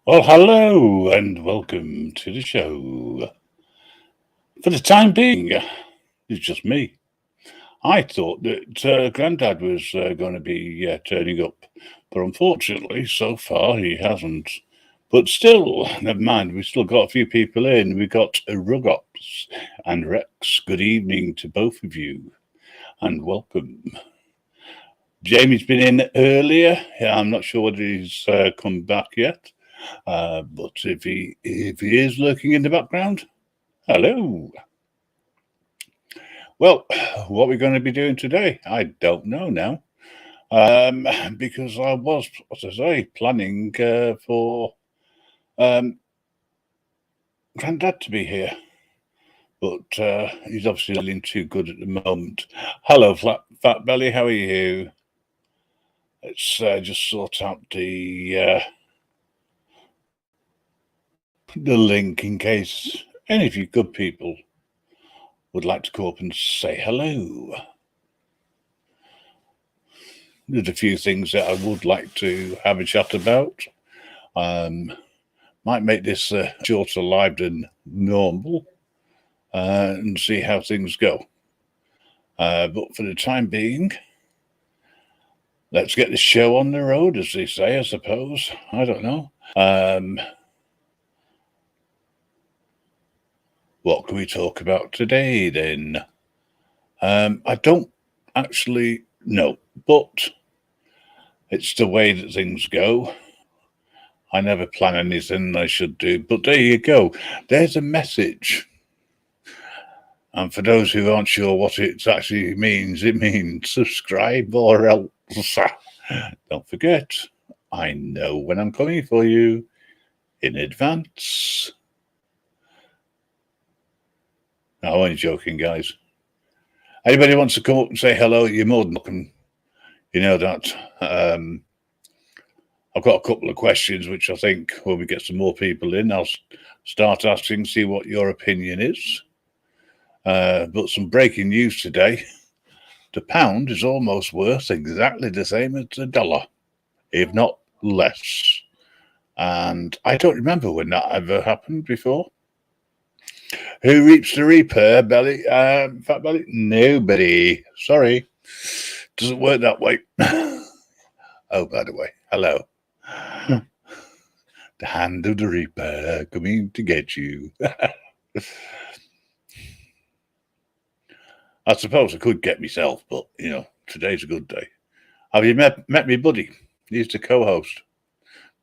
Well, hello and welcome to the show. For the time being, it's just me. I thought that Grandad was going to be turning up, but unfortunately, so far he hasn't. But still, never mind, we've still got a few people in. We've got Rugops and Rex. Good evening to both of you, and welcome. Jamie's been in earlier. I'm not sure whether he's come back yet. But if he is lurking in the background, hello. Well, what we're going to be doing today, I don't know now, because I was, as I say, planning for Grandad to be here, but he's obviously not feeling too good at the moment. Hello, Fat Belly, how are you? Let's just sort out the link in case any of you good people would like to go up and say hello. There's a few things that I would like to have a chat about. Might make this shorter live than normal and see how things go. But for the time being, let's get the show on the road, as they say, I suppose. I don't know. What can we talk about today, then? I don't actually know, but it's the way that things go. I never plan anything I should do, but there you go. There's a message. And for those who aren't sure what it actually means, it means subscribe or else. Don't forget, I know when I'm coming for you in advance. No, I'm only joking, guys. Anybody wants to come up and say hello, you're more than welcome. You know that. I've got a couple of questions which I think when we get some more people in, I'll start asking, see what your opinion is. But some breaking news today. The pound is almost worth exactly the same as the dollar, if not less. And I don't remember when that ever happened before. Who reaps the reaper, Belly? Fat Belly? Nobody. Sorry. Doesn't work that way. Oh, by the way, hello. The hand of the reaper coming to get you. I suppose I could get myself, but, you know, today's a good day. Have you met my buddy? He's the co-host.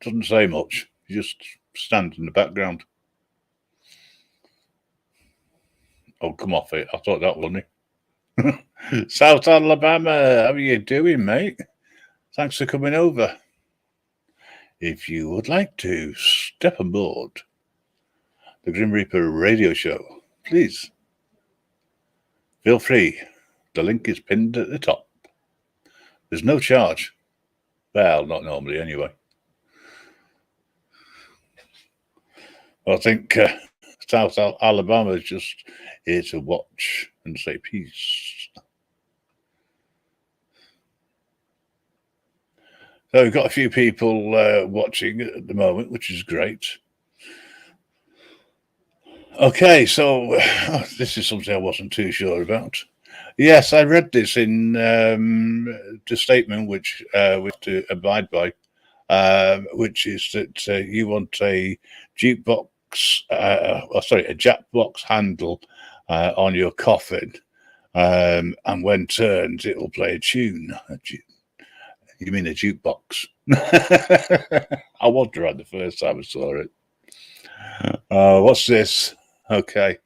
Doesn't say much. He just stands in the background. Oh, come off it. I thought that was funny. South Alabama, how are you doing, mate? Thanks for coming over. If you would like to step aboard the Grim Reaper radio show, please feel free. The link is pinned at the top. There's no charge. Well, not normally anyway. I think South Alabama is just here to watch and say peace. So we've got a few people watching at the moment, which is great. Okay, so this is something I wasn't too sure about. Yes, I read this in the statement which we have to abide by, which is that you want a jukebox, a Jackbox handle on your coffin, and when turned, it will play a tune. You mean a jukebox? I was right the first time I saw it. What's this? Okay.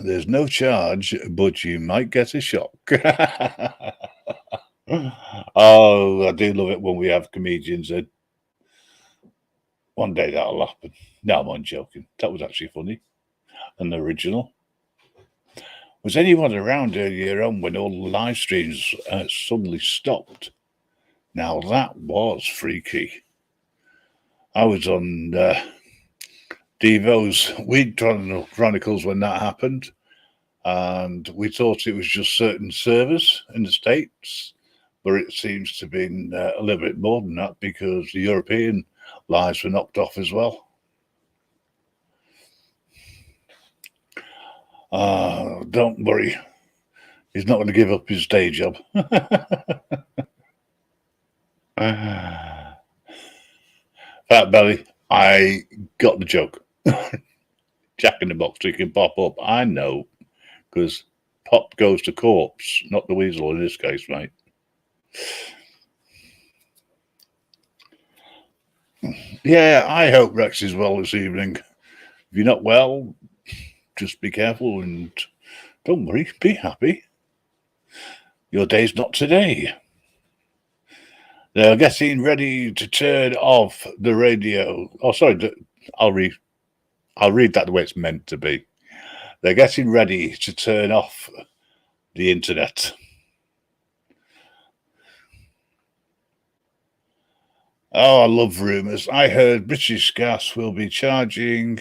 There's no charge, but you might get a shock. Oh, I do love it when we have comedians in. One day that'll happen. No, I'm only joking. That was actually funny and original. Was anyone around earlier on when all the live streams suddenly stopped? Now that was freaky. I was on Devo's Weed Chronicles when that happened, and we thought it was just certain servers in the States, but it seems to have been a little bit more than that because the European lives were knocked off as well. Don't worry, he's not going to give up his day job. Fat Belly, I got the joke. Jack in the Box, so he can pop up. I know, because pop goes to corpse, not the weasel in this case, mate. Yeah, I hope Rex is well this evening. If you're not well, just be careful and don't worry, be happy. Your day's not today. They're getting ready to turn off the radio. Oh, sorry, I'll read that the way it's meant to be. They're getting ready to turn off the internet. Oh, I love rumours. I heard British Gas will be charging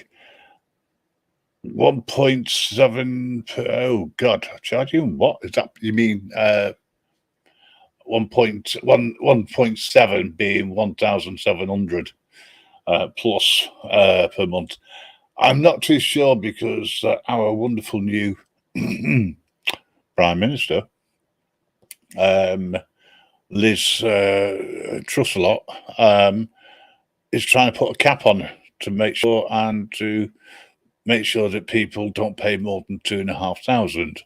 1.7. Oh God, charging what? Is that? You mean 1.7 being 1,700 plus per month? I'm not too sure because our wonderful new Prime Minister, Liz Truss-a-lot, is trying to put a cap on to make sure that people don't pay more than 2,500.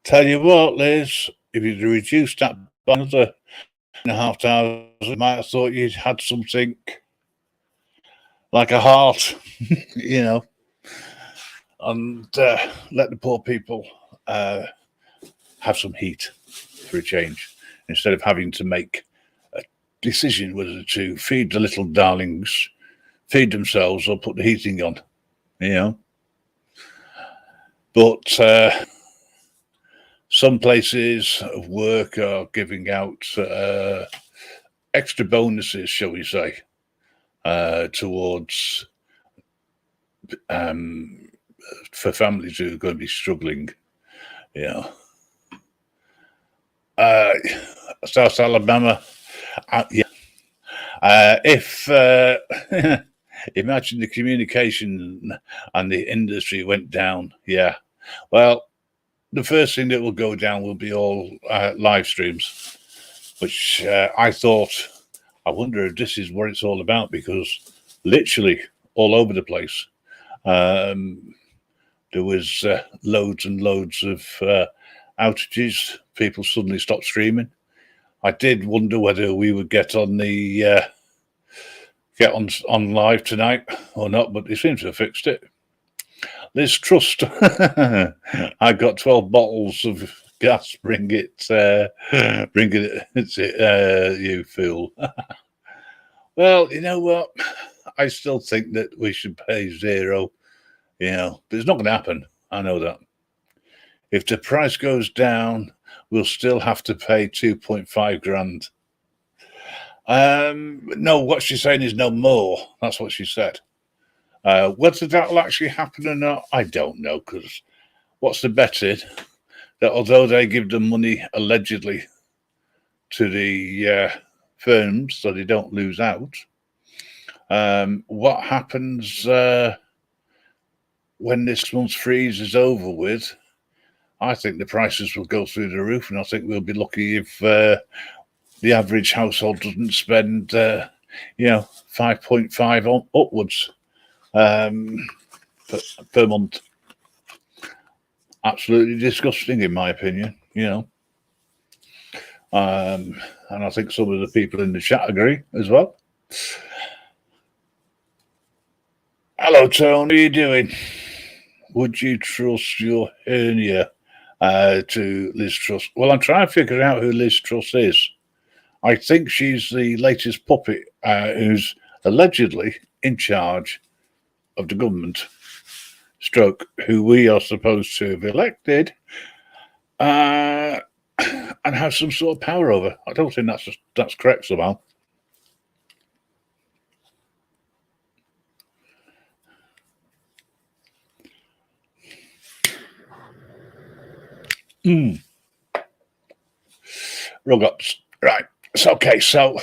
Tell you what, Liz, if you'd reduced that by another 2,500, you might have thought you'd had something like a heart, you know, and let the poor people have some heat for a change, instead of having to make a decision whether to feed the little darlings, feed themselves, or put the heating on, you know. But some places of work are giving out extra bonuses, shall we say, towards for families who are going to be struggling, you know. South Alabama, yeah. If imagine the communication and the industry went down, yeah. Well, the first thing that will go down will be all live streams, which I thought, I wonder if this is what it's all about, because literally all over the place, there was loads and loads of outages. People suddenly stopped streaming. I did wonder whether we would get on live tonight or not, but they seem to have fixed it. Liz Trust, I got 12 bottles of gas. Bring it, you fool. Well, you know what? I still think that we should pay zero, you know, but it's not going to happen. I know that. If the price goes down, we'll still have to pay 2.5 grand. No, what she's saying is no more. That's what she said. Whether that'll actually happen or not, I don't know, because what's the betting that although they give the money allegedly to the firms so they don't lose out, what happens when this month's freeze is over with? I think the prices will go through the roof, and I think we'll be lucky if the average household doesn't spend 5.5 on upwards per month. absolutely disgusting, in my opinion. And I think some of the people in the chat agree as well. Hello, Tony. How are you doing? Would you trust your hernia to Liz Truss? Well, I'm trying to figure out who Liz Truss is. I think she's the latest puppet who's allegedly in charge of the government, stroke, who we are supposed to have elected and have some sort of power over. I don't think that's correct somehow. Rug ups. Right. So, okay. So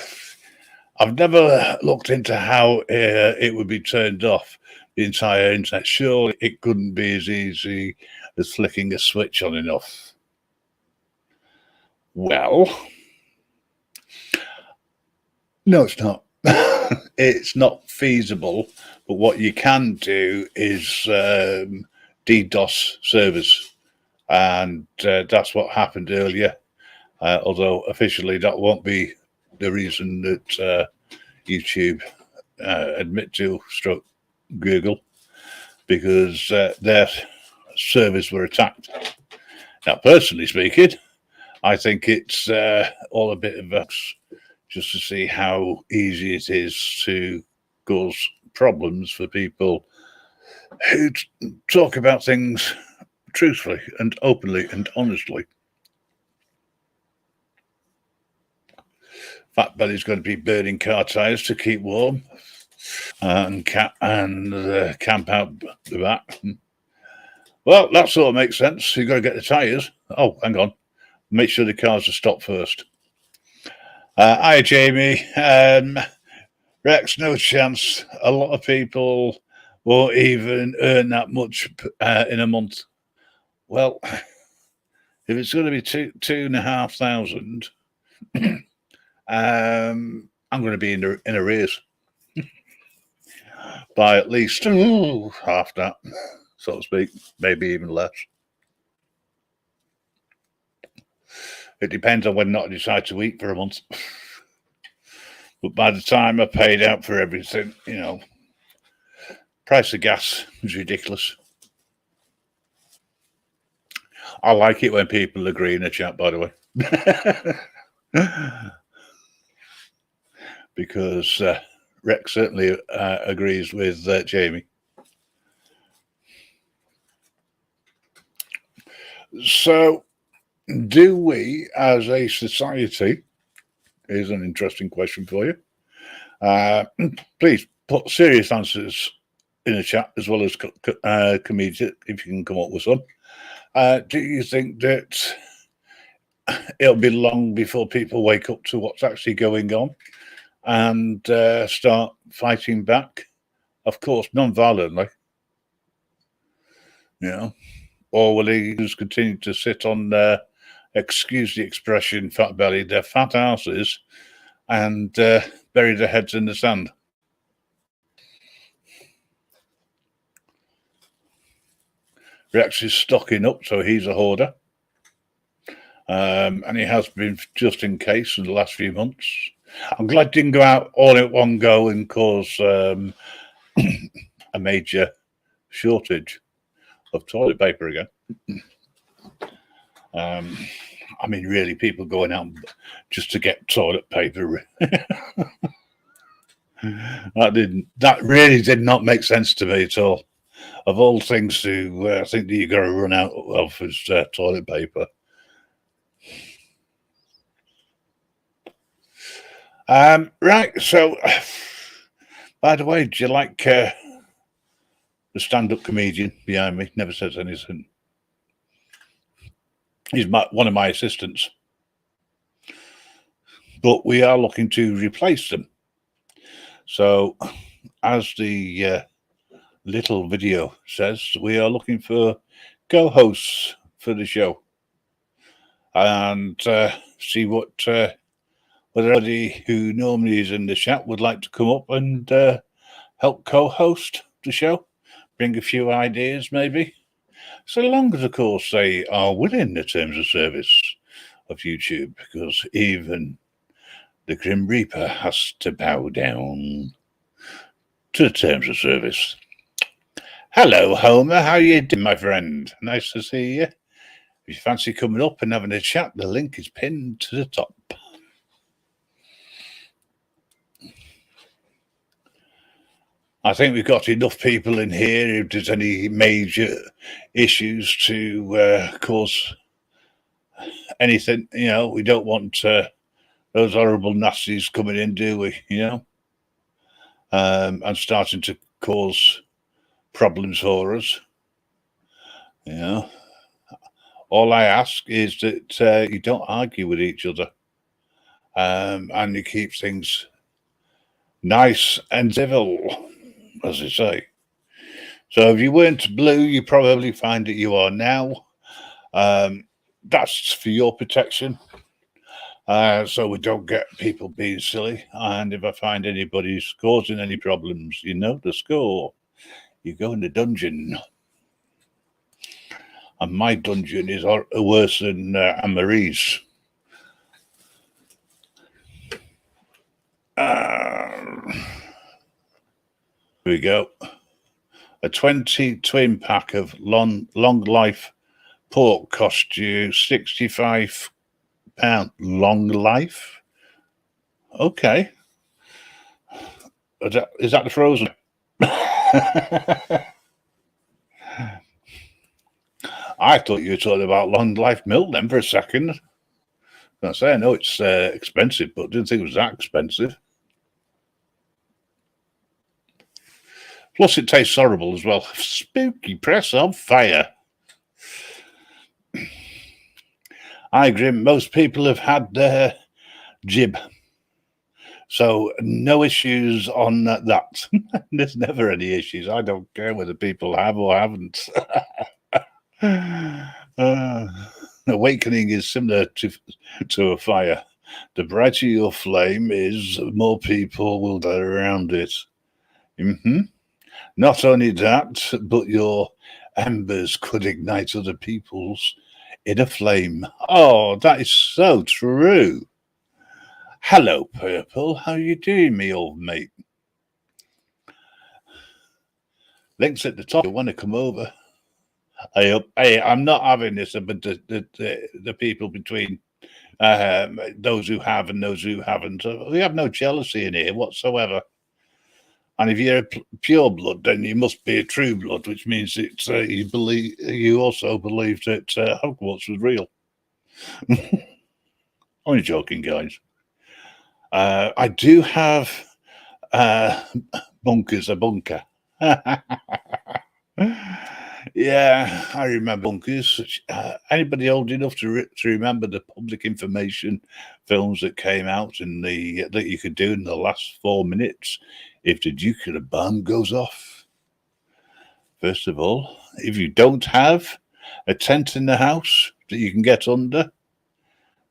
I've never looked into how it would be turned off, the entire internet. Surely it couldn't be as easy as flicking a switch on and off. Well, no, it's not. It's not feasible. But what you can do is DDoS servers. And that's what happened earlier. Although officially that won't be the reason that YouTube admit to stroke Google, because their servers were attacked. Now, personally speaking, I think it's all a bit of a just to see how easy it is to cause problems for people who talk about things truthfully and openly and honestly. Fat Belly's going to be burning car tires to keep warm and camp out the back. Well, that sort of makes sense. You've got to get the tires. Oh, hang on. Make sure the cars are stopped first. Hi, Jamie. Rex, no chance. A lot of people won't even earn that much in a month. Well, if it's going to be 2,500, I'm going to be in arrears by at least half that, so to speak, maybe even less. It depends on whether or not I decide to eat for a month. But by the time I paid out for everything, price of gas is ridiculous. I like it when people agree in the chat, by the way. Because Rex certainly agrees with Jamie. So, do we as a society, here's an interesting question for you. Please put serious answers in the chat as well as comedic, if you can come up with some. Do you think that it'll be long before people wake up to what's actually going on and start fighting back? Of course, non-violently. Or will they just continue to sit on their, excuse the expression, fat belly, their fat asses, and bury their heads in the sand? Rex is stocking up, so he's a hoarder. And he has been just in case in the last few months. I'm glad it didn't go out all at one go and cause a major shortage of toilet paper again. I mean, really, people going out just to get toilet paper. That really did not make sense to me at all. Of all things to think that you're going to run out of is toilet paper. Right, so, by the way, do you like the stand-up comedian behind me? Never says anything. He's one of my assistants. But we are looking to replace them. So, as the little video says, we are looking for co-hosts for the show. And see what whether anybody who normally is in the chat would like to come up and help co-host the show, bring a few ideas maybe. So long as, of course, they are within the terms of service of YouTube, because even the Grim Reaper has to bow down to the terms of service. Hello, Homer. How you doing, my friend? Nice to see you. If you fancy coming up and having a chat, the link is pinned to the top. I think we've got enough people in here. If there's any major issues to cause anything, we don't want those horrible nasties coming in, do we? And starting to cause problems for us. All I ask is that you don't argue with each other, and you keep things nice and civil, as they say. So if you weren't blue, you probably find that you are now. That's for your protection, so we don't get people being silly. And if I find anybody's causing any problems, you know the score. You go in the dungeon. And my dungeon is worse than Anne-Marie's. Here we go. A 20 twin pack of long life pork cost you £65. Long life? Okay. Is that the frozen? I thought you were talking about long life milk then for a second. I know it's expensive, but I didn't think it was that expensive. Plus, it tastes horrible as well. Spooky press on fire. I agree. Most people have had their jib. So no issues on that. There's never any issues. I don't care whether people have or haven't. Awakening is similar to a fire. The brighter your flame is, more people will go around it. Not only that, but your embers could ignite other people's in a flame. Oh, that is so true. Hello, Purple. How you doing, me old mate? Links at the top. You want to come over? Hey, I'm not having this, but the people between those who have and those who haven't. We have no jealousy in here whatsoever. And if you're a pure blood, then you must be a true blood, which means it's you also believe that Hogwarts was real. Only joking, guys. I do have bunkers, a bunker. Yeah, I remember bunkers. Anybody old enough to remember the public information films that came out that you could do in the last 4 minutes if the nuclear bomb goes off? First of all, if you don't have a tent in the house that you can get under,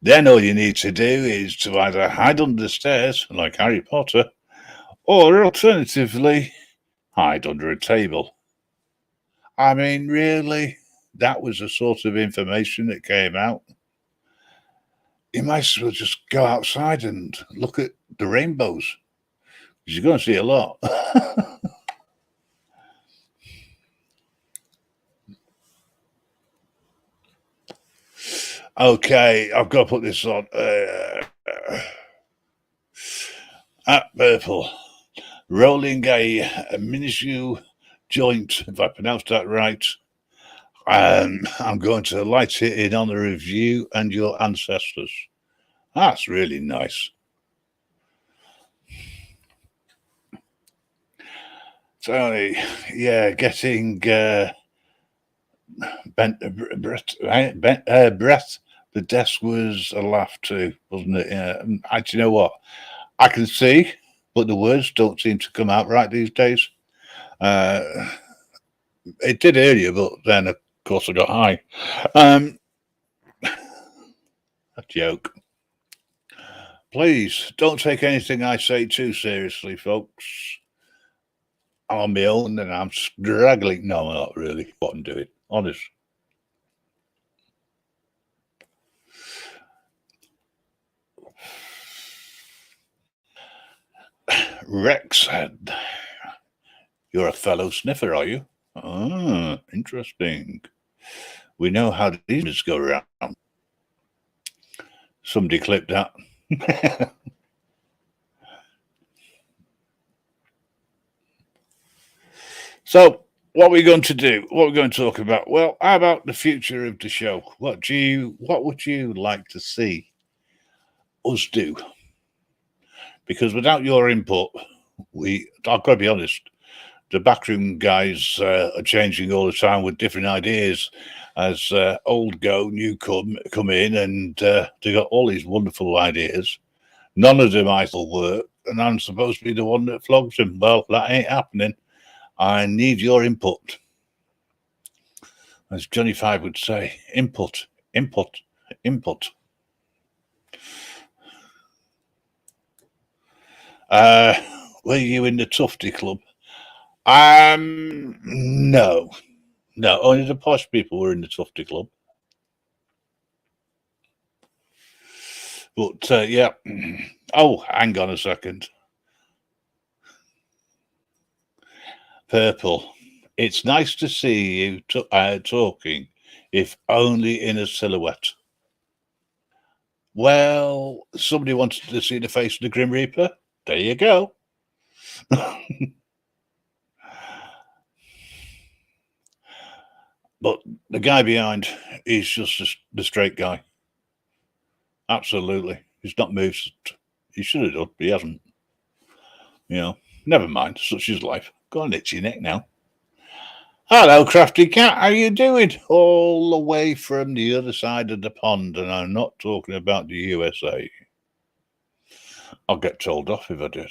then all you need to do is to either hide under the stairs, like Harry Potter, or alternatively, hide under a table. I mean, really, that was the sort of information that came out. You might as well just go outside and look at the rainbows, because you're going to see a lot. Okay, I've got to put this on. At Purple, rolling a minuscule joint, if I pronounced that right. I'm going to light it in honor of you and your ancestors. That's really nice. Tony, yeah, getting breath. The desk was a laugh too, wasn't it? Yeah. Do you know what? I can see, but the words don't seem to come out right these days. It did earlier, but then of course I got high. A joke. Please don't take anything I say too seriously, folks. I'm on my own and I'm struggling. No, I'm not really. What I'm doing, honest. Rex, you're a fellow sniffer, are you? Ah, interesting. We know how these go around. Somebody clipped that. So, what are we going to do? What are we going to talk about? Well, how about the future of the show? What would you like to see us do? Because without your input, I've got to be honest, the backroom guys are changing all the time with different ideas as old go, new come in, and they got all these wonderful ideas. None of them I thought work, and I'm supposed to be the one that flogs them. Well, that ain't happening. I need your input. As Johnny Five would say, input, input, input. Were you in the Tufty Club? No. No, only the posh people were in the Tufty Club. But, yeah. Oh, hang on a second. Purple. It's nice to see you talking, if only in a silhouette. Well, somebody wanted to see the face of the Grim Reaper. There you go. But the guy behind is just the straight guy. Absolutely. He's not moved. He should have done, but he hasn't. You know, never mind. Such is life. Go on, itch your neck now. Hello, Crafty Cat. How you doing? All the way from the other side of the pond, and I'm not talking about the USA. I'll get told off if I did.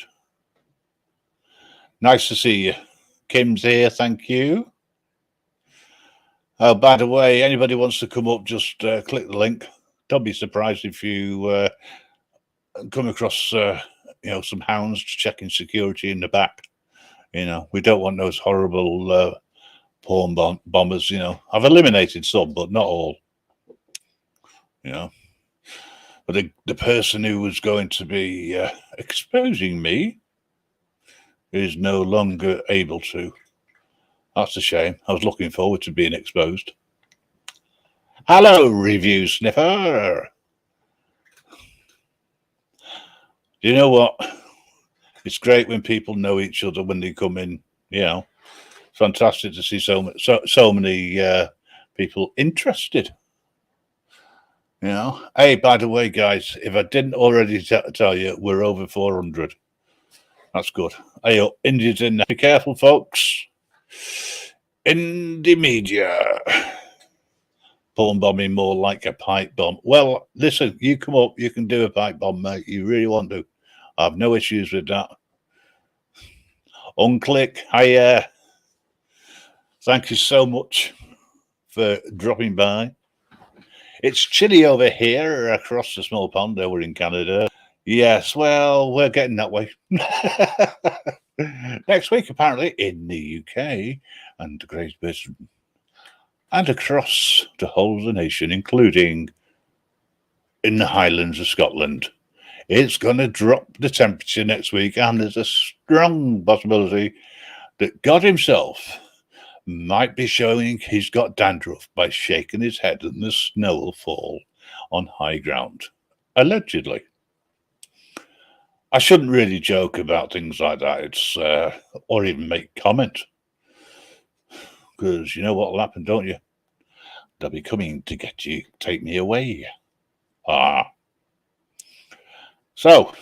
Nice to see you. Kim's here, thank you. Oh, by the way, anybody wants to come up, just click the link. Don't be surprised if you come across, some hounds checking security in the back. We don't want those horrible porn bombers. I've eliminated some, but not all. But the person who was going to be exposing me is no longer able to. That's a shame. I was looking forward to being exposed. Hello, review sniffer. You know what? It's great when people know each other when they come in. Fantastic to see so many people interested. Hey, by the way, guys, if I didn't already tell you, we're over 400. That's good. Hey, India's in there. Be careful, folks. Indie media. Porn bombing more like a pipe bomb. Well, listen, you come up, you can do a pipe bomb, mate. You really want to. I have no issues with that. Unclick, hiya. Thank you so much for dropping by. It's chilly over here across the small pond over in Canada. Yes, well, we're getting that way. Next week, apparently, in the UK and Great Britain and across the whole of the nation, including in the Highlands of Scotland. It's going to drop the temperature next week, and there's a strong possibility that God himself might be showing he's got dandruff by shaking his head and the snow will fall on high ground. Allegedly. I shouldn't really joke about things like that. Or even make comment. Because you know what will happen, don't you? They'll be coming to get you, take me away. So,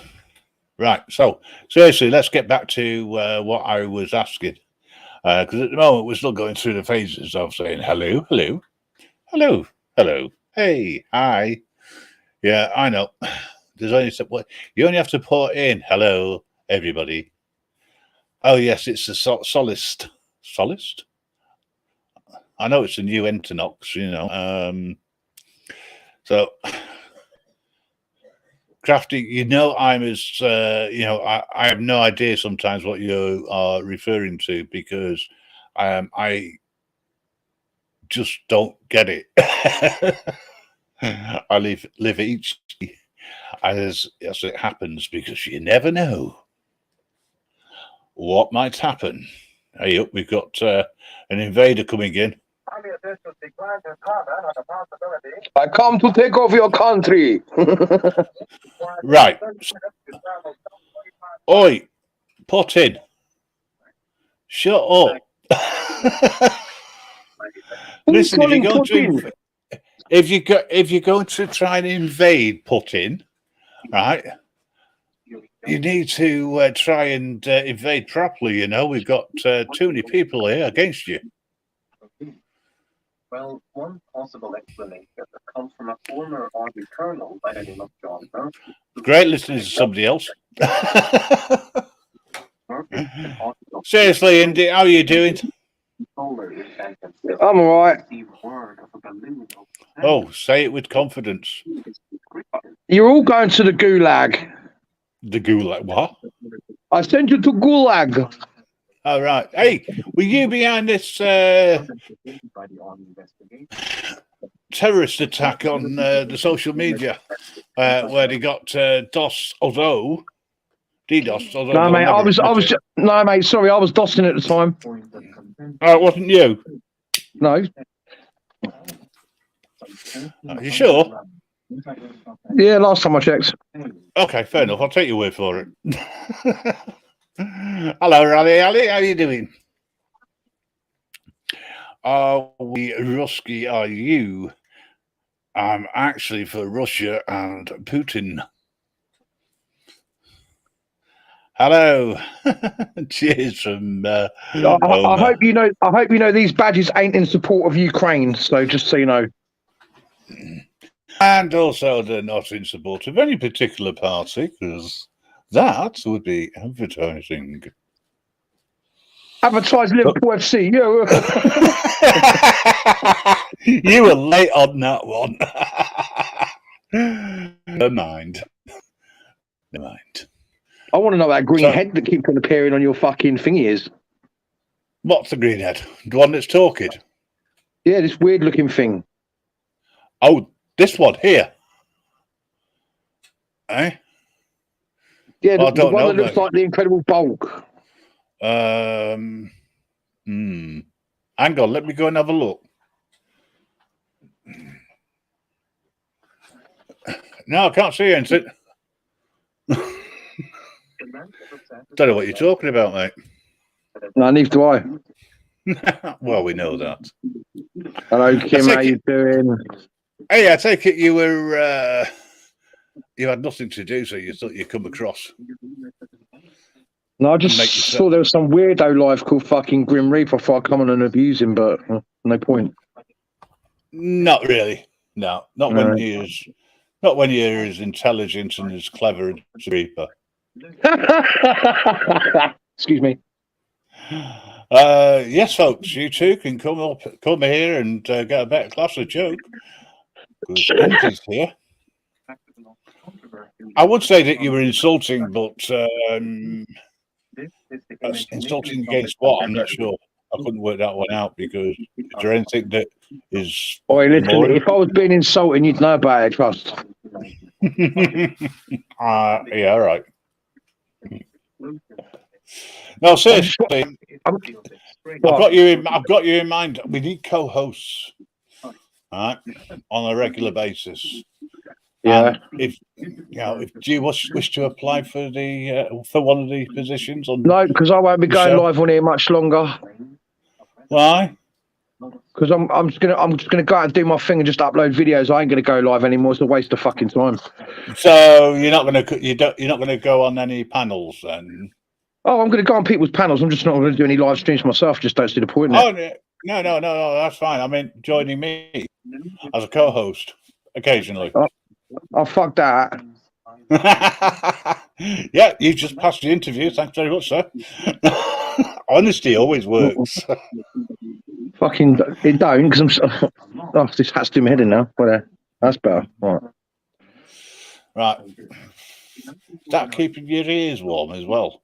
seriously, let's get back to what I was asking. Because at the moment, we're still going through the phases of saying hello, hello, hello, hello, hey, hi. Yeah, I know. There's only you only have to put in hello, everybody. Oh, yes, it's the solist. Solist? I know it's a new Entonox, So, Crafty, I'm as, I have no idea sometimes what you are referring to because I just don't get it. I live each as it happens because you never know. what might happen. Hey, up, we've got an invader coming in. I come to take over your country. Right. Oi, Putin. Shut up. Listen, if you're going to try and invade Putin, right? You need to try and invade properly. You know, we've got too many people here against you. Well, one possible explanation that comes from a former Army colonel by the name of John Murphy. Great listening to somebody else. Seriously, Indy, how are you doing? I'm all right. Oh, say it with confidence. You're all going to the gulag. The gulag? What? I sent you to gulag. All right. Hey, were you behind this terrorist attack on the social media where they got DOS, although DDoS? Although No, mate, I was no, mate. Sorry, I was DOSing at the time. Oh, it wasn't you? No. Are you sure? Yeah, last time I checked. Okay, fair enough. I'll take your word for it. Hello, Rally. How are you doing? Are we Rusky? Are you? I'm actually for Russia and Putin. Hello. Cheers from I hope you know. I hope you know these badges ain't in support of Ukraine. So just so you know. And also, they're not in support of any particular party, because that would be advertising. Advertise Liverpool FC. You were late on that one. Never mind. I want to know that green head that keeps on appearing on your fucking thingy is. What's the green head? The one that's talking? Yeah, this weird looking thing. Oh, this one here. Eh? Yeah, the one that looks like the Incredible Bulk. Hang on, let me go and have a look. No, I can't see anything. Don't know what you're talking about, mate. No, neither do I. Well, we know that. Hello, Kim. How you doing? Hey, I take it you were you had nothing to do, so you thought you'd come across. No, I just saw there was some weirdo live called fucking Grim Reaper. I thought I'd come on and abuse him, but no point. Not really. No, not when you're as intelligent and as clever as Reaper. Excuse me. Yes, folks, you too can come here and get a better class of joke. Because Indy's here. I would say that you were insulting, but insulting against what? I'm not sure. I couldn't work that one out, because is there anything that is... Oi, listen, if I was being insulting, you'd know about it, trust. Yeah, all right. No, seriously, I've got you in mind. We need co-hosts, right, on a regular basis. Yeah. If do you wish to apply for one of the positions on? No, because I won't be going live on here much longer. Why? Because I'm just gonna go out and do my thing and just upload videos. I ain't gonna go live anymore. It's a waste of fucking time. So you're not gonna go on any panels then? Oh, I'm gonna go on people's panels. I'm just not gonna do any live streams myself. Just don't see the point in it. No, that's fine. I mean, joining me as a co-host occasionally. Oh, fuck that. Yeah, you just passed the interview. Thanks very much, sir. Honesty always works. Fucking it don't, because I'm. Oh, this hat's doing my head in now. Whatever. That's better. Right. That keeping your ears warm as well.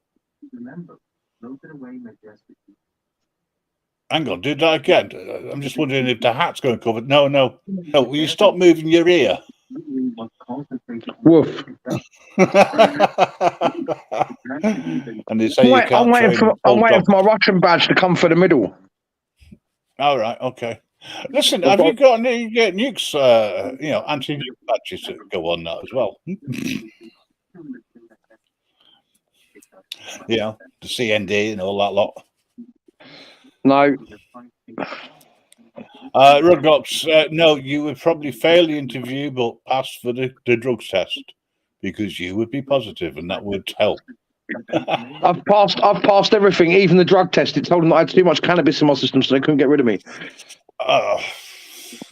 Hang on, do that again. I'm just wondering if the hat's going to cover. No. Will you stop moving your ear? Woof. And they say you can't I'm waiting train for my Russian badge to come for the middle. All right, okay. Listen, have you got any nukes, anti-nuke badges that go on that as well? The CND and all that lot. No. Rugops, no, you would probably fail the interview but pass for the drugs test because you would be positive and that would help. I've passed everything, even the drug test. It told them that I had too much cannabis in my system, so they couldn't get rid of me.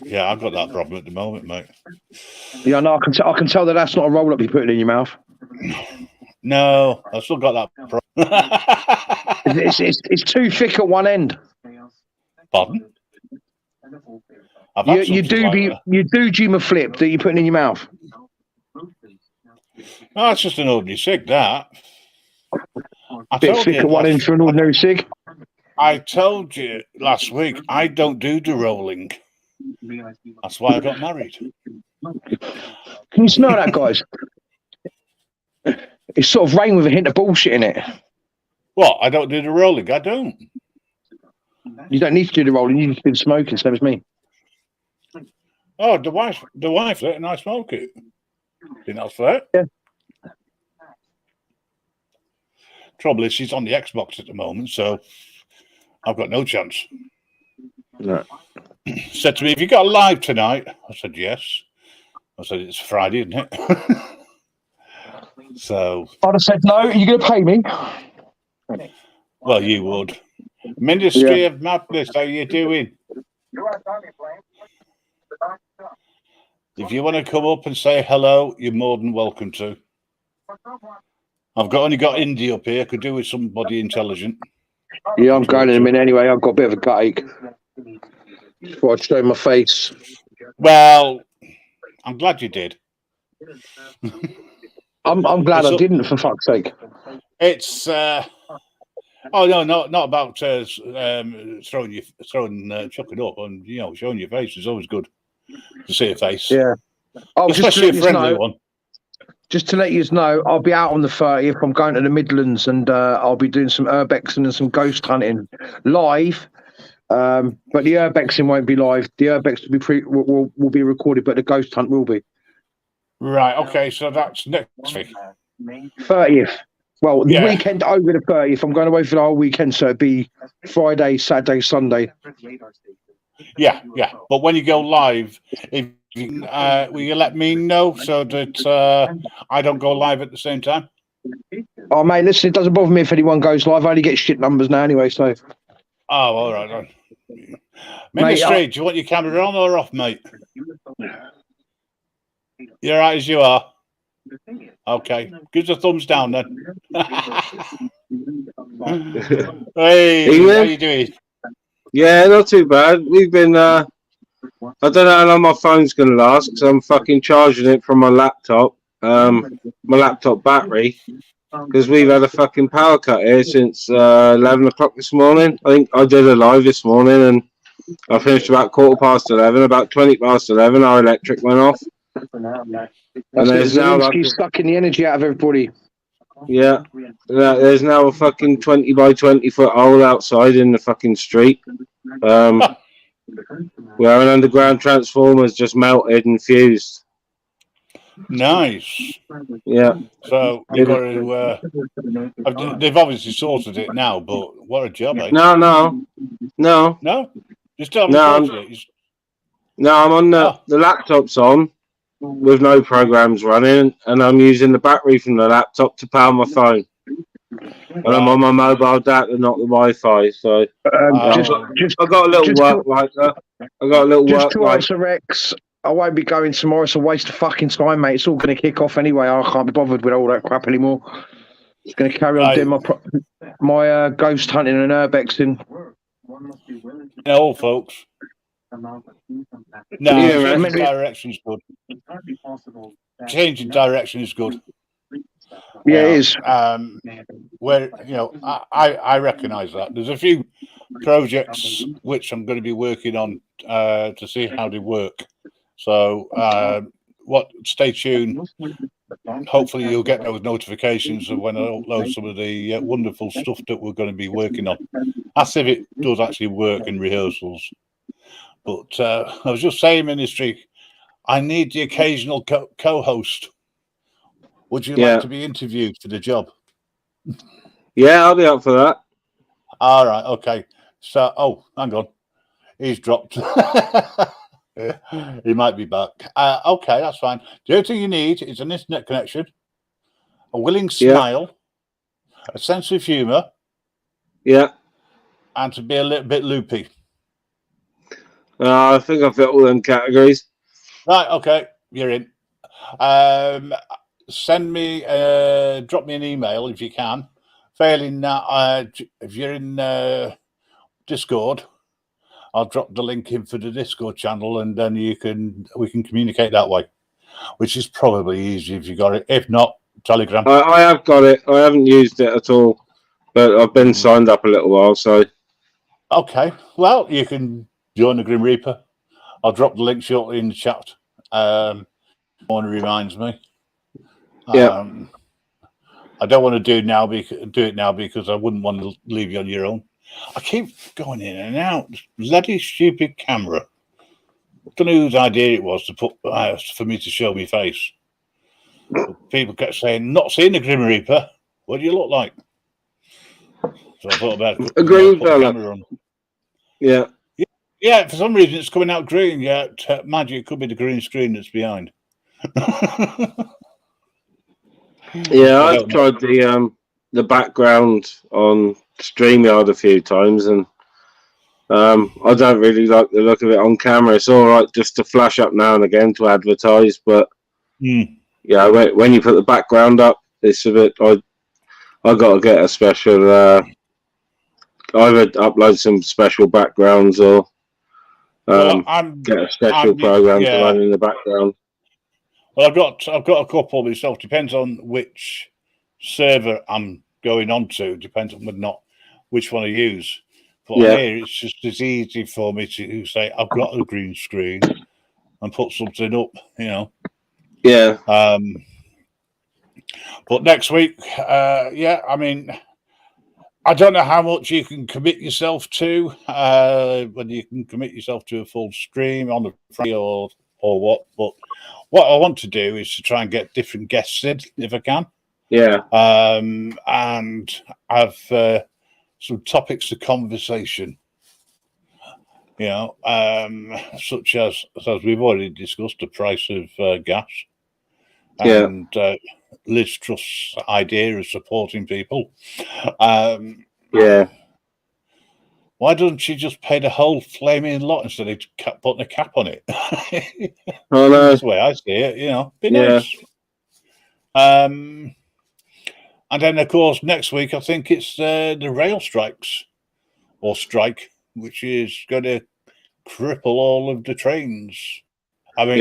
Yeah, I've got that problem at the moment, mate. Yeah, no, I can tell that that's not a roll up you put it in your mouth. No, I've still got that problem. it's too thick at one end. Pardon? You do Juma flip that you put in your mouth. Oh, it's just an ordinary cig, that. Bit thick at one end for an ordinary cig. I told you last week I don't do the rolling. That's why I got married. Can you smell that, guys? It's sort of rain with a hint of bullshit in it. What? I don't do the rolling. I don't. You don't need to do the rolling. You just do the smoking, same as me. Oh, the wife let and I smoke it. Think that's fair? Yeah. Trouble is, she's on the Xbox at the moment, so I've got no chance. No. Said to me, "Have you got a live tonight?" I said, "Yes." I said, "It's Friday, isn't it?" So I'd have said no. Are you going to pay me? Well, you would. Ministry of Madness, how you doing? If you want to come up and say hello, you're more than welcome to. I've only got Indy up here. Could do with somebody intelligent. Yeah, I'm going in a minute anyway. I've got a bit of a gut ache. Before I show my face. Well, I'm glad you did. I'm glad I didn't, for fuck's sake. It's oh no, not about chucking up and showing your face is always good to see a face. Yeah. Oh, especially a friendly one. Just to let you know, I'll be out on the 30th. I'm going to the Midlands and I'll be doing some urbexing and some ghost hunting live. But the urbexing won't be live. The urbex will be recorded, but the ghost hunt will be. Right. Okay. So that's next week. 30th. Well, the weekend over the 30th. I'm going away for the whole weekend, so it'd be Friday, Saturday, Sunday. Yeah. But when you go live, will you let me know so that I don't go live at the same time? Oh, mate, listen, it doesn't bother me if anyone goes live. I only get shit numbers now anyway, so. Oh, all right. Ministry, do you want your camera on or off, mate? You're right as you are. Okay. Give us a thumbs down then. Hey, how you doing? Yeah, not too bad. We've been, I don't know how long my phone's going to last because I'm fucking charging it from my laptop, my laptop battery, because we've had a fucking power cut here since 11 o'clock this morning. I think I did a live this morning and I finished about 11:15. About 11:20, our electric went off. And there's now sucking the energy out of everybody. Yeah, there's now a fucking 20 by 20 foot hole outside in the fucking street. Where an underground transformer's just melted and fused. Nice. Yeah. So you've got to. They've obviously sorted it now, but what a job, eh? No. You still haven't sorted it. No, I'm on the laptop's on with no programs running, and I'm using the battery from the laptop to power my phone. And I'm on my mobile data, not the Wi-Fi. So I got a little work like that. Just to answer Rex, I won't be going tomorrow. It's a waste of fucking time, mate. It's all going to kick off anyway. I can't be bothered with all that crap anymore. Just going to carry on doing my ghost hunting and urbexing. No, folks. No, changing direction is good. Changing direction is good. Yeah, it is. Where I recognise that there's a few projects which I'm going to be working on to see how they work. So stay tuned. Hopefully you'll get those notifications of when I upload some of the wonderful stuff that we're going to be working on. As if it does actually work in rehearsals. But I was just saying, Ministry, I need the occasional co-host. Would you like to be interviewed for the job? Yeah, I'll be up for that. All right, okay. So, hang on. He's dropped. He might be back. Okay, that's fine. The only thing you need is an internet connection, a willing smile, a sense of humour, and to be a little bit loopy. I think I fit all them categories. Right, okay, you're in. Send me, drop me an email if you can. Failing that, if you're in Discord, I'll drop the link in for the Discord channel, and then we can communicate that way, which is probably easy if you got it. If not, Telegram. I have got it. I haven't used it at all, but I've been signed up a little while, so. Okay, well, you can join the Grim Reaper. I'll drop the link shortly in the chat. One reminds me. I don't want to do it now because I wouldn't want to leave you on your own. I keep going in and out. Bloody stupid camera. I don't know whose idea it was to put for me to show my face. But people kept saying, "Not seeing the Grim Reaper. What do you look like?" So I thought about a green put the camera on. Yeah. For some reason, it's coming out green. Yeah, magic. It could be the green screen that's behind. Yeah, I've tried the background on StreamYard a few times, and I don't really like the look of it on camera. It's all right just to flash up now and again to advertise, but yeah, when you put the background up, it's a bit. I got to get a special. Either upload some special backgrounds or get a special program to run in the background. Well, I've got a couple myself. Depends on which server I'm going on to. Depends on which one I use. But here, it's just as easy for me to say I've got a green screen and put something up. Yeah. But next week, I mean, I don't know how much you can commit yourself to. Whether you can commit yourself to a full stream on the Friday or what, but. What I want to do is to try and get different guests in, if I can. Yeah. And have some topics of conversation. Such as we've already discussed, the price of gas. And Liz Truss's idea of supporting people. Why doesn't she just pay the whole flaming lot instead of putting a cap on it? Oh, no. That's the way I see it, Be nice. And then, of course, next week, I think it's the rail strikes, or strike, which is going to cripple all of the trains. I mean,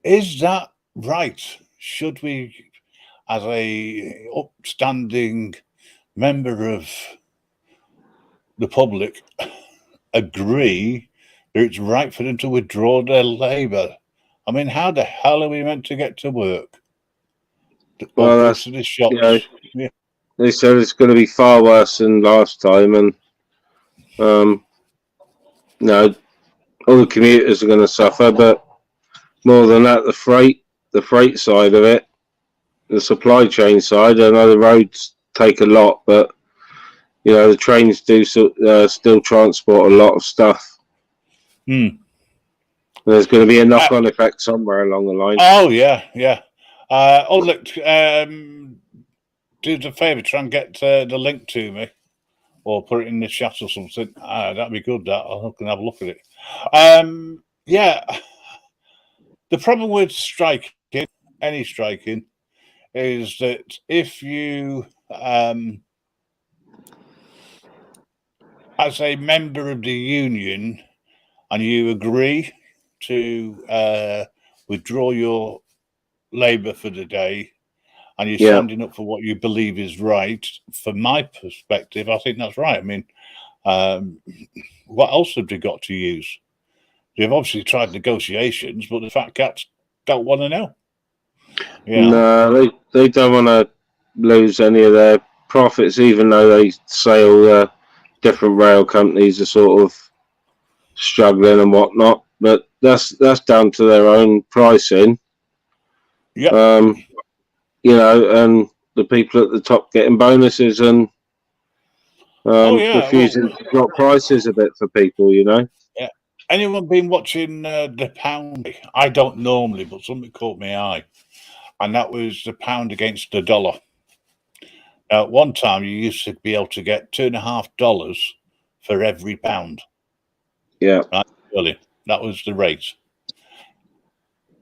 is that right? Should we, as a upstanding member of the public, agree that it's right for them to withdraw their labour? I mean, how the hell are we meant to get to work? Well, that's to the shops. They said it's going to be far worse than last time, and all the commuters are going to suffer. But more than that, the freight side of it, the supply chain side. I know the roads take a lot, but the trains do still transport a lot of stuff. There's going to be a knock-on effect somewhere along the line. Oh, yeah. Look, do us a favour, try and get the link to me, or put it in the chat or something. That'd be good, that. I can have a look at it. The problem with any striking, is that if you, as a member of the union, and you agree to withdraw your labour for the day, and you're standing up for what you believe is right, from my perspective, I think that's right. I mean, what else have they got to use They've obviously tried negotiations, but the fat cats don't want to know. No, they don't want to lose any of their profits, even though they say all the different rail companies are sort of struggling and whatnot. But that's down to their own pricing. Yep. And the people at the top getting bonuses and refusing to drop prices a bit for people. Yeah. Anyone been watching the pound? I don't normally, but something caught my eye, and that was the pound against the dollar. At one time, you used to be able to get $2.50 for every pound. Yeah. Right? Really, that was the rate.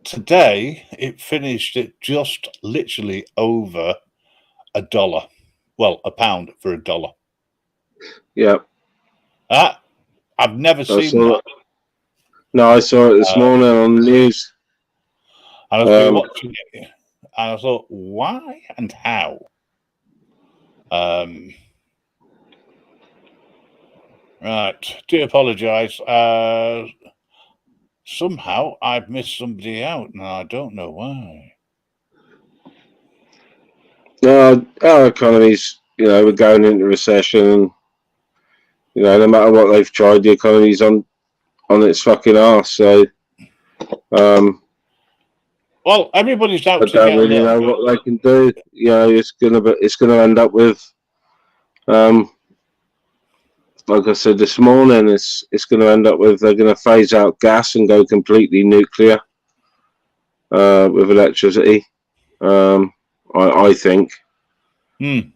Today, it finished at just literally over $1. Well, a pound for $1. Yeah. I've never seen that. No, I saw it this morning on the news. I was been watching it, and I thought, why and how? Right, do apologise. Somehow I've missed somebody out, and I don't know why. Our economy's, we're going into recession, and no matter what they've tried, the economy's on its fucking arse. So, well, everybody's out. I don't really know what they can do. It's gonna end up with, like I said this morning, it's going to end up with they're going to phase out gas and go completely nuclear with electricity. I think. And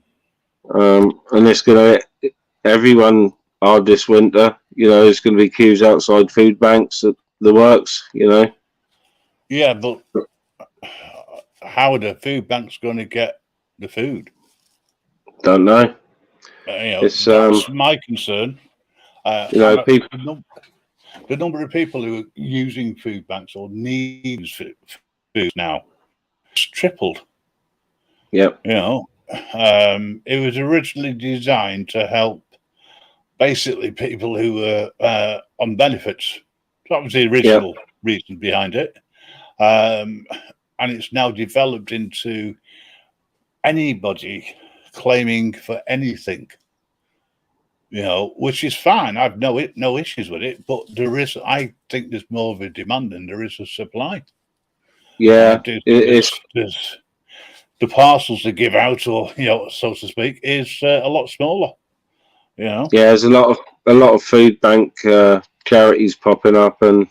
it's going to everyone hard this winter. There's going to be queues outside food banks at the works. Yeah, but how are the food banks going to get the food? Don't know. That's my concern. People. The number of people who are using food banks or need food now has tripled. Yep. It was originally designed to help basically people who were on benefits. That was the original reason behind it. And it's now developed into anybody claiming for anything, which is fine. I've no issues with it, but I think there's more of a demand than there is a supply. Yeah, there's the parcels to give out, or so to speak, is a lot smaller. Yeah, there's a lot of food bank charities popping up, and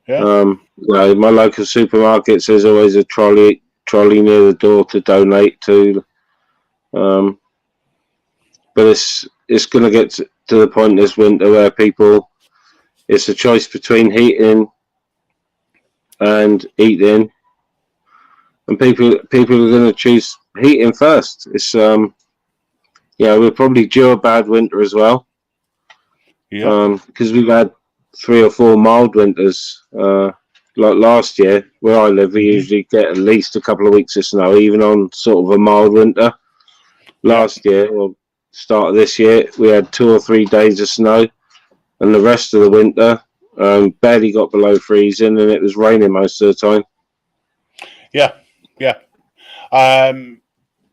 my local supermarkets, there's always a trolley near the door to donate to. But it's going to get to the point this winter where it's a choice between heating and eating, and people are going to choose heating first. It's we're probably due a bad winter as well. Yeah, because we've had 3 or 4 mild winters. Like last year, where I live, we usually get at least a couple of weeks of snow, even on sort of a mild winter. Last year, or start of this year, we had 2 or 3 days of snow, and the rest of the winter barely got below freezing, and it was raining most of the time. Yeah.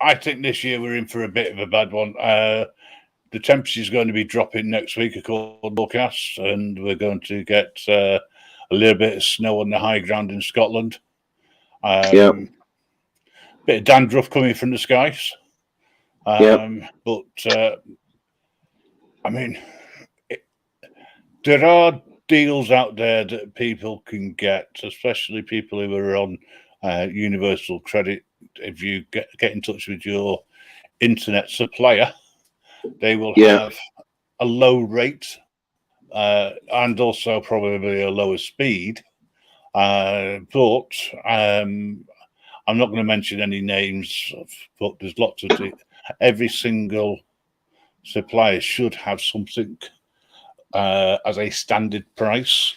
I think this year we're in for a bit of a bad one. The temperature is going to be dropping next week, according to forecasts, and we're going to get a little bit of snow on the high ground in Scotland. Bit of dandruff coming from the skies. But I mean, there are deals out there that people can get, especially people who are on universal credit. If you get in touch with your internet supplier, they will have a low rate and also probably a lower speed. But I'm not going to mention any names, but there's lots of every single supplier should have something as a standard price.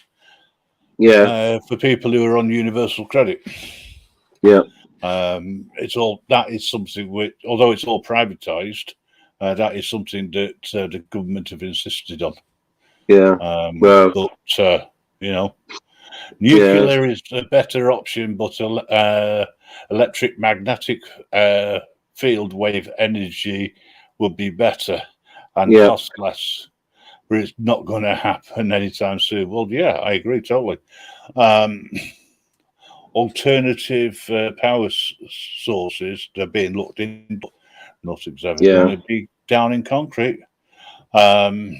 For people who are on universal credit. That is something which, although it's all privatized, that is something that the government have insisted on. You know, nuclear is a better option, but electric magnetic field wave energy would be better and cost less. But it's not going to happen anytime soon. Well, yeah, I agree totally. Alternative power sources are being looked into. Nothing's ever going to be down in concrete. Well,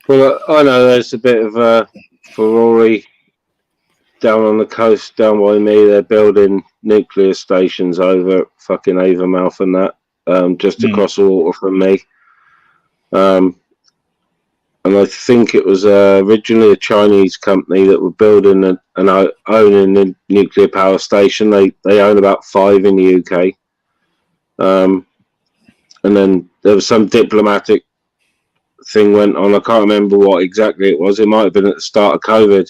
I know there's a bit of a Ferrari down on the coast, down by me. They're building nuclear stations over at fucking Avonmouth and that, just across the water from me. And I think it was originally a Chinese company that were building and owning a nuclear power station. They own about 5 in the UK. And then there was some diplomatic thing went on. I can't remember what exactly it was. It might have been at the start of COVID.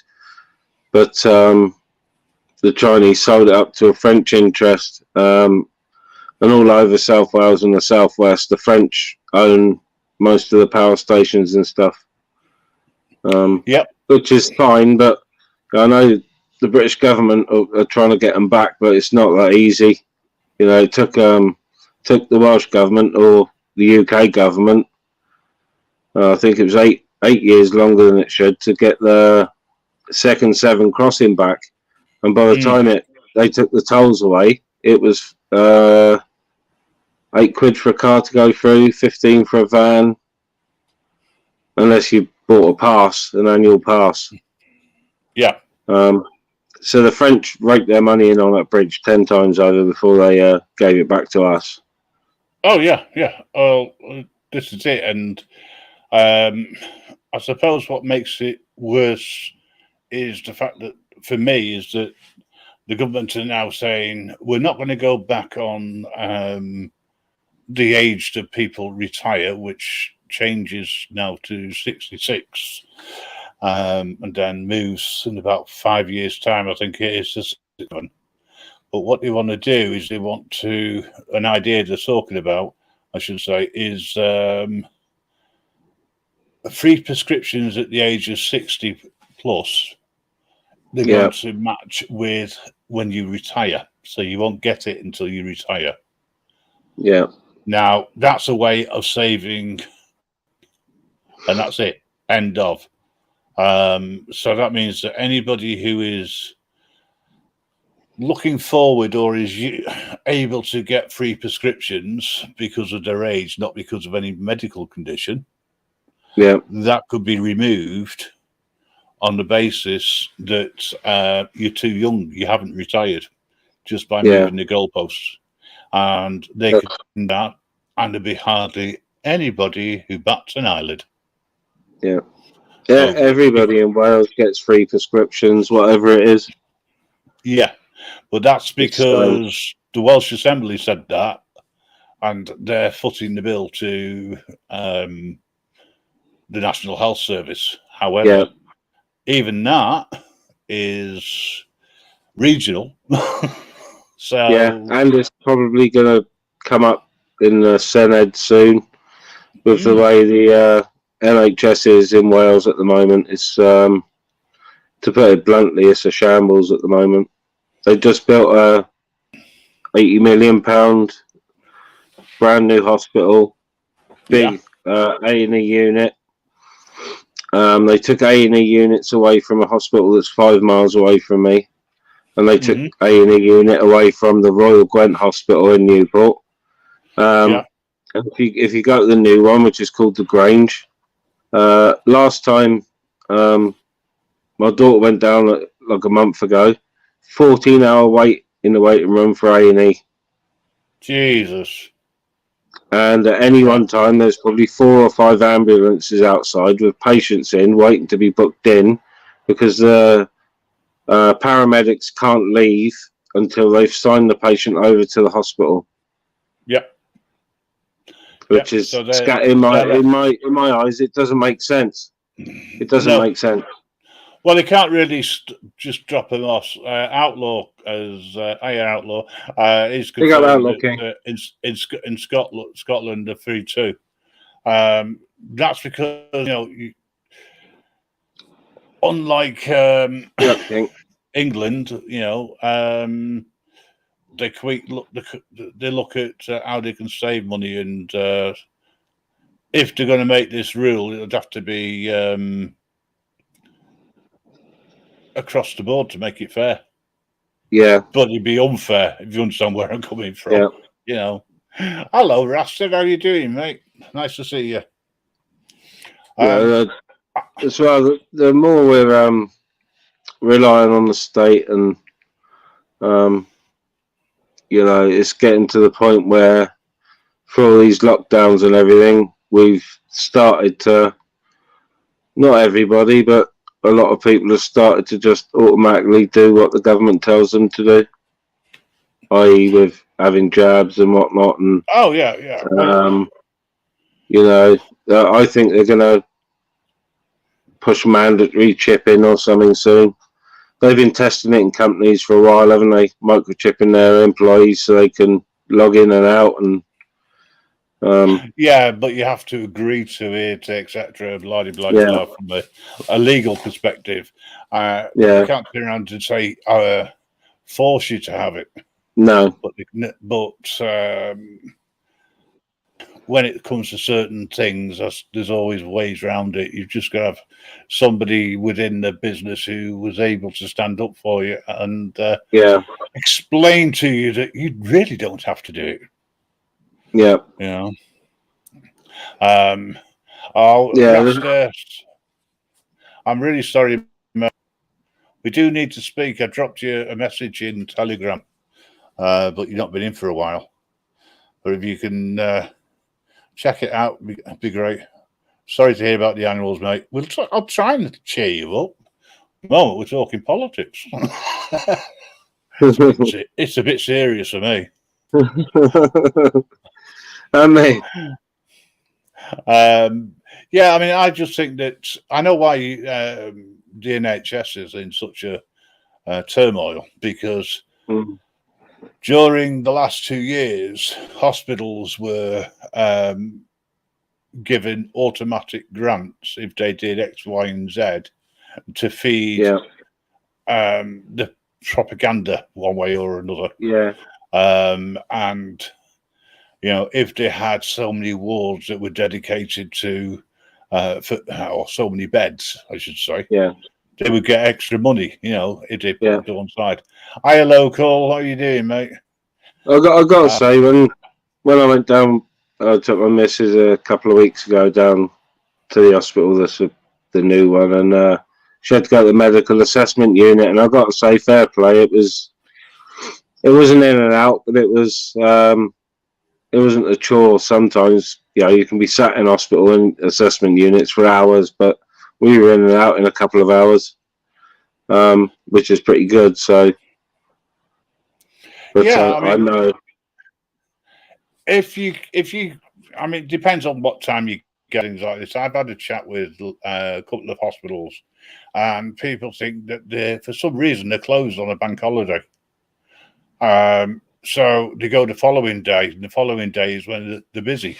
But the Chinese sold it up to a French interest. And all over South Wales and the Southwest, the French own most of the power stations and stuff. Which is fine, but I know the British government are trying to get them back, but it's not that easy. You know, it took the Welsh government or the UK government, I think it was eight years longer than it should, to get the second Severn crossing back. And by the time they took the tolls away, it was £8 for a car to go through, 15 for a van, unless you bought a pass, an annual pass. Yeah. So the French raked their money in on that bridge 10 times over before they gave it back to us. Oh, yeah. This is it. And I suppose what makes it worse is the fact that, for me, is that the government are now saying we're not going to go back on the age that people retire, which changes now to 66, and then moves in about 5 years' time, I think it is, to 67. But what they want to do is an idea they're talking about, I should say, is free prescriptions at the age of 60 plus. They're going to match with when you retire, so you won't get it until you retire. Yeah. Now, that's a way of saving, and that's it. End of. So that means that anybody who is looking forward or is able to get free prescriptions because of their age, not because of any medical condition, that could be removed on the basis that you're too young, you haven't retired, just by moving the goalposts. And they could do that, and there'd be hardly anybody who bats an eyelid. Yeah. Yeah, so, everybody in Wales gets free prescriptions, whatever it is. Yeah, but that's because the Welsh Assembly said that, and they're footing the bill to the National Health Service. However, even that is regional. So and it's probably going to come up in the Senedd soon with the way the NHS is in Wales at the moment. It's to put it bluntly, it's a shambles at the moment. They just built a £80 million brand new hospital, big A&E unit. They took A&E units away from a hospital that's 5 miles away from me, and they took A&E unit away from the Royal Gwent Hospital in Newport. If you go to the new one, which is called the Grange, last time my daughter went down like a month ago, 14-hour wait in the waiting room for A&E. Jesus. And at any one time, there's probably 4 or 5 ambulances outside with patients in, waiting to be booked in, because the paramedics can't leave until they've signed the patient over to the hospital. Yep. Which is, so in my eyes, it doesn't make sense. It doesn't make sense. Well, they can't really just drop them off. Outlaw, as Outlaw, is confirmed that, in Scotland, they're free too. That's because unlike King. England, they look at how they can save money, and if they're going to make this rule, it would have to be across the board to make it fair. Yeah, but it'd be unfair if you understand where I'm coming from. Yeah. Hello, Rasta. How you doing, mate? Nice to see you. as well, the more we're relying on the state, and it's getting to the point where, for all these lockdowns and everything, we've started to, not everybody, but a lot of people have started to just automatically do what the government tells them to do, i.e. with having jabs and whatnot. And I think they're going to push mandatory chipping or something soon. They've been testing it in companies for a while, haven't they? Microchipping their employees so they can log in and out. And but you have to agree to it, etc. Blah blah blah. From a legal perspective, you can't turn around and say force you to have it. No, but when it comes to certain things, there's always ways around it. You've just got to have somebody within the business who was able to stand up for you and explain to you that you really don't have to do it. Yeah. I'm really sorry. We do need to speak. I dropped you a message in Telegram, but you've not been in for a while. But if you can check it out, it'd be great. Sorry to hear about the animals, mate. I'll try and cheer you up. At the moment, we're talking politics. It's a bit serious for me. I just think that I know why the NHS is in such a turmoil, because during the last 2 years, hospitals were given automatic grants if they did X, Y, and Z to feed the propaganda one way or another. And if they had so many wards that were dedicated to, or so many beds, I should say, they would get extra money, if they put it to one side. Hiya, local. How you doing, mate? I got to say, when I went down, I took my missus a couple of weeks ago down to the hospital, the new one, and she had to go to the medical assessment unit, and I got to say, fair play. It wasn't in and out, but it wasn't a chore. Sometimes, you can be sat in hospital and assessment units for hours, but we were in and out in a couple of hours, which is pretty good. So, but I know. If you, it depends on what time you get things like this. I've had a chat with a couple of hospitals, and people think that for some reason they're closed on a bank holiday. So they go the following day, and the following day is when they're busy.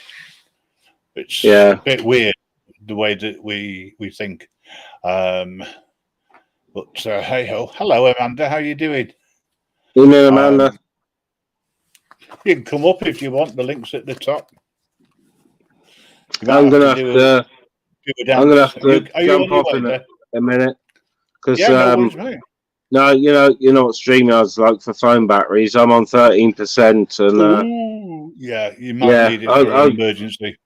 It's a bit weird the way that we think. But hey ho, hello Amanda, how you doing? Evening, Amanda. You can come up if you want. The link's at the top. I'm gonna have to jump off in a minute because no worries, mate. No, you know what StreamYard's like for phone batteries. I'm on 13%, and you might need it for an emergency.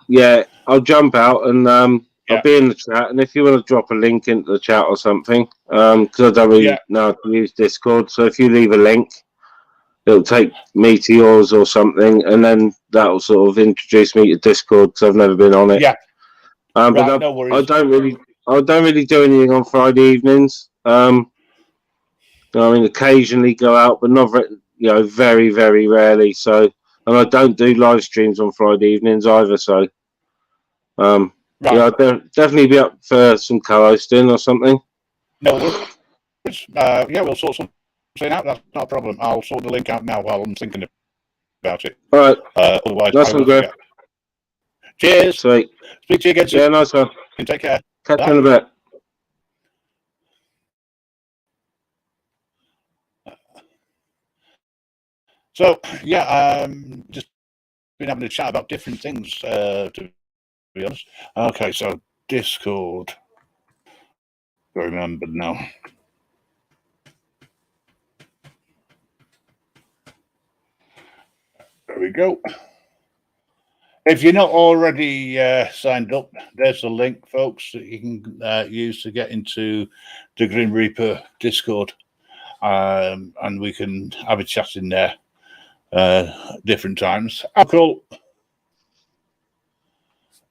Yeah, I'll jump out and I'll be in the chat. And if you want to drop a link into the chat or something, because I don't really know how to use Discord, so if you leave a link, it'll take me to yours or something, and then that'll sort of introduce me to Discord because I've never been on it. But no worries. I don't really do anything on Friday evenings. Occasionally go out, but not very, very rarely. So, and I don't do live streams on Friday evenings either. So, I'll definitely be up for some co-hosting or something. No worries. We'll sort something out. That's not a problem. I'll sort the link out now while I'm thinking about it. All right. Otherwise, nice one, Greg. Cheers. Sweet. Speak to you again soon. Yeah, nice one. Take care. Catch you in a bit. So yeah, just been having a chat about different things. To be honest. Okay, so Discord. I remember now. There we go. If you're not already signed up, there's a link, folks, that you can use to get into the Grim Reaper Discord, and we can have a chat in there different times. Oh, cool.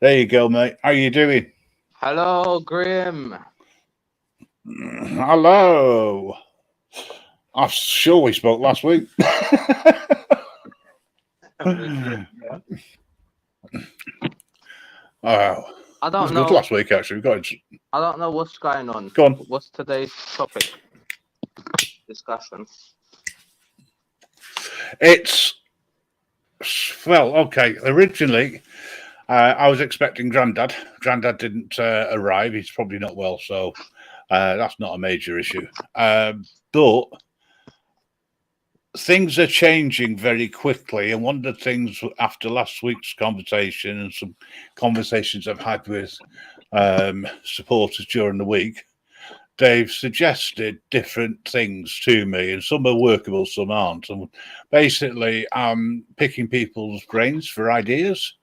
There you go, mate. How you doing? Hello, Grim. Hello. I'm sure we spoke last week. Oh, I don't it was know. good last week, actually. I don't know what's going on. Go on. What's today's topic? Discussion. It's, well, okay. Originally, I was expecting Grandad. Grandad didn't arrive. He's probably not well, so that's not a major issue. But things are changing very quickly, and one of the things after last week's conversation and some conversations I've had with supporters during the week, they've suggested different things to me, and some are workable, some aren't. And basically, I'm picking people's brains for ideas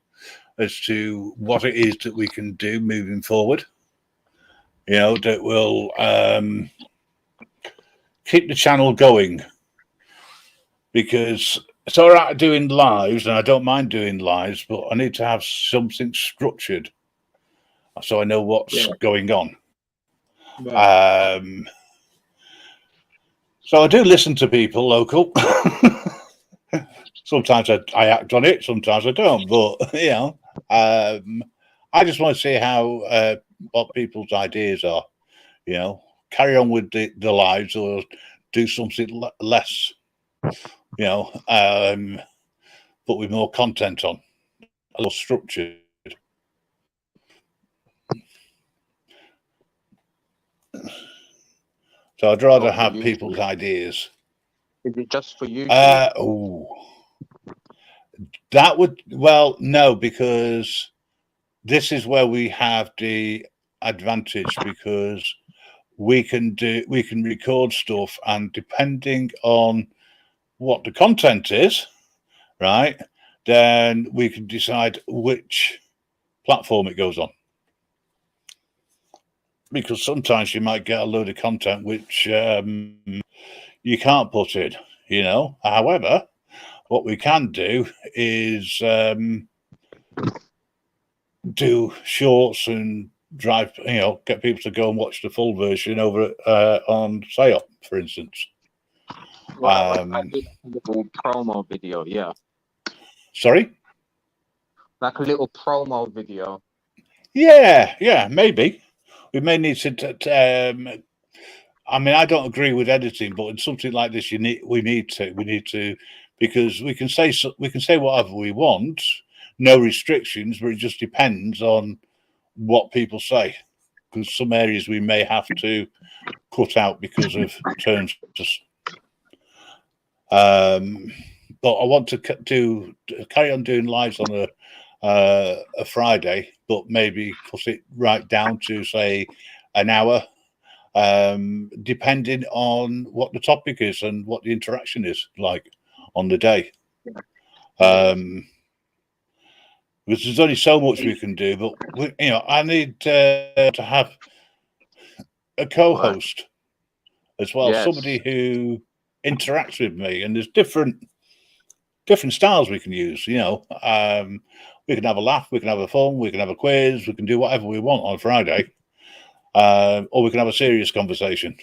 as to what it is that we can do moving forward. You know, that will keep the channel going. Because it's all right doing lives, and I don't mind doing lives, but I need to have something structured so I know what's going on. So I do listen to people local. Sometimes I act on it, sometimes I don't. But you know, I just want to see how what people's ideas are. You know, carry on with the lives or do something less. You know, but with more content on, a little structured. So I'd rather have people's ideas. Is it just for you? That would, well, no, because this is where we have the advantage, because we can record stuff, and depending on what the content is, right, then we can decide which platform it goes on. Because sometimes you might get a load of content which you can't put in, you know. However, what we can do is do shorts and drive, you know, get people to go and watch the full version over on PSYOP, for instance. Like a little promo video, yeah. Sorry? Like a little promo video. Yeah, maybe. We may need to. I mean, I don't agree with editing, but in something like this, we need to, because we can say whatever we want, no restrictions, but it just depends on what people say. Because some areas we may have to cut out because of terms. But I want to carry on doing lives on a Friday, but maybe cut it right down to say an hour, depending on what the topic is and what the interaction is like on the day. Because there's only so much we can do, but you know, I need to have a co-host as well, somebody who interacts with me, and there's different styles we can use. You know, we can have a laugh, we can have a fun, we can have a quiz, we can do whatever we want on Friday, or we can have a serious conversation.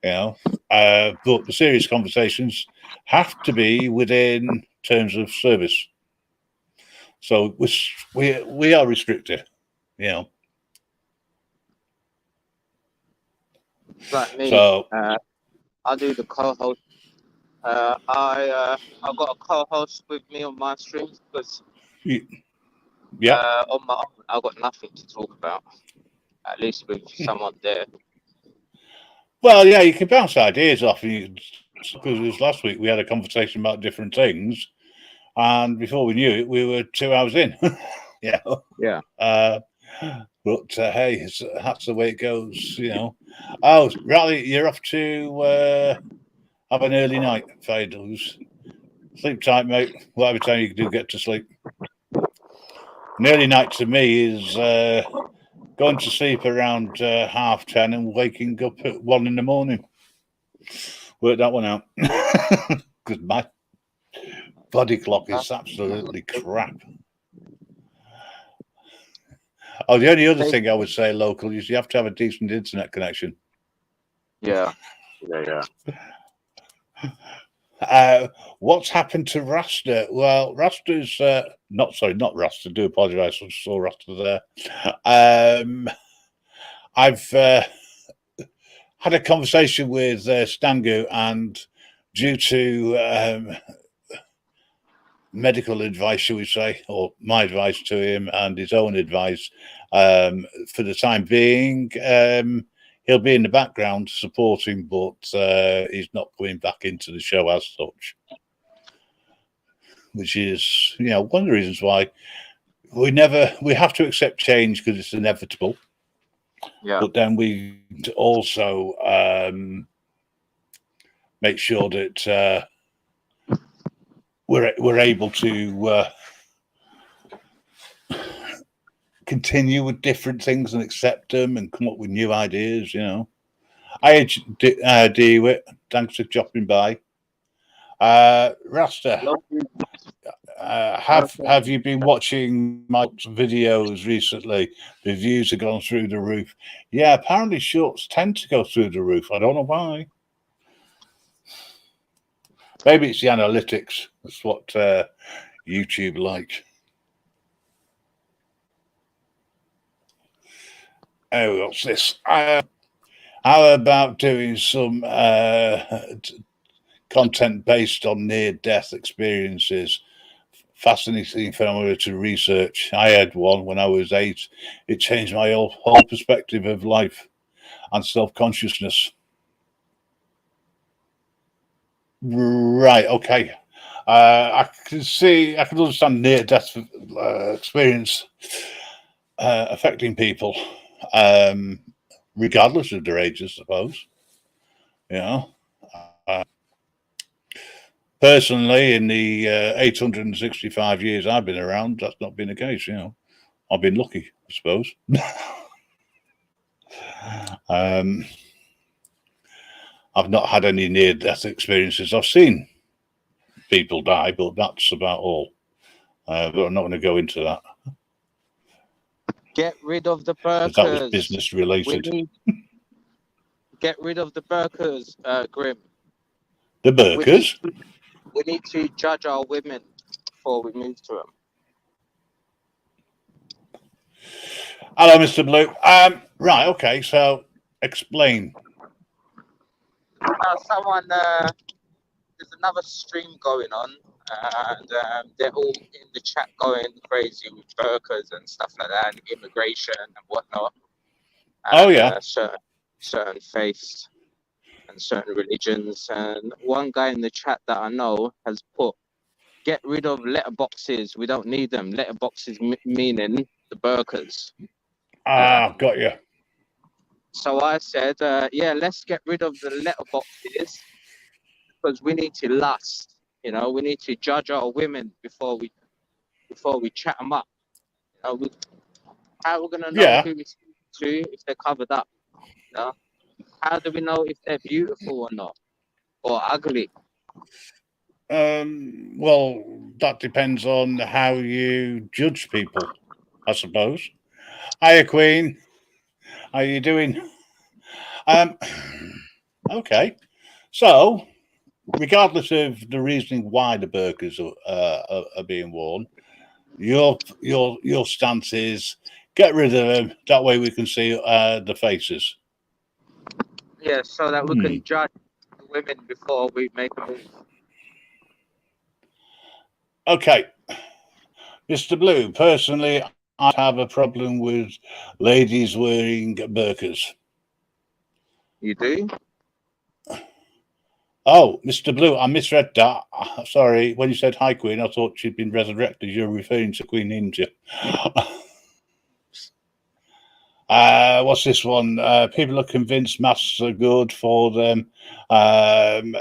You know, but the serious conversations have to be within terms of service. So we are restricted, you know. Like me, so I do the co-host. I got a co-host with me on my streams because on my own I got nothing to talk about. At least with someone there. Well, yeah, you can bounce ideas off, and because it was last week we had a conversation about different things, and before we knew it, we were 2 hours in. Yeah. But hey, that's the way it goes, you know. Oh, Riley, you're off to have an early night, Fadels. Sleep tight, mate. Whatever time you do get to sleep. An early night to me is going to sleep around 10:30 and waking up at 1 a.m. Work that one out. Because my body clock is absolutely crap. Oh, the only other thing I would say local is you have to have a decent internet connection. Yeah. What's happened to Rasta? Well, Rasta's not Rasta. I do apologise. I saw Rasta there. I've had a conversation with Stangu, and due to medical advice, shall we say, or my advice to him and his own advice, for the time being, he'll be in the background supporting, but he's not going back into the show as such. Which is, you know, one of the reasons why we have to accept change because it's inevitable. Yeah. But then we also make sure that we're able to continue with different things and accept them and come up with new ideas, you know. I Dewitt, thanks for dropping by. Rasta, have you been watching my videos recently? The views have gone through the roof. Yeah, apparently shorts tend to go through the roof. I don't know why. Maybe it's the analytics. That's what YouTube like. Oh, what's this? How about doing some content based on near-death experiences? Fascinating phenomena to research. I had one when I was 8. It changed my whole perspective of life and self-consciousness. Right, okay. I can understand near-death experience affecting people, regardless of their age, I suppose. You know, personally, in the 865 years I've been around, that's not been the case. You know, I've been lucky, I suppose. I've not had any near-death experiences. I've seen people die, but that's about all. But I'm not going to go into that. Get rid of the burkers. That was business related. Get rid of the burkers, Grim. The burkers? We need to judge our women before we move to them. Hello, Mr. Blue. Right, okay, so explain. There's another stream going on, and they're all in the chat going crazy with burkas and stuff like that, and immigration and whatnot. And, oh yeah, certain faiths and certain religions. And one guy in the chat that I know has put, "Get rid of letterboxes. We don't need them." Letterboxes meaning the burkas. Got you. So I said, yeah, let's get rid of the letterboxes because we need to lust. You know, we need to judge our women before we chat them up. You know, how are we gonna know who we speak to if they're covered up? You know, how do we know if they're beautiful or not, or ugly? Well, that depends on how you judge people, I suppose. Hiya, Queen. How you doing? Okay. So, regardless of the reasoning why the burkas are being worn, your stance is get rid of them. That way we can see the faces. Yeah, so that we can judge the women before we make a move. Okay. Mr. Blue, personally, I have a problem with ladies wearing burkas. You do? Oh, Mr. Blue, I misread that. Sorry, when you said hi, Queen, I thought she'd been resurrected. You're referring to Queen Ninja. What's this one? People are convinced masks are good for them, and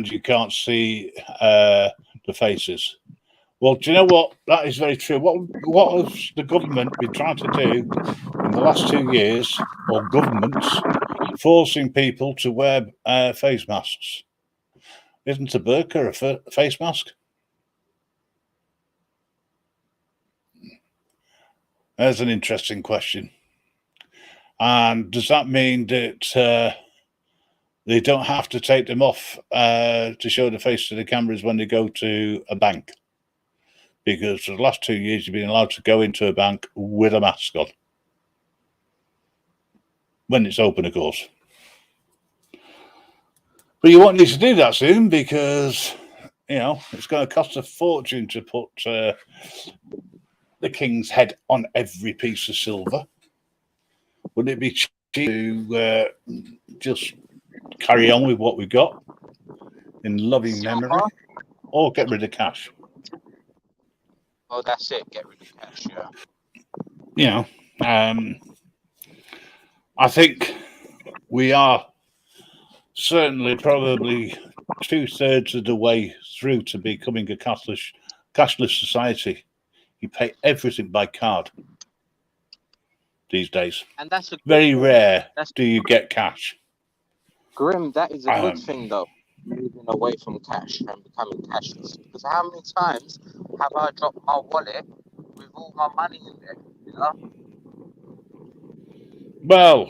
you can't see the faces. Well, do you know what? That is very true. What has the government been trying to do in the last 2 years, or governments, forcing people to wear face masks? Isn't a burqa a face mask? There's an interesting question. And does that mean that they don't have to take them off to show the face to the cameras when they go to a bank? Because for the last 2 years, you've been allowed to go into a bank with a mask on. When it's open, of course. But you won't need to do that soon because, you know, it's going to cost a fortune to put the king's head on every piece of silver. Would it be cheap to just carry on with what we've got in loving memory, or get rid of cash? Oh, that's it. Get rid of cash. Yeah. You know, I think we are certainly probably 2/3 of the way through to becoming a cashless society. You pay everything by card these days. And that's a Very rare That's do you get cash. Grim. That is a good thing, though. Moving away from cash and becoming cashless. Because how many times have I dropped my wallet with all my money in there? You know. Well,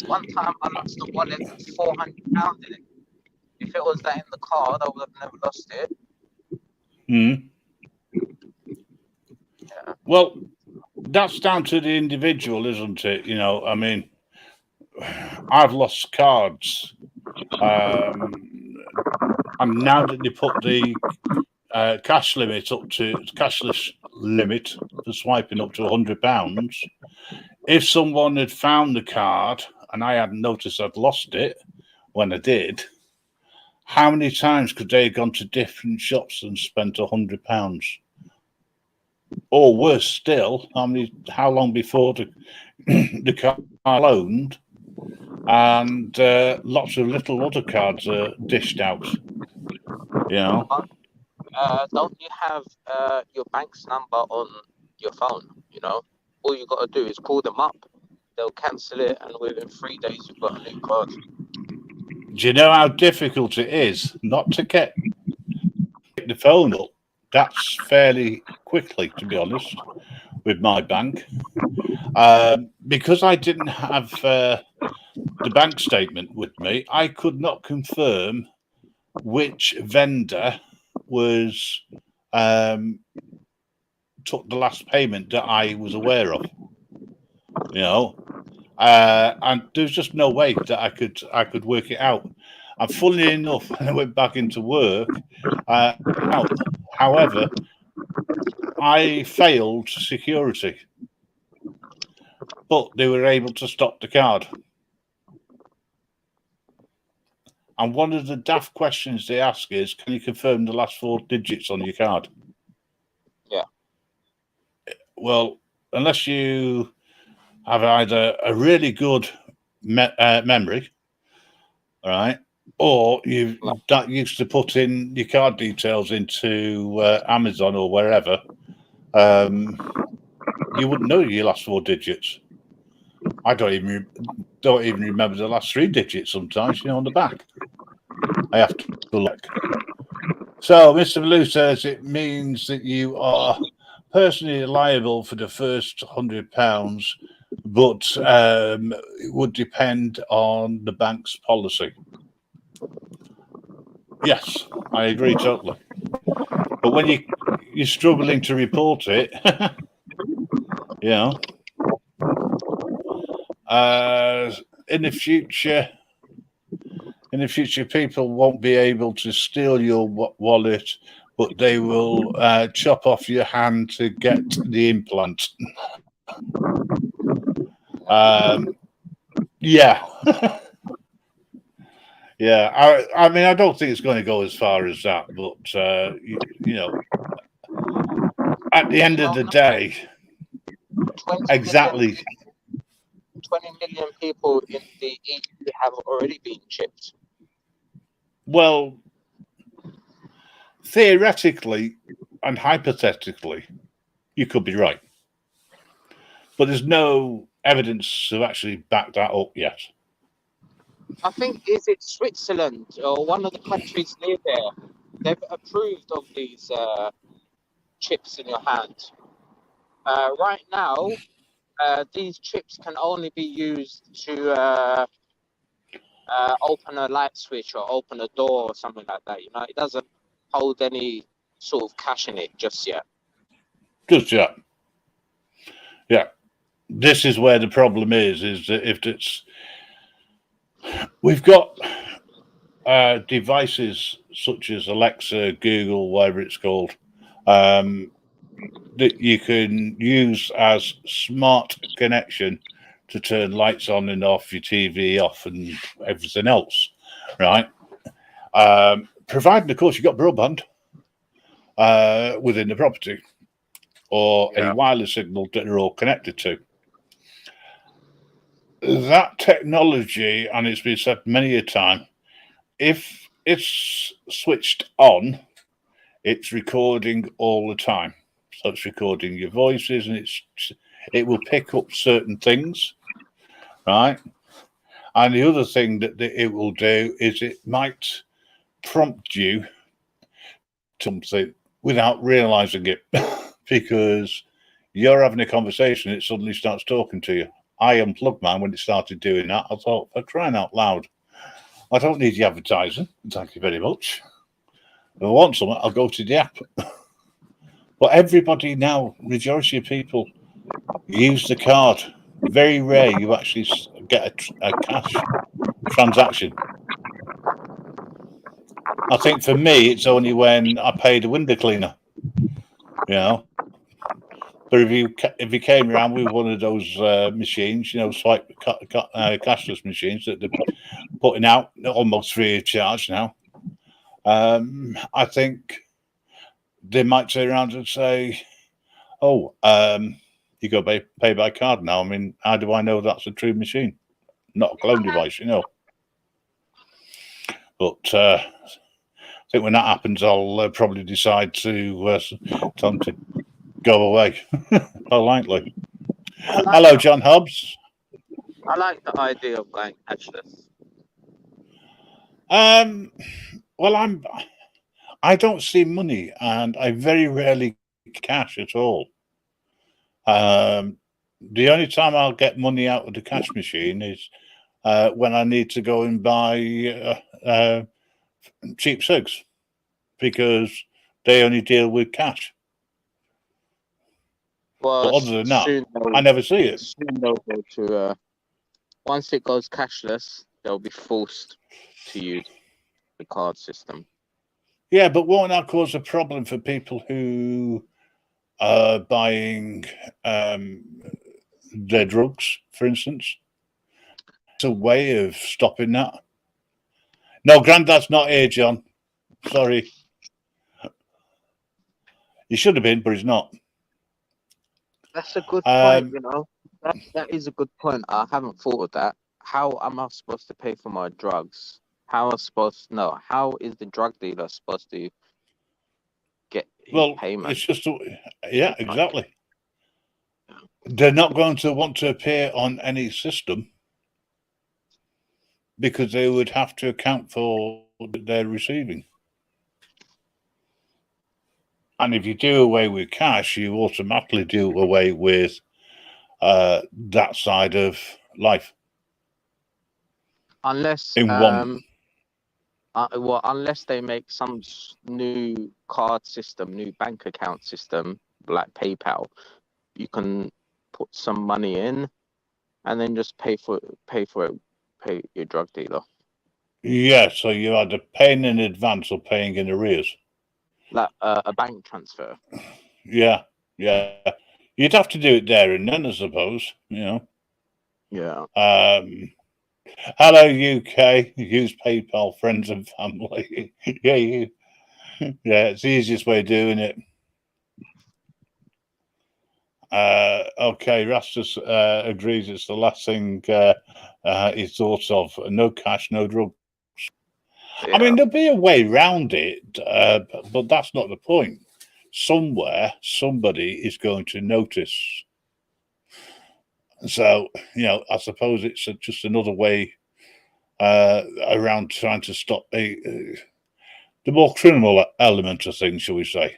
one time I lost a wallet with £400 in it. If it was that in the card, I would have never lost it. Yeah. Well, that's down to the individual, isn't it? You know, I mean, I've lost cards. And now that they put the cash limit up to cashless limit for swiping up to £100, if someone had found the card and I hadn't noticed I'd lost it when I did, how many times could they have gone to different shops and spent £100? Or worse still, how long before the card loaned and lots of little other cards are dished out? You know. Don't you have your bank's number on your phone? You know, all you got to do is call them up. They'll cancel it, and within 3 days you've got a new card. Do you know how difficult it is not to get the phone up? That's fairly quickly, to be honest, with my bank. Because I didn't have the bank statement with me, I could not confirm which vendor was took the last payment that I was aware of. You know, and there's just no way that I could work it out. And funnily enough, when I went back into work, however, I failed security, but they were able to stop the card. And one of the daft questions they ask is, can you confirm the last 4 digits on your card? Yeah. Well, unless you have either a really good memory, all right, or you that used to put in your card details into Amazon or wherever, you wouldn't know your last 4 digits. I don't even remember the last 3 digits sometimes, you know, on the back. I have to look. So Mr. Blue says it means that you are personally liable for the first £100, but it would depend on the bank's policy. Yes, I agree totally. But when you're struggling to report it, you know, in the future, people won't be able to steal your wallet, but they will chop off your hand to get the implant. Yeah. Yeah, I mean, I don't think it's going to go as far as that, but you know, at the end of the day, 20 exactly. million, 20 million people in the EU have already been chipped. Well, theoretically and hypothetically, you could be right, but there's no evidence to actually back that up yet. I think, is it Switzerland or one of the countries near there? They've approved of these chips in your hand. Right now, these chips can only be used to open a light switch or open a door or something like that. You know, it doesn't hold any sort of cash in it just yet. Just yet. Yeah. This is where the problem is that if it's, we've got devices such as Alexa, Google, whatever it's called, that you can use as smart connection to turn lights on and off, your TV off, and everything else, right? Provided, of course, you've got broadband within the property or a wireless signal that they're all connected to. That technology, and it's been said many a time, if it's switched on, it's recording all the time. So it's recording your voices, and it will pick up certain things, right? And the other thing that it will do is it might prompt you something without realizing it, because you're having a conversation, it suddenly starts talking to you. I unplugged mine when it started doing that. I thought, for crying out loud, I don't need the advertising. Thank you very much. If I want something, I'll go to the app. But everybody now, majority of people, use the card. Very rare you actually get a cash transaction. I think for me, it's only when I paid a window cleaner, you know. But if you came around with one of those machines, you know, swipe cashless machines that they're putting out almost free of charge now, I think they might turn around and say, "Oh, you go pay by card now." I mean, how do I know that's a true machine, not a clone device, you know? But I think when that happens, I'll probably decide to tell them to go away politely. Hello, John Hobbs. I like the idea of going cashless. Well, I don't see money, and I very rarely cash at all. The only time I'll get money out of the cash machine is when I need to go and buy cheap cigs, because they only deal with cash. Well, But other than that, I never see it. Soon they'll go to, once it goes cashless, they'll be forced to use the card system. Yeah, but won't that cause a problem for people who are buying their drugs, for instance? It's a way of stopping that. No, Grandad's not here, John. Sorry. He should have been, but he's not. That's a good point, you know. That is a good point. I haven't thought of that. How am I supposed to pay for my drugs? How is the drug dealer supposed to get his payment? It's just, yeah, exactly. They're not going to want to appear on any system because they would have to account for what they're receiving. And if you do away with cash, you automatically do away with that side of life. Unless unless they make some new card system, new bank account system like PayPal, you can put some money in and then just pay your drug dealer. Yeah, so you're either paying in advance or paying in arrears. Like a bank transfer. Yeah. You'd have to do it there and then, I suppose, you know. Yeah. Hello, UK. Use PayPal, friends and family. Yeah, it's the easiest way of doing it. Okay, Rastus agrees it's the last thing he thought of. No cash, no drugs. Yeah. I mean, there'll be a way around it, but that's not the point. Somewhere, somebody is going to notice. So, I suppose it's just another way around trying to stop the more criminal element of things, shall we say.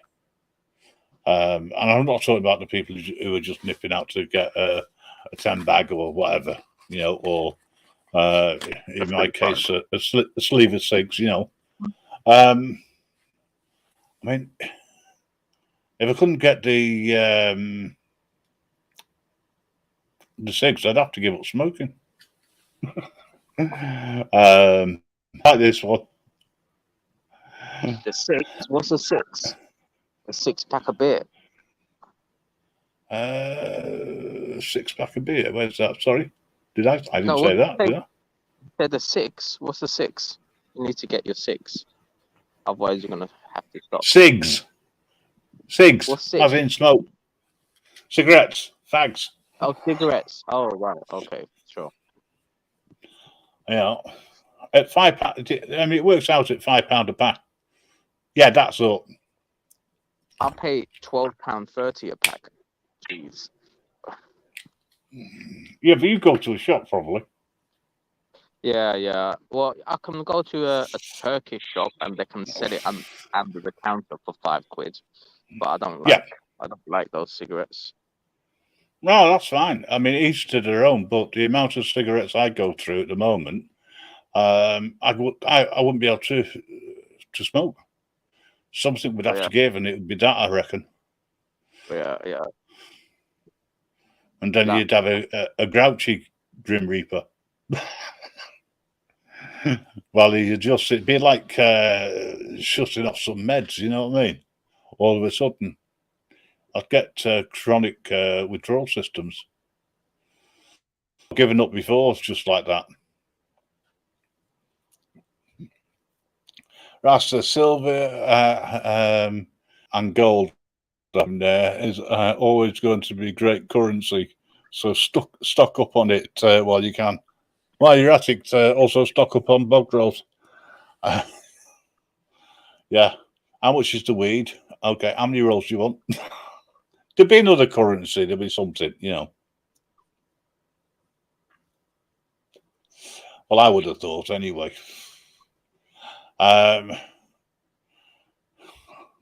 And I'm not talking about the people who are just nipping out to get a 10 bag or whatever, or in my case, a sleeve of cigs, I mean, if I couldn't get the cigs, I'd have to give up smoking. Like this one. The 6. What's a 6? A 6-pack of beer. 6-pack of beer. Where's that? Sorry, did I? I didn't No, say that. Did I? Said the 6. What's the 6? You need to get your 6. Otherwise, you're gonna have to stop. Cigs. What's 6? As in smoke. Cigarettes. Fags. Oh, cigarettes. Oh, right. Okay, sure. At £5. I mean, it works out at £5 a pack. Yeah, that's all. I'll pay £12.30 a pack. Jeez. Yeah, but you go to a shop probably. Yeah. Well, I can go to a Turkish shop and they can sell it under the counter for £5. But I don't like those cigarettes. No, that's fine. I mean, each to their own. But the amount of cigarettes I go through at the moment, I wouldn't be able to smoke. Something would have to give, and it would be that, I reckon. Yeah. And then you'd have a grouchy Grim Reaper. Well, it'd be like shutting off some meds, you know what I mean? All of a sudden, I'd get chronic withdrawal systems. I've given up before, just like that. Rasta, silver and gold is always going to be great currency. So stock up on it while you can. While you're at it, also stock up on bog rolls. Yeah. How much is the weed? Okay. How many rolls do you want? There'll be another currency. There'll be something, Well, I would have thought anyway.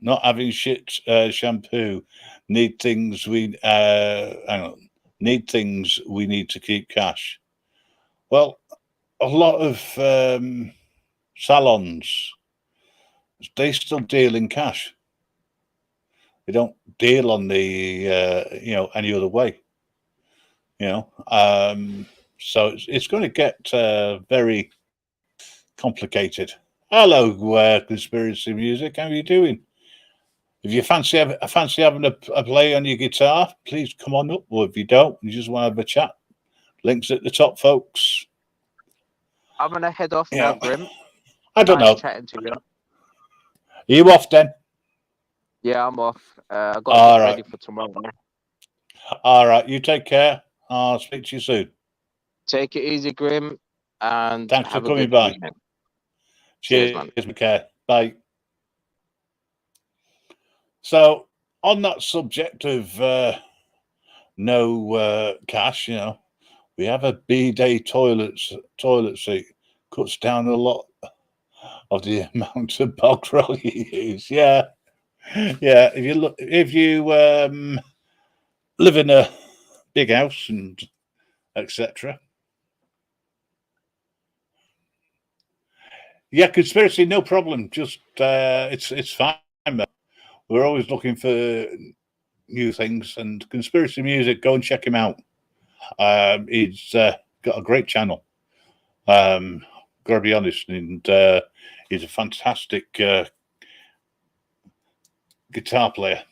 Not having shit shampoo. Need things we need to keep cash. Well, a lot of salons, they still deal in cash. They don't deal on the any other way. So it's going to get very complicated. Hello, Conspiracy Music. How are you doing? If you fancy having a play on your guitar, please come on up. Or if you don't, you just want to have a chat, links at the top, folks. I'm gonna head off now, Grim. I don't know. Chatting to you. Are you off then? Yeah, I'm off. I got to get ready for tomorrow. All right, you take care. I'll speak to you soon. Take it easy, Grim, and thanks have for coming a good by. Weekend. Cheers, man. McCare. Bye. So, on that subject of no cash, we have a bidet toilet seat. Cuts down a lot of the amount of bog roll you use. Yeah. If you live in a big house and etc. Yeah, conspiracy, no problem. Just it's fine. We're always looking for new things, and Conspiracy Music, go and check him out. He's got a great channel. Gotta be honest, and he's a fantastic guitar player.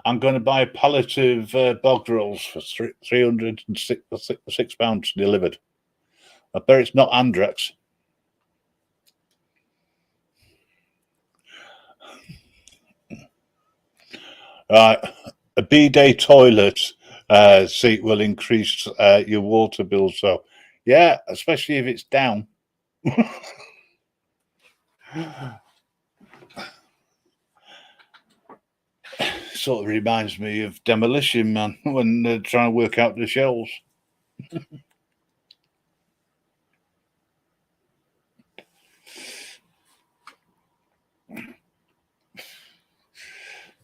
I'm going to buy a pallet of bog rolls for £306 delivered. I bet it's not Andrex. Right, a bidet toilet seat will increase your water bill. So, yeah, especially if it's down. Sort of reminds me of Demolition Man when they're trying to work out the shells.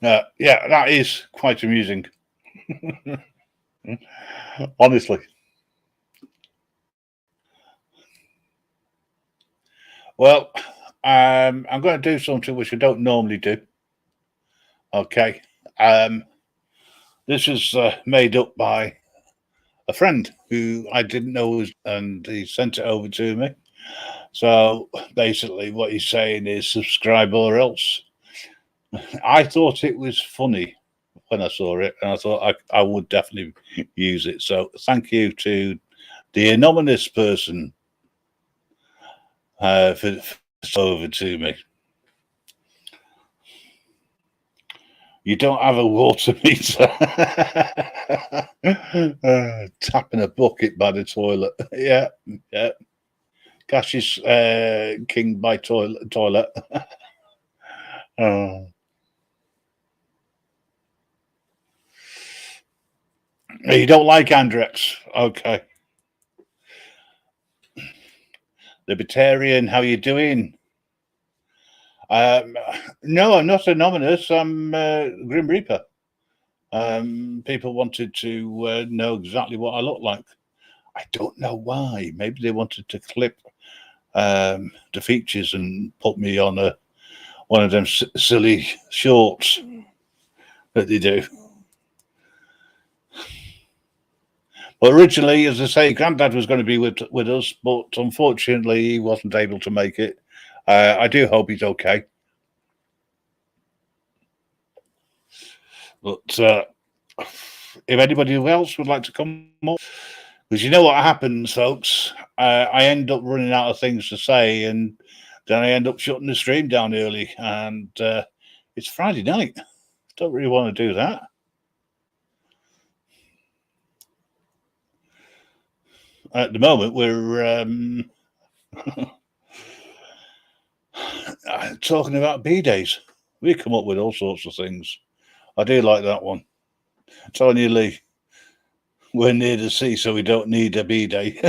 Yeah, that is quite amusing. Honestly. Well, I'm going to do something which I don't normally do. Okay. This is made up by a friend who I didn't know was, and he sent it over to me. So basically, what he's saying is subscribe or else. I thought it was funny when I saw it, and I thought I would definitely use it. So thank you to the anonymous person for over to me. You don't have a water meter. Tapping a bucket by the toilet. Yeah. Cash is king by toilet. Oh. You don't like Andrex? Okay. Libertarian, how you doing? No, I'm not anonymous. I'm Grim Reaper. People wanted to know exactly what I look like. I don't know why. Maybe they wanted to clip the features and put me on one of them silly shorts that they do. Well, originally, as I say, Grandad was going to be with us, but unfortunately, he wasn't able to make it. I do hope he's okay. But if anybody else would like to come up, because you know what happens, folks, I end up running out of things to say, and then I end up shutting the stream down early, and it's Friday night. Don't really want to do that. At the moment, we're talking about B-days. We come up with all sorts of things. I do like that one. Telling you, Lee, we're near the sea, so we don't need a B-day.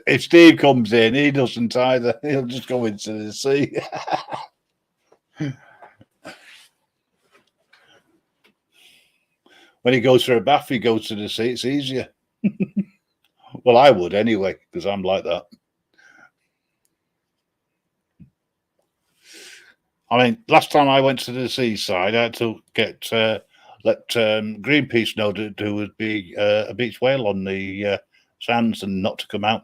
If Steve comes in, he doesn't either. He'll just go into the sea. When he goes for a bath, he goes to the sea. It's easier. Well, I would anyway, because I'm like that. I mean, last time I went to the seaside, I had to let Greenpeace know that there would be a beach whale on the sands and not to come out.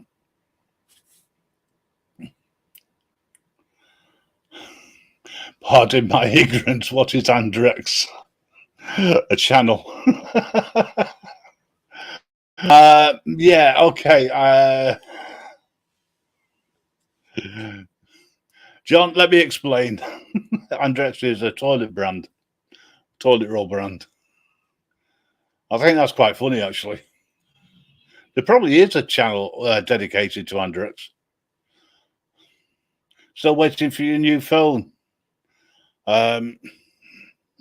Pardon my ignorance. What is Andrex? A channel. Yeah, okay. John, let me explain. Andrex is a toilet roll brand. I think that's quite funny, actually. There probably is a channel dedicated to Andrex. Still waiting for your new phone.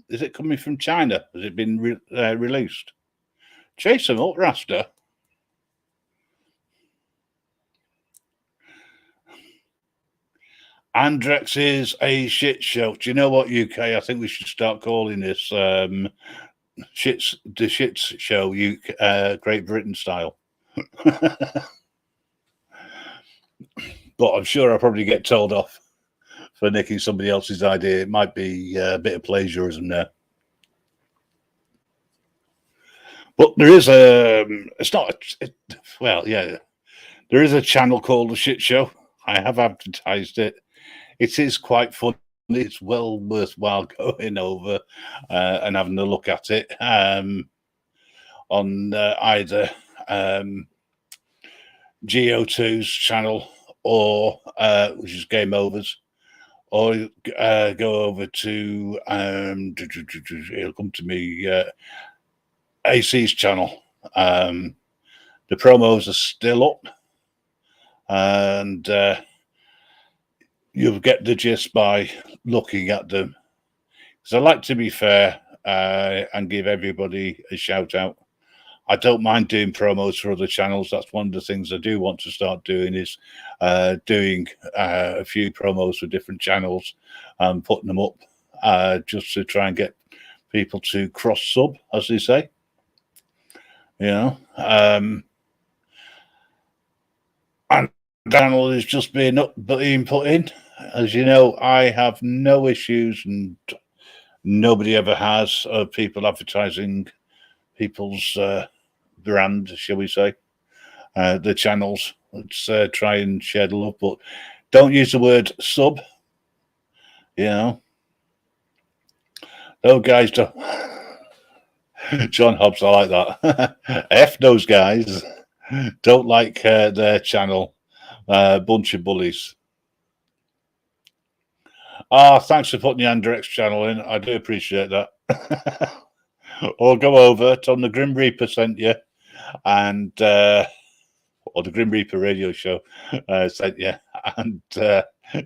Is it coming from China? Has it been released? Chase them up, Rasta. Andrex is a shit show. Do you know what, UK? I think we should start calling this the shits show, Great Britain style. But I'm sure I'll probably get told off for nicking somebody else's idea. It might be a bit of plagiarism there. But there is there is a channel called The Shit Show. I have advertised it. It is quite funny. It's well worthwhile going over and having a look at it on either GO2's channel, or which is Game Overs, or go over to it'll come to me AC's channel. The promos are still up, and you'll get the gist by looking at them. So I like to be fair and give everybody a shout out. I don't mind doing promos for other channels. That's one of the things I do want to start doing, is doing a few promos for different channels and putting them up just to try and get people to cross sub, as they say. You know, and channel is just being put in. As you know, I have no issues, and nobody ever has, of people advertising people's brand, shall we say, the channels. Let's try and share the love, but don't use the word sub. You know, those guys don't. John Hobbs, I like that. F those guys. Don't like their channel. Bunch of bullies. Thanks for putting the Andrex channel in. I do appreciate that. Or go over, Tom the Grim Reaper sent you, and or the Grim Reaper radio show sent you, and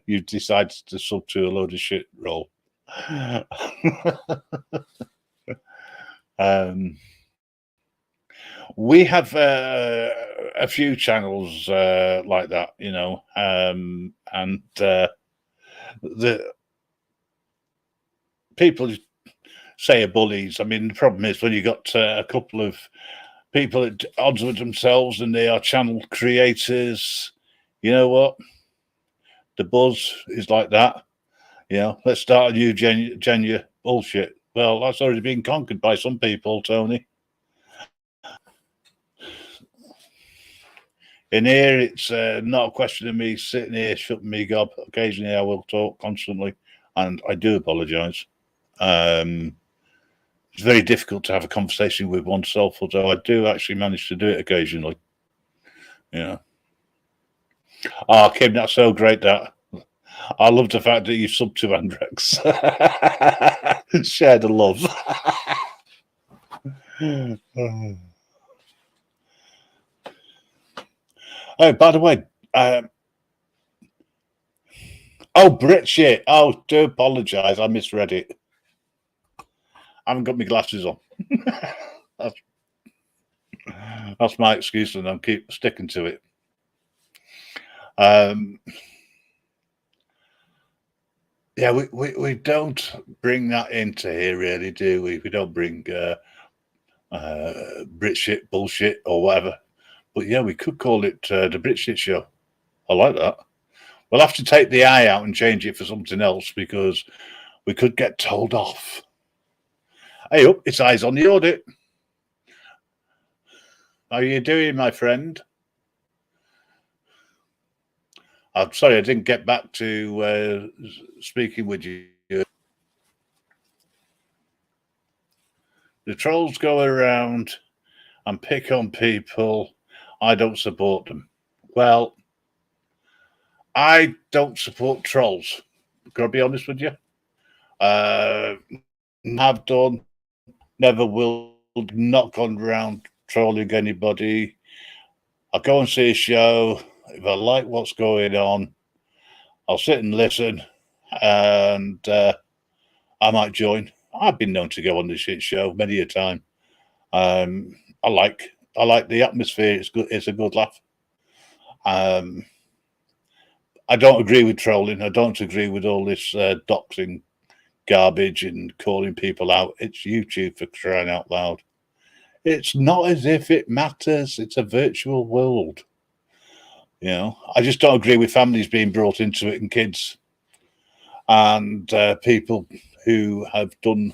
you decided to sub to a load of shit roll. We have a few channels like that, you know, and the people say are bullies. I mean, the problem is when you got a couple of people at odds with themselves and they are channel creators, you know what? The buzz is like that. You know, let's start a new genu bullshit. Well, that's already been conquered by some people, Tony. In here, it's not a question of me sitting here shutting me gob. Occasionally, I will talk constantly, and I do apologise. It's very difficult to have a conversation with oneself, although I do actually manage to do it occasionally. Yeah. Kim, that's so great, that. I love the fact that you subbed to Andrex. Share the love. Oh, by the way, Brit shit. Oh, do apologise. I misread it. I haven't got my glasses on. That's my excuse, and I'll keep sticking to it. Yeah, we don't bring that into here, really, do we? We don't bring Brit shit, bullshit, or whatever. But yeah, we could call it the Brit shit show. I like that. We'll have to take the I out and change it for something else, because we could get told off. Hey up, it's Eyes on the Audit. How are you doing, my friend? I'm sorry I didn't get back to speaking with you. The trolls go around and pick on people. I don't support them. Well, I don't support trolls. Got to be honest with you. Have done, never will, not gone around trolling anybody. I'll go and see a show. If I like what's going on, I'll sit and listen, and I might join. I've been known to go on the shit show many a time. I like the atmosphere. It's good. It's a good laugh. I don't agree with trolling. I don't agree with all this doxing garbage and calling people out. It's YouTube, for crying out loud. It's not as if it matters. It's a virtual world. You know, I just don't agree with families being brought into it, and kids, and people who have done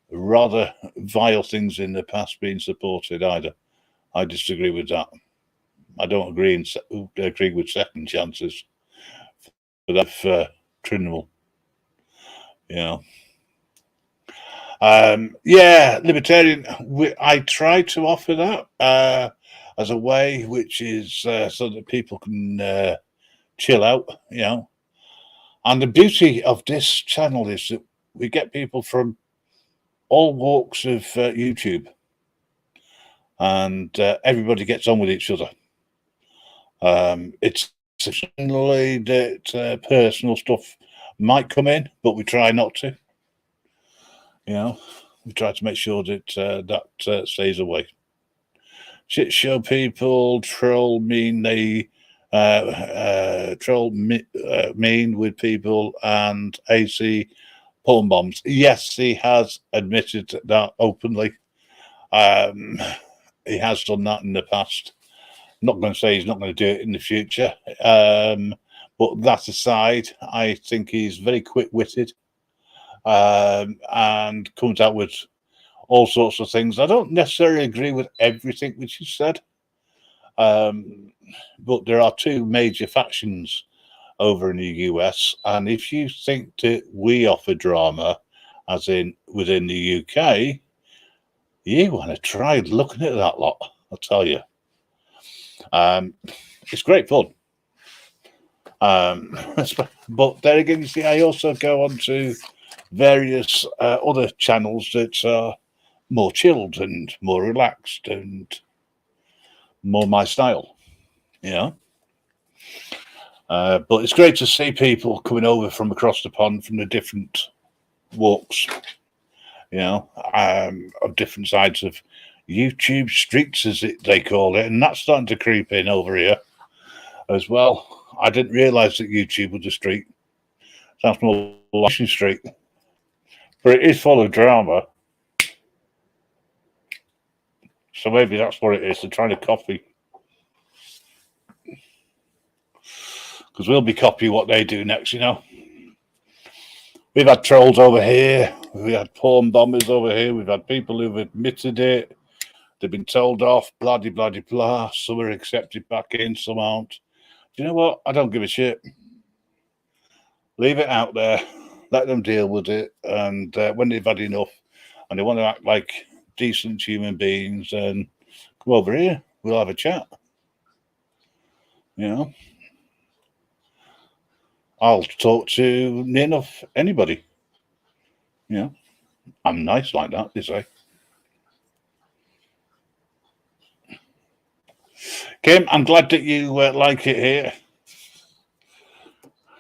rather vile things in the past being supported either. I disagree with that. I don't agree with second chances for that criminal. You know. Yeah, libertarian. I try to offer that. as a way, which is so that people can chill out, you know. And the beauty of this channel is that we get people from all walks of YouTube, and everybody gets on with each other. It's occasionally that personal stuff might come in, but we try not to. You know, we try to make sure that that stays away. Shit show people, troll mean they troll mean with people, and AC palm bombs. Yes, he has admitted that openly. He has done that in the past. I'm not going to say he's not going to do it in the future. But that aside, I think he's very quick-witted and comes out with all sorts of things. I don't necessarily agree with everything which he said, but there are two major factions over in the US, and if you think that we offer drama, as in within the UK, you want to try looking at that lot, I'll tell you. It's great fun. But there again, you see, I also go on to various other channels that are more chilled and more relaxed and more my style, you know. But it's great to see people coming over from across the pond from the different walks, you know, on different sides of YouTube streets, as they call it, and that's starting to creep in over here as well. I didn't realise that YouTube was a street. Sounds more like a street, but it is full of drama. So maybe that's what it is. They're trying to copy, because we'll be copying what they do next, you know. We've had trolls over here. We had porn bombers over here. We've had people who've admitted it. They've been told off, blah, blah, blah, blah. Some are accepted back in, some aren't. Do you know what? I don't give a shit. Leave it out there. Let them deal with it. And when they've had enough and they want to act like decent human beings, then come over here. We'll have a chat. You know? I'll talk to near enough anybody. You know? I'm nice like that, they say. Kim, I'm glad that you like it here.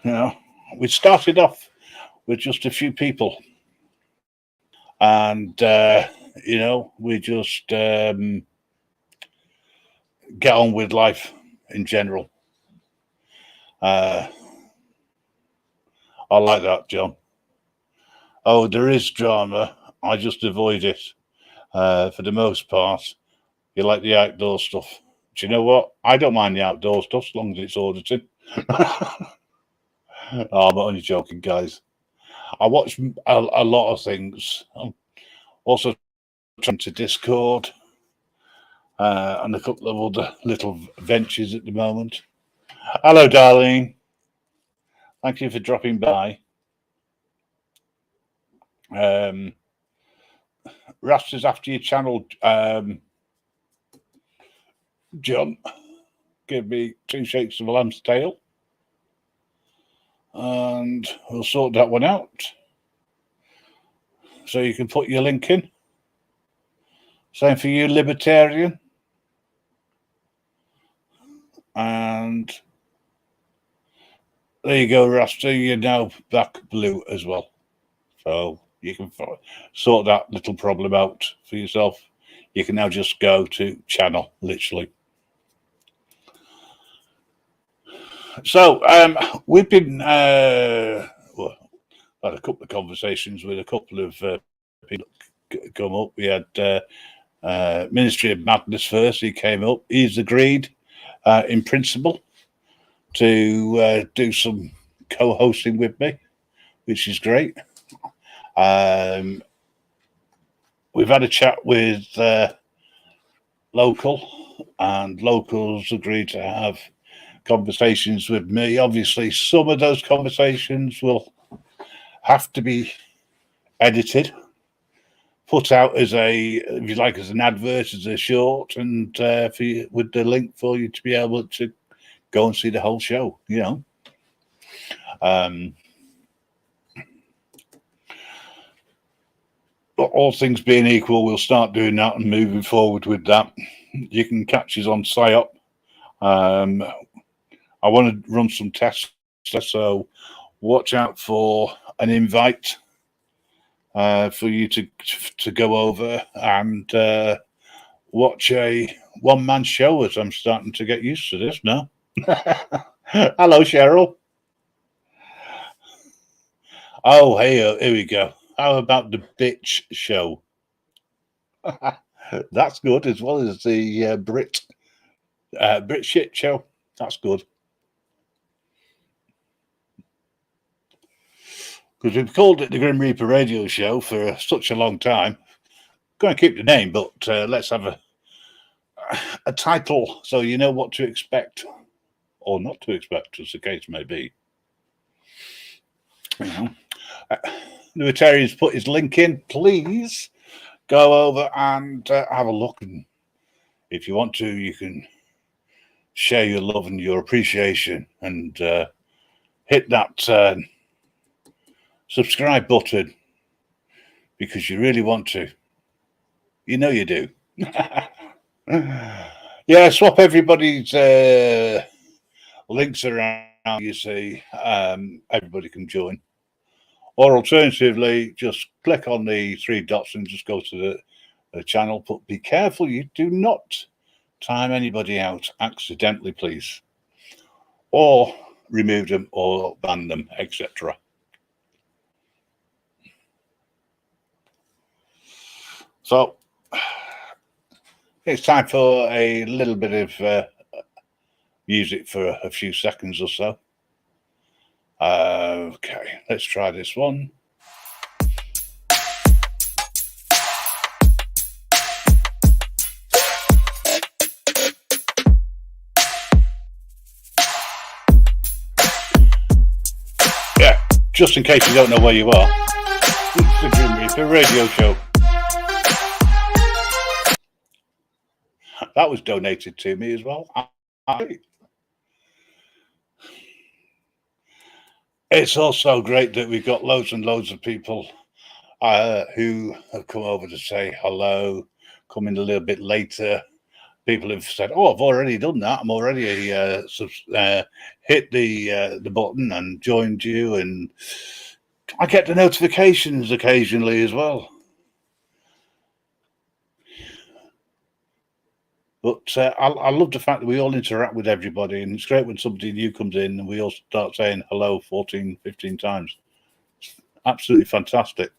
You know, we started off with just a few people, and you know, we just get on with life in general. I like that, John. Oh, there is drama. I just avoid it for the most part. You like the outdoor stuff. Do you know what? I don't mind the outdoor stuff as long as it's audited. Oh, I'm only joking, guys. I watch a lot of things. I'm also trying to Discord and a couple of other little ventures at the moment. Hello, darling. Thank you for dropping by. Rast is after your channel, John. Give me 2 shakes of a lamb's tail. And we'll sort that one out. So you can put your link in. Same for you, Libertarian. And there you go, Rasta. You're now back blue as well. So you can sort that little problem out for yourself. You can now just go to channel, literally. So we've been well, had a couple of conversations with a couple of people come up. We had Ministry of Madness first. He came up. He's agreed in principle to do some co-hosting with me, which is great. We've had a chat with Local, and Local's agreed to have conversations with me. Obviously, some of those conversations will have to be edited put out as a, if you like, as an advert, as a short, and for you, with the link for you to be able to go and see the whole show. You know. All things being equal, we'll start doing that and moving forward with that. You can catch us on PSYOP. I want to run some tests, so watch out for an invite for you to go over and watch a one-man show, as I'm starting to get used to this now. Hello, Cheryl. Oh, hey, here we go. How about the bitch show? That's good, as well as the Brit shit show. That's good. Because we've called it the Grim Reaper Radio Show for such a long time. Going to keep the name, but let's have a title so you know what to expect or not to expect, as the case may be. You know, Libertarian's put his link in. Please go over and have a look, and if you want to, you can share your love and your appreciation and hit that subscribe button because you really want to. You know you do. Yeah, swap everybody's links around, you see. Everybody can join. Or alternatively, just click on the three dots and just go to the channel. But be careful, you do not time anybody out accidentally, please. Or remove them or ban them, etc. So it's time for a little bit of music for a few seconds or so. Okay, let's try this one. Yeah, just in case you don't know where you are, it's the Grim Reaper Radio Show. That was donated to me as well. It's also great that we've got loads and loads of people who have come over to say hello, come in a little bit later. People have said, "Oh, I've already done that. I'm already hit the button and joined you," and I get the notifications occasionally as well. But I love the fact that we all interact with everybody, and it's great when somebody new comes in and we all start saying hello 14, 15 times. It's absolutely fantastic.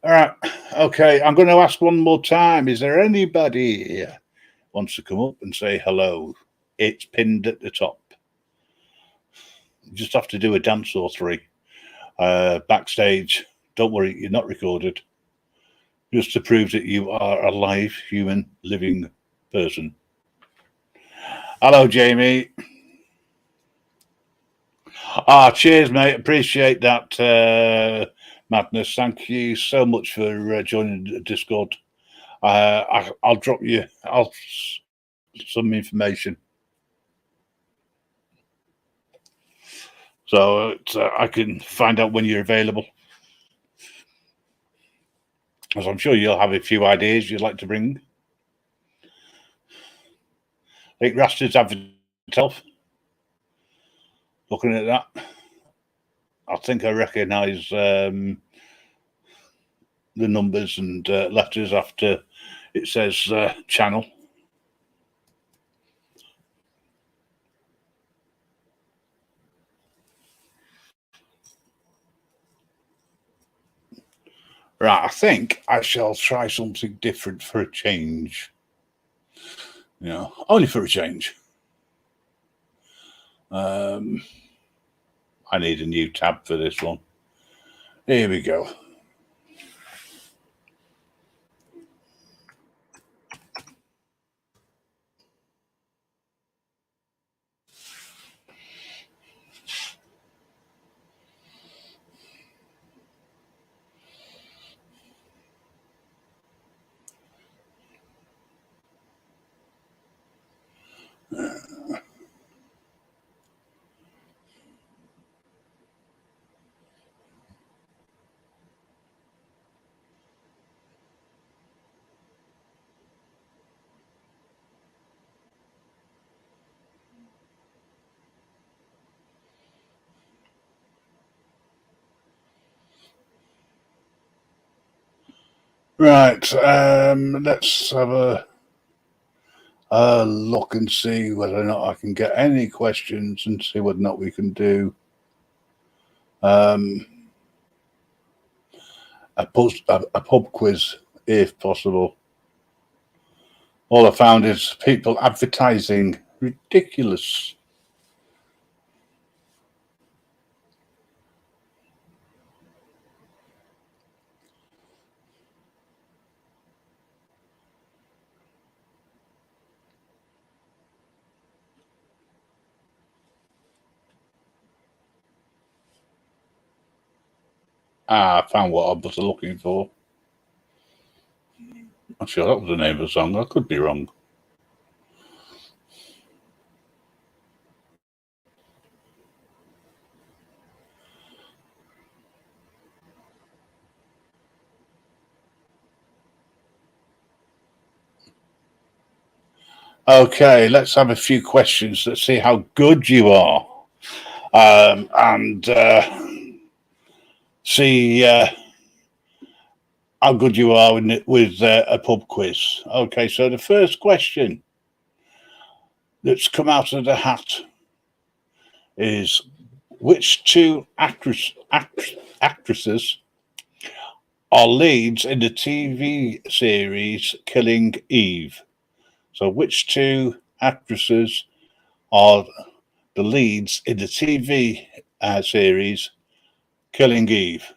All right. Okay, I'm going to ask one more time. Is there anybody here wants to come up and say hello? It's pinned at the top. You just have to do a dance or three. Backstage, don't worry, you're not recorded. Just to prove that you are a live, human, living person. Hello, Jamie. Cheers, mate. Appreciate that, Madness. Thank you so much for joining the Discord. I'll drop you some information. So I can find out when you're available. As I'm sure you'll have a few ideas you'd like to bring. I think Raster's himself. Looking at that, I think I recognise the numbers and letters after it says channel. Right, I think I shall try something different for a change. You know, only for a change. I need a new tab for this one. Here we go. Right. Let's have a look and see whether or not I can get any questions and see whether or not we can do a pub quiz if possible. All I found is people advertising ridiculous. I found what I was looking for. I'm sure that was the name of the song. I could be wrong. Okay, let's have a few questions. Let's see how good you are. And see how good you are with a pub quiz. Okay, so the first question that's come out of the hat is which two actresses are leads in the TV series Killing Eve? So which two actresses are the leads in the TV series Killing Eve?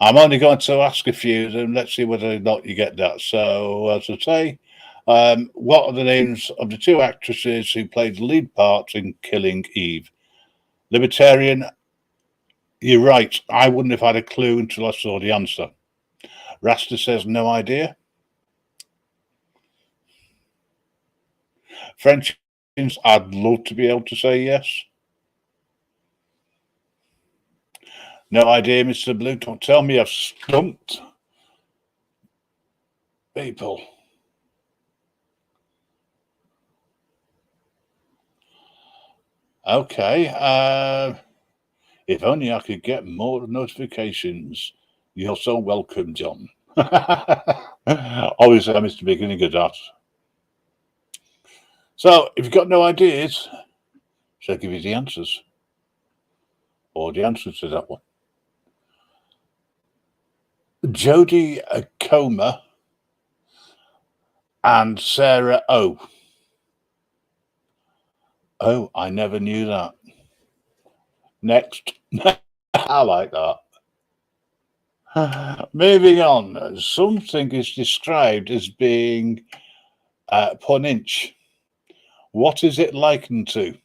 I'm only going to ask a few, and let's see whether or not you get that. So, as I say, what are the names of the two actresses who played the lead parts in Killing Eve? Libertarian, you're right. I wouldn't have had a clue until I saw the answer. Rasta says no idea. French, I'd love to be able to say yes. No idea, Mr. Blue. Don't tell me I've stumped people. Okay. If only I could get more notifications. You're so welcome, John. Obviously, I'm Mr. Beginning of that. So, if you've got no ideas, shall I give you the answers? Or the answers to that one? Jodie Comer and Sarah O. Oh, I never knew that. Next. I like that. Moving on. Something is described as being punninch. What is it likened to?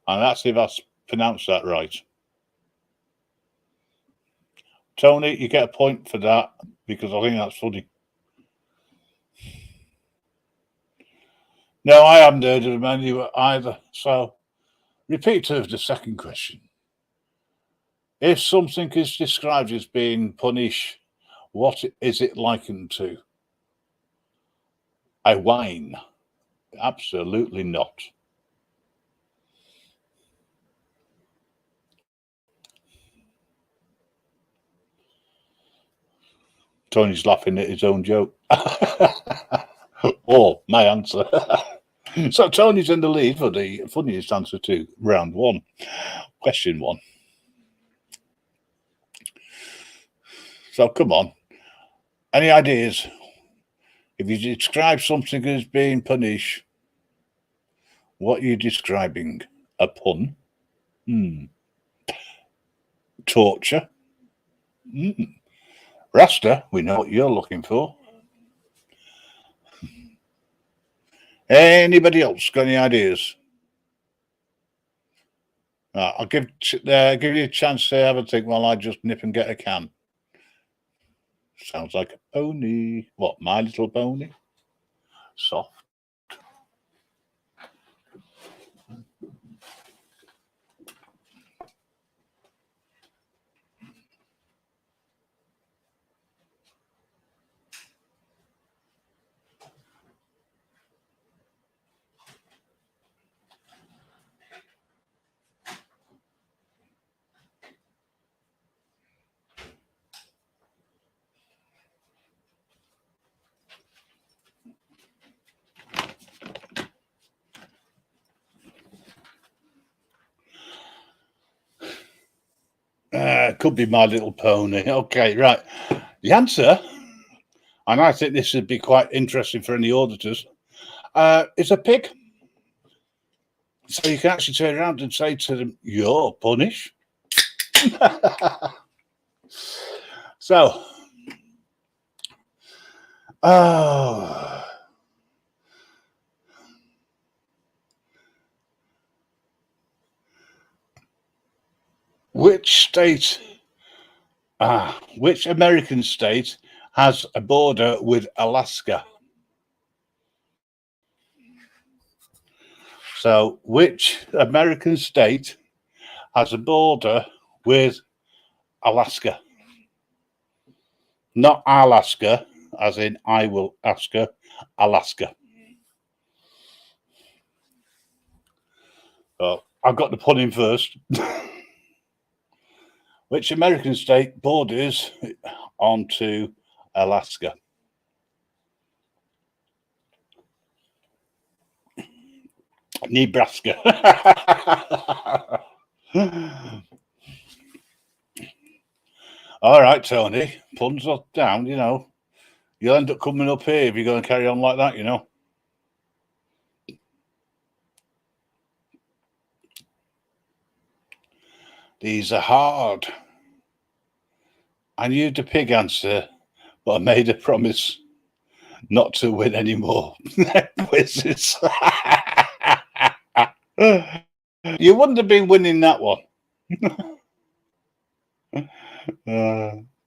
And that's if I pronounced that right. Tony, you get a point for that because I think that's funny. No, I haven't heard of the menu either. So, repeat of the second question. If something is described as being punish, what is it likened to? A wine? Absolutely not. Tony's laughing at his own joke. Or my answer. So Tony's in the lead for the funniest answer to round one. Question one. So come on. Any ideas? If you describe something as being punish, what are you describing? A pun? Torture? Rasta, we know what you're looking for. Anybody else got any ideas? I'll give you a chance to have a think while I just nip and get a can. Sounds like a pony. What, My Little Pony? Soft. could be My Little Pony. Okay, right. The answer, and I think this would be quite interesting for any auditors, is a pig. So you can actually turn around and say to them, "You're punished." So, which American state has a border with Alaska? So, which American state has a border with Alaska? Not Alaska, as in I will ask her, Alaska. Well, I've got the pun in first. Which American state borders onto Alaska? Nebraska. All right, Tony. Puns are down, you know. You'll end up coming up here if you're going to carry on like that, you know. These are hard. I knew the pig answer, but I made a promise not to win any more quizzes. You wouldn't have been winning that one.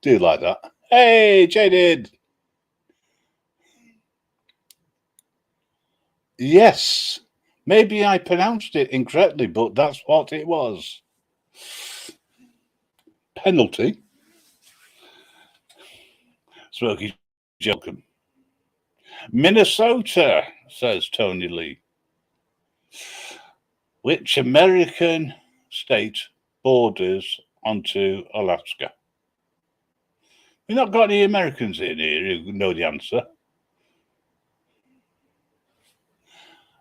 Do like that. Hey, Jaded. Yes, maybe I pronounced it incorrectly, but that's what it was. Penalty. Smokey joking. Minnesota, says Tony Lee. Which American state borders onto Alaska? We've not got any Americans in here who know the answer.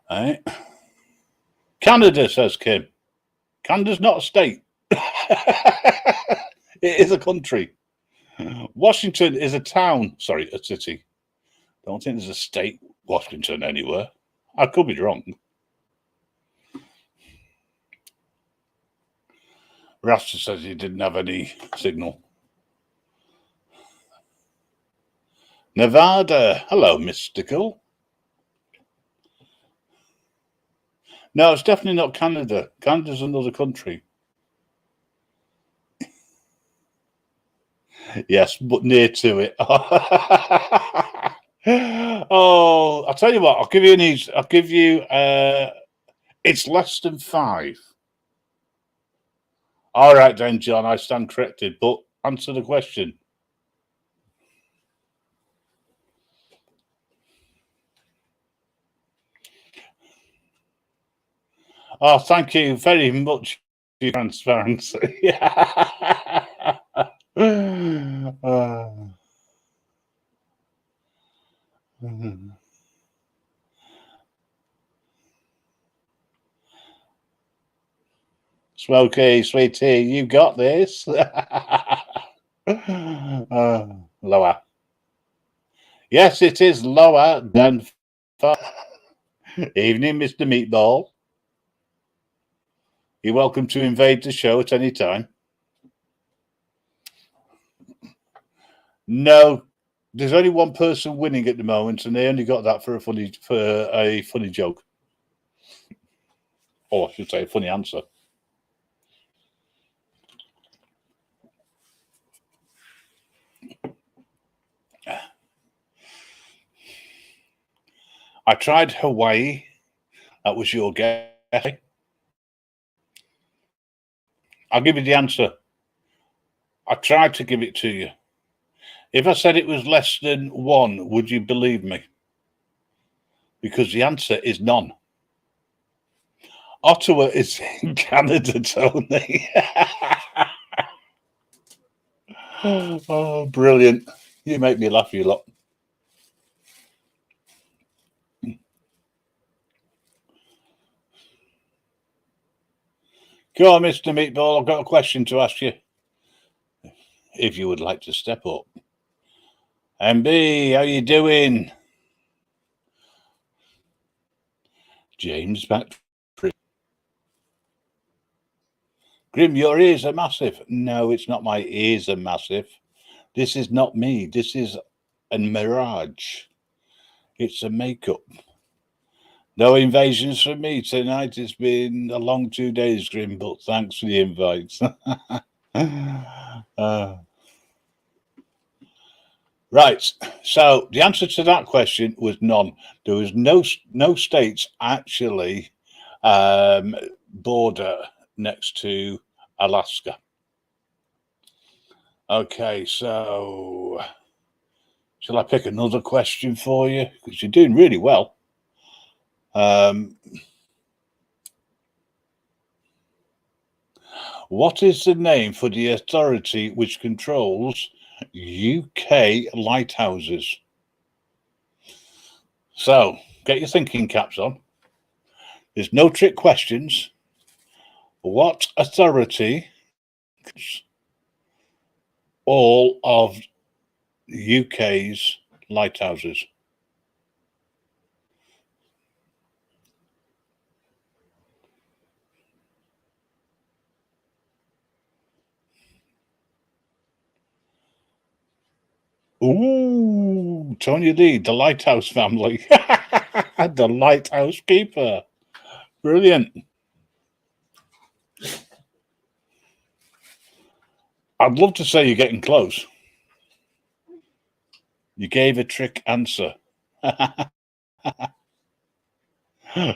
Right. Canada, says Kim. Canada's not a state. It is a country. Washington is a town. Sorry, a city. Don't think there's a state Washington anywhere. I could be wrong. Rasta says he didn't have any signal. Nevada. Hello, Mystical. No, it's definitely not Canada. Canada's another country. Yes, but near to it. Oh, I'll tell you what. I'll give you an easy. I'll give you. It's less than 5. All right, then, John. I stand corrected. But answer the question. Oh, thank you very much for your transparency. Smokey, sweetie, you got this. Lower. Yes, it is lower than 5. Evening, Mr. Meatball. You're welcome to invade the show at any time. No, there's only one person winning at the moment, and they only got that for a funny joke. Or I should say a funny answer. I tried Hawaii. That was your guess. I'll give you the answer. I tried to give it to you. If I said it was less than 1, would you believe me? Because the answer is none. Ottawa is in Canada, Tony. Oh, brilliant. You make me laugh, you lot. Go on, Mr. Meatball. I've got a question to ask you. if you would like to step up. MB, how you doing? James back. Grim, your ears are massive. No, it's not my ears are massive. This is not me. This is a mirage. It's a makeup. No invasions from me tonight. It's been a long 2 days, Grim, but thanks for the invite. Right. So the answer to that question was none. There was no states actually border next to Alaska. Okay, so shall I pick another question for you? Because you're doing really well. What is the name for the authority which controls UK lighthouses? So get your thinking caps on. There's no trick questions. What authority all of UK's lighthouses? Ooh, Tony Lee, the Lighthouse family. The Lighthouse Keeper. Brilliant. I'd love to say you're getting close. You gave a trick answer.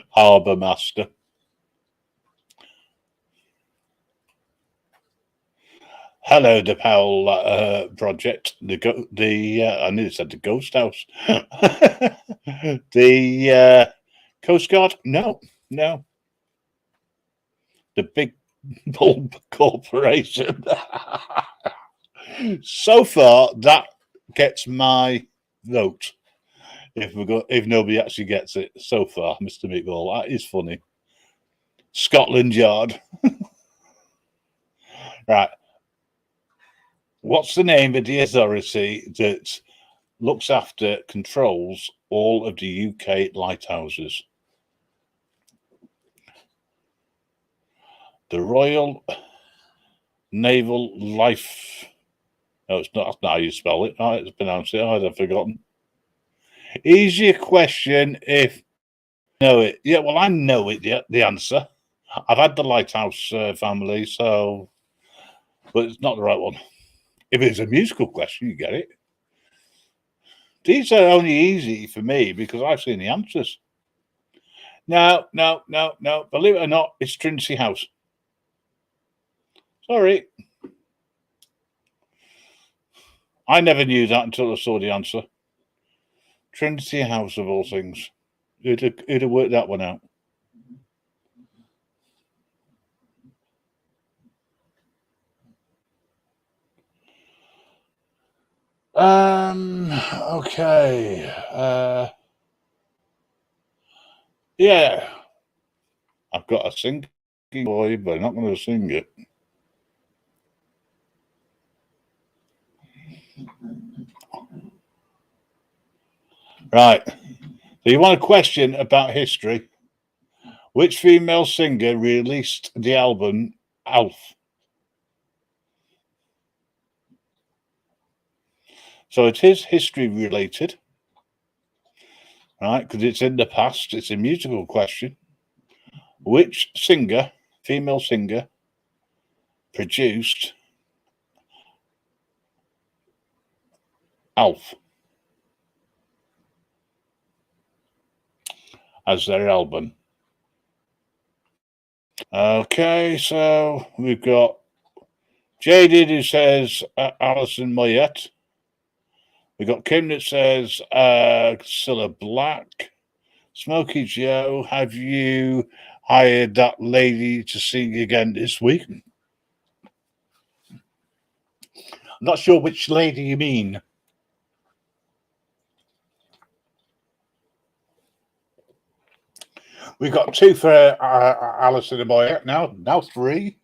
Harbour Master. Hello, the Powell Project. I nearly said the Ghost House. The Coast Guard. No. The Big Bulb Corporation. So far, that gets my vote. If nobody actually gets it so far, Mr. Meatball, that is funny. Scotland Yard. Right. What's the name of the authority that looks after, controls all of the UK lighthouses? The Royal Naval Life. No, it's not. That's not how you spell it. It's pronounced it. I've forgotten. Easier question if you know it. Yeah, well, I know it. Yeah, the answer. I've had the Lighthouse family, so, but it's not the right one. If it's a musical question, you get it. These are only easy for me because I've seen the answers. No. Believe it or not, it's Trinity House. Sorry. I never knew that until I saw the answer. Trinity House, of all things. Who'd have worked that one out? Okay. Yeah. I've got a singing boy, but I'm not going to sing it. Right. So you want a question about history? Which female singer released the album Alf? So it is history related, right? Because it's in the past. It's a musical question. Which singer, female singer, produced Alf as their album? Okay, so we've got Jaded who says Alison Moyet. We've got Kim that says Cilla Black. Smokey Joe, have you hired that lady to sing again this week? I'm not sure which lady you mean. We've got two for Alison and Moyet now 3.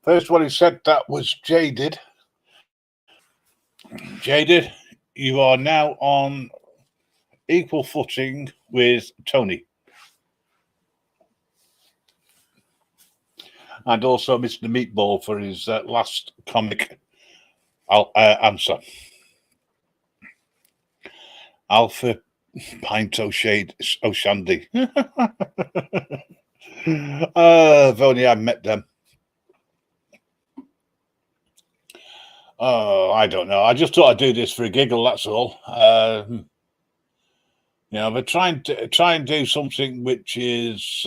First one he said that was Jaded. Jaded, you are now on equal footing with Tony. And also Mr. Meatball for his last comic answer. Alpha Pinto Shade O'Shandy. If only I met them. Oh, I don't know. I just thought I'd do this for a giggle, that's all. But try and do something which is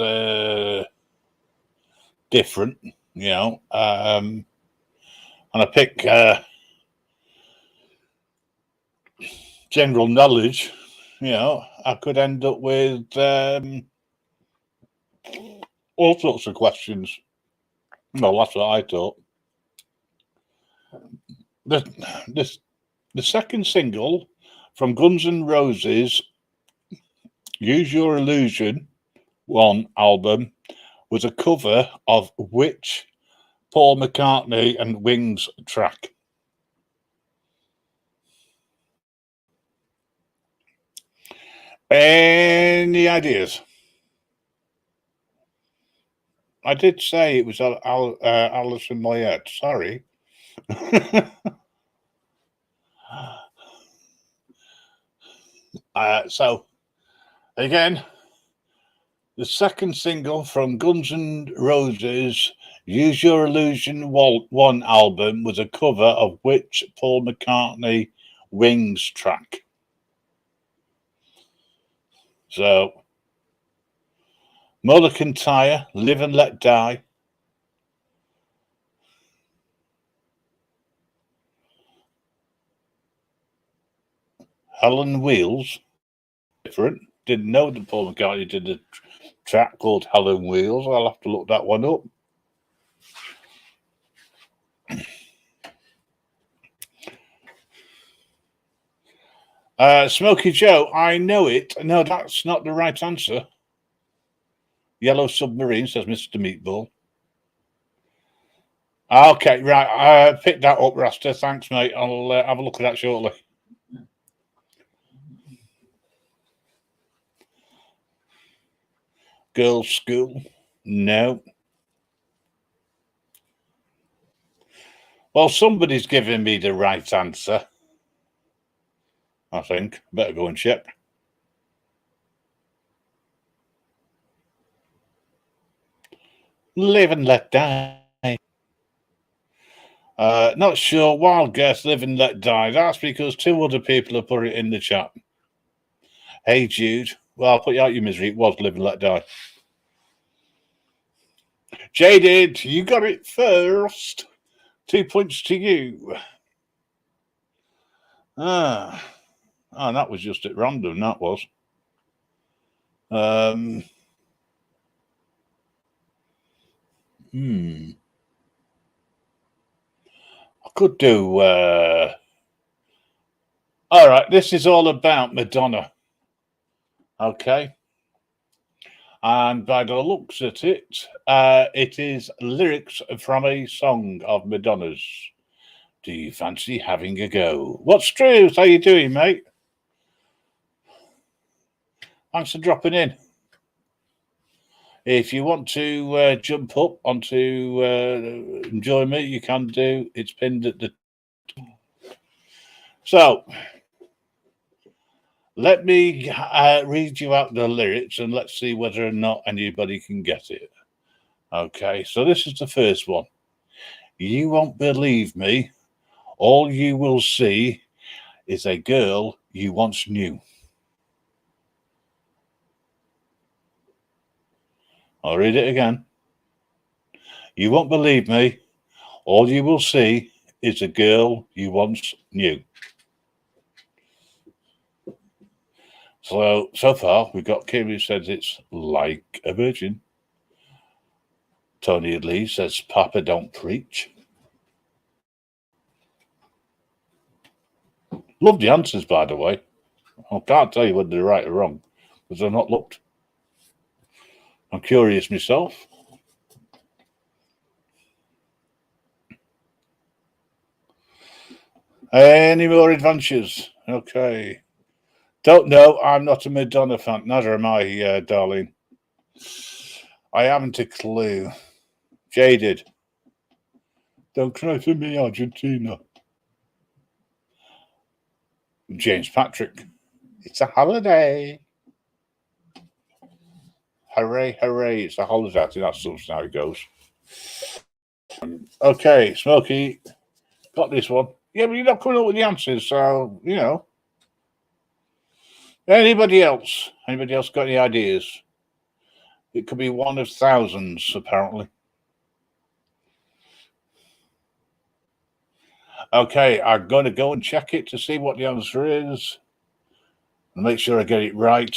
different, and I pick general knowledge, I could end up with all sorts of questions. Well, that's what I thought. The second single from Guns N' Roses' Use Your Illusion 1 album was a cover of which Paul McCartney and Wings track? Any ideas? I did say it was Alison Moyet. Sorry. So, again, the second single from Guns N' Roses' Use Your Illusion 1 album was a cover of which Paul McCartney Wings track? So, Mulligan Tire, Live and Let Die, Helen Wheels, different. Didn't know that Paul McCartney did a track called Helen Wheels. I'll have to look that one up. Smokey Joe, I know it. No, that's not the right answer. Yellow Submarine, says Mr. Meatball. Okay, right. Pick that up, Rasta. Thanks, mate. I'll have a look at that shortly. Girls' School? No. Well, somebody's giving me the right answer. I think. Better go and check. Live and Let Die. Not sure. Wild guess, Live and Let Die. That's because two other people have put it in the chat. Hey, Jude. Well, I'll put you out your misery. It was Live and Let Die. Jaded, you got it first. 2 points to you. That was just at random, that was. I could do... all right, this is all about Madonna. Okay. And by the looks at it, it is lyrics from a song of Madonna's. Do you fancy having a go? What's Drews? How you doing, mate? Thanks for dropping in. If you want to jump up onto join me, you can do. It's pinned at the... So, let me read you out the lyrics and let's see whether or not anybody can get it. Okay, so this is the first one. You won't believe me. All you will see is a girl you once knew. I'll read it again. You won't believe me. All you will see is a girl you once knew. So far, we've got Kim who says it's like a virgin. Tony Lee says, Papa don't preach. Love the answers, by the way. I can't tell you whether they're right or wrong, because I've not looked. I'm curious myself. Any more adventures? Okay. Don't know. I'm not a Madonna fan. Neither am I, darling. I haven't a clue. Jaded. Don't cry for me, Argentina. James Patrick. It's a holiday. Hooray, hooray. It's a holiday. I think that's something how it goes. Okay, Smokey. Got this one. Yeah, but you're not coming up with the answers, so, you know. Anybody else? Anybody else got any ideas? It could be one of thousands, apparently. Okay, I'm going to go and check it to see what the answer is. And make sure I get it right.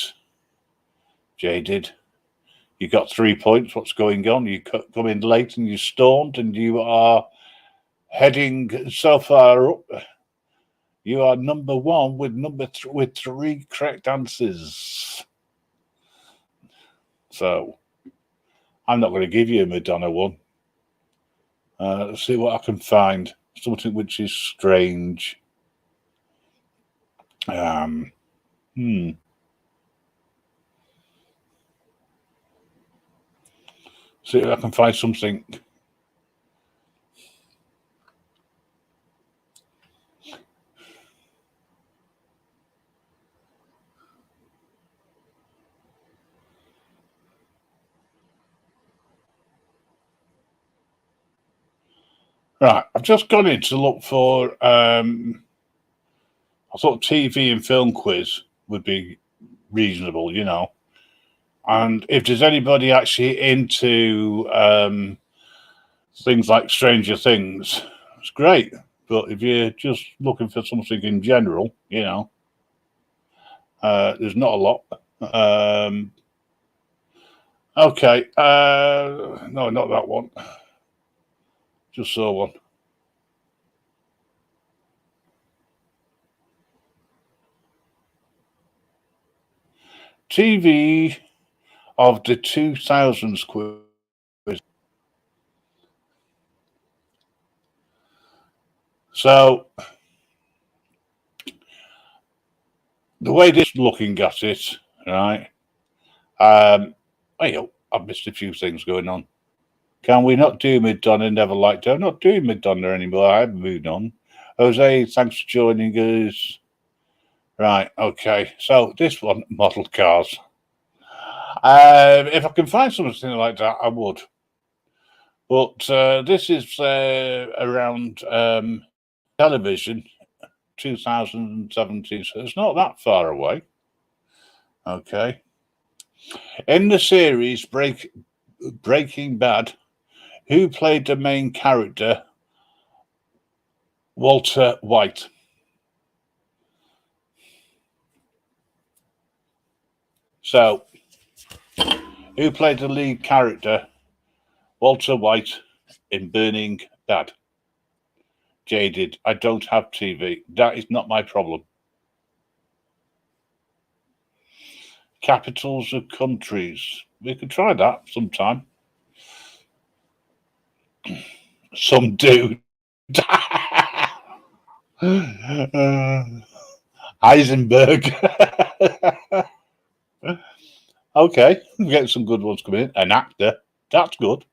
Jaded. You got 3 points. What's going on? You come in late and you stormed and you are heading so far up. You are number one with 3 correct answers. So I'm not going to give you a Madonna one. Let's see what I can find. Something which is strange. See if I can find something. Right, I've just gone in to look for. I thought TV and film quiz would be reasonable, you know. And if there's anybody actually into things like Stranger Things, it's great. But if you're just looking for something in general, you know, there's not a lot. Okay, no, not that one. Just saw one. TV of the 2000s quiz. So the way this looking at it, right? I've missed a few things going on. Can we not do Madonna? Never liked her. I'm not doing Madonna anymore. I've moved on. Jose, thanks for joining us. Right, okay. So this one, model cars. If I can find something like that, I would. But this is around television, 2017, so it's not that far away. Okay. In the series Breaking Bad, who played the main character, Walter White? So, who played the lead character, Walter White, in Breaking Bad? Jaded. I don't have TV. That is not my problem. Capitals of countries. We could try that sometime. Some do. Heisenberg. Okay, we're getting some good ones coming in. An actor. That's good.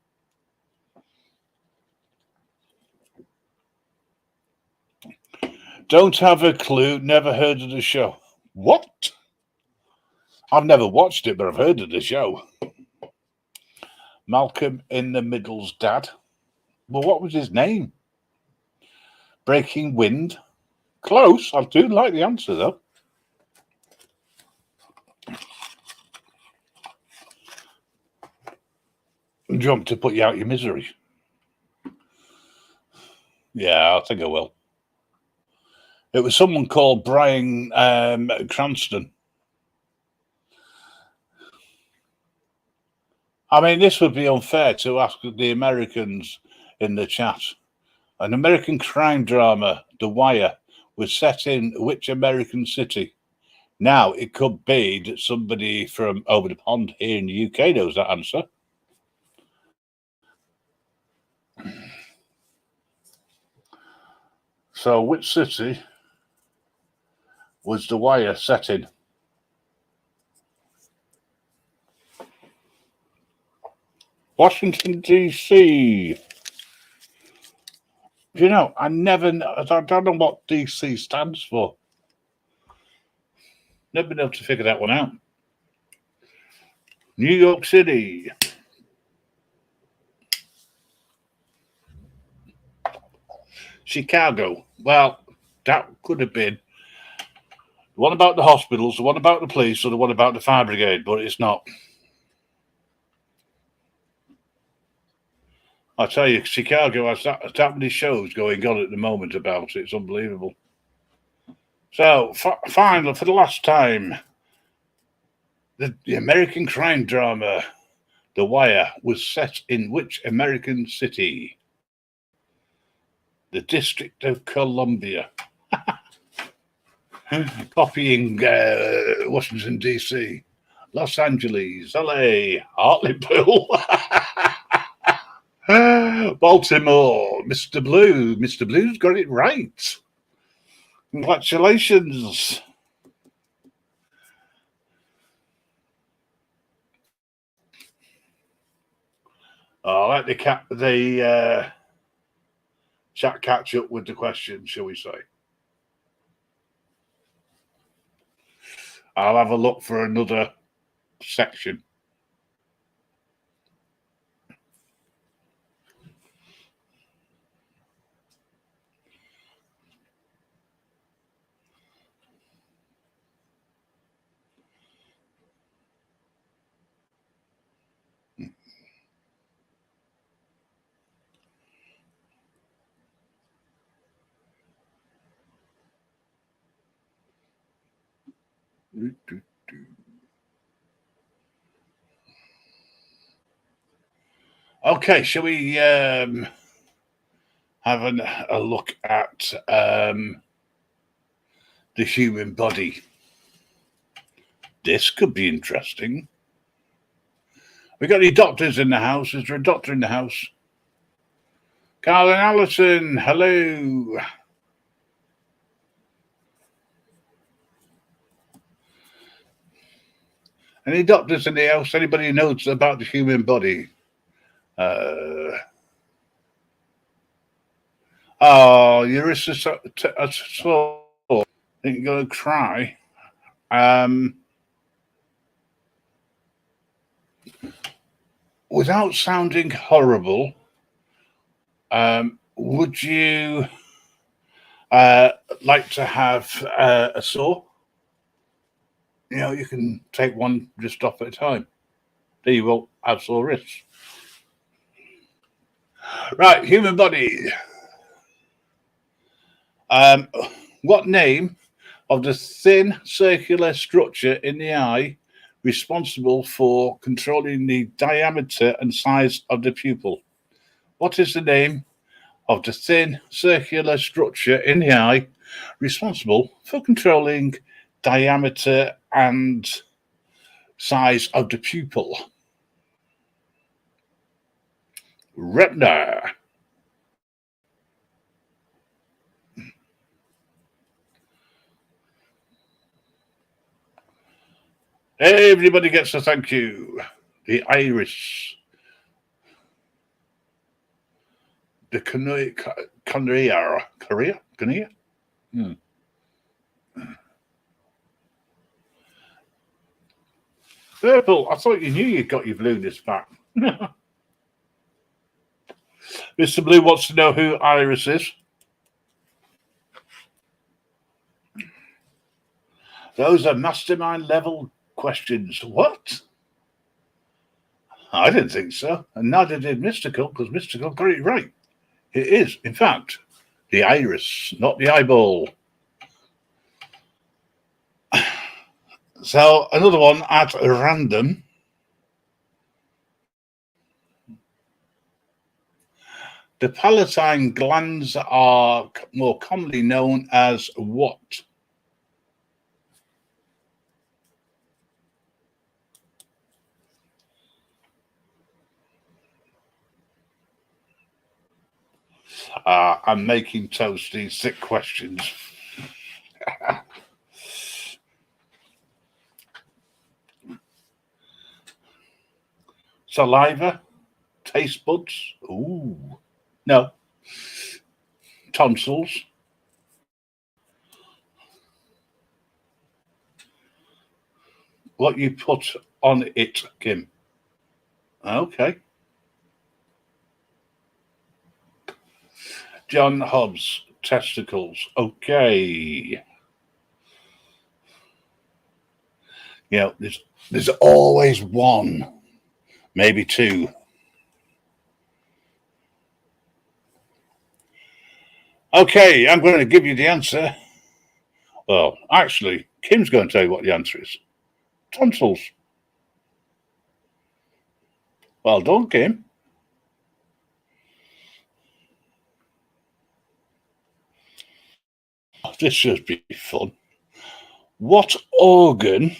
Don't have a clue. Never heard of the show. What? I've never watched it, but I've heard of the show. Malcolm in the Middle's dad. Well, what was his name? Breaking Wind. Close. I do like the answer, though. Do you want me to put you out your misery? Yeah, I think I will. It was someone called Bryan Cranston. I mean, this would be unfair to ask the Americans in the chat. An American crime drama, The Wire, was set in which American city? Now, it could be that somebody from over the pond here in the UK knows that answer. So, which city was The Wire set in? Washington, D.C. You know, I don't know what D.C. stands for. Never been able to figure that one out. New York City. Chicago. Well, that could have been the one about the hospitals, the one about the police, or the one about the fire brigade, but it's not. I tell you, Chicago has that many shows going on at the moment about it. It's unbelievable. So, finally, for the last time, the American crime drama The Wire was set in which American city? The District of Columbia. Copying Washington, D.C., Los Angeles, L.A., Hartlepool, Baltimore, Mr. Blue. Mr. Blue's got it right. Congratulations. I'll let the chat catch up with the question, shall we say. I'll have a look for another section. Okay, shall we have a look at the human body? This could be interesting. We got any doctors in the house? Is there a doctor in the house? Carl and Allison, hello. Any doctors in the house? Anybody who knows about the human body? You're a sore. I think you're going to cry. Without sounding horrible, would you like to have a saw? You know, you can take one just off at a time. There you will have sore wrists. Right, human body. What name of the thin circular structure in the eye responsible for controlling the diameter and size of the pupil? What is the name of the thin circular structure in the eye responsible for controlling diameter and size of the pupil? Retina. Everybody gets a thank you. The iris. The cornea. Purple. I thought you knew you got your blueness back. Mr. Blue wants to know who Iris is. Those are mastermind level questions. What? I didn't think so. And neither did Mystical, because Mystical got it right. It is, in fact, the iris, not the eyeball. So another one at random. The palatine glands are more commonly known as what? I'm making toasty sick questions. Saliva, taste buds. Ooh, no. Tonsils. What you put on it, Kim? Okay. John Hobbs, testicles. Okay. Yeah, there's always one, maybe two. Okay, I'm going to give you the answer. Well, actually, Kim's going to tell you what the answer is. Tonsils. Well done, Kim. This should be fun. What organ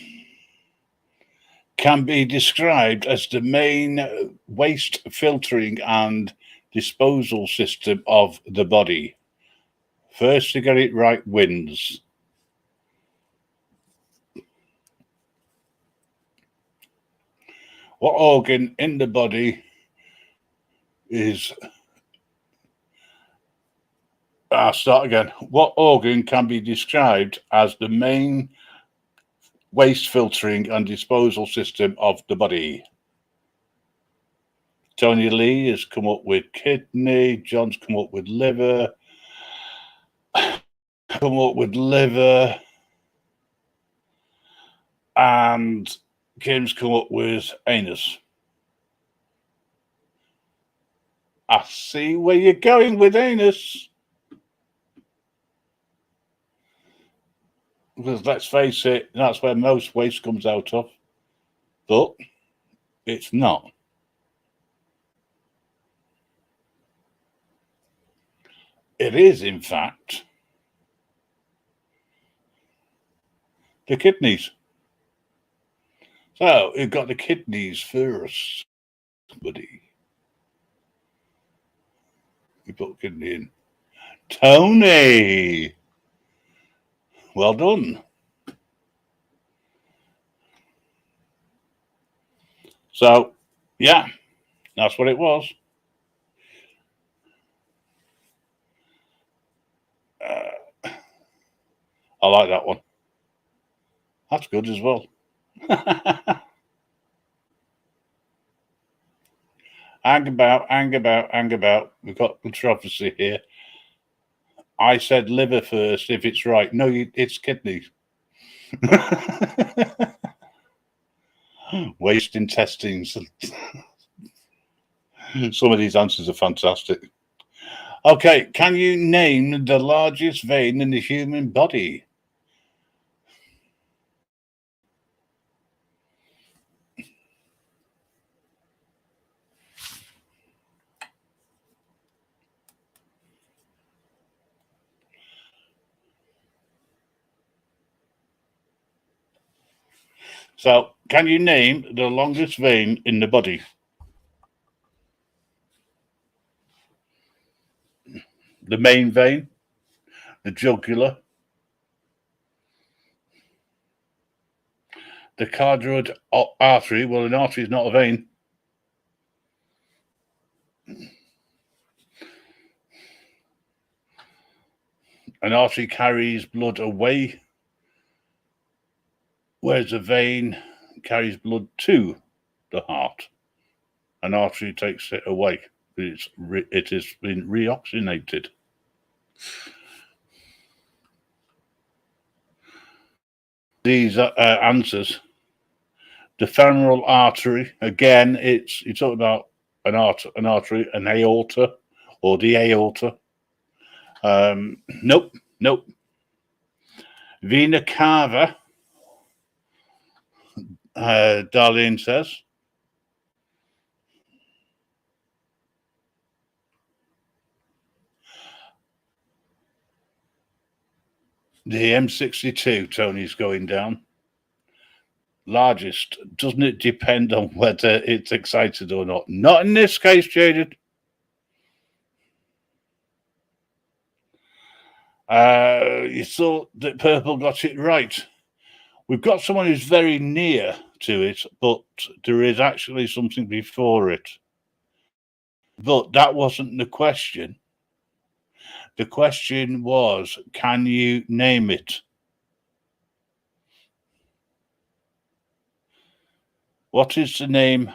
can be described as the main waste filtering and disposal system of the body? First to get it right wins. What organ in the body is... I'll start again. What organ can be described as the main waste filtering and disposal system of the body? Tony Lee has come up with kidney. John's come up with liver. And Kim's come up with anus. I see where you're going with anus. Because let's face it, that's where most waste comes out of. But it's not. It is, in fact, the kidneys. So you've got the kidneys first, buddy. You put kidney in. Tony! Well done. So, yeah, that's what it was. I like that one. That's good as well. Hang about. We've got controversy here. I said liver first if it's right. No, it's kidneys. Waste intestines. Some of these answers are fantastic. Okay, can you name the largest vein in the human body? So, can you name the longest vein in the body? The main vein? The jugular? The carotid artery? Well, an artery is not a vein. An artery carries blood away, whereas a vein carries blood to the heart. An artery takes it away. It has been reoxygenated. These answers. The femoral artery, again, you're talking about an artery, an aorta, or the aorta. Nope. Vena cava, Darlene says. The M62, Tony's going down. Largest. Doesn't it depend on whether it's excited or not? Not in this case, Jaded. You thought that Purple got it right. We've got someone who's very near to it, but there is actually something before it. But that wasn't the question. The question was, can you name it? What is the name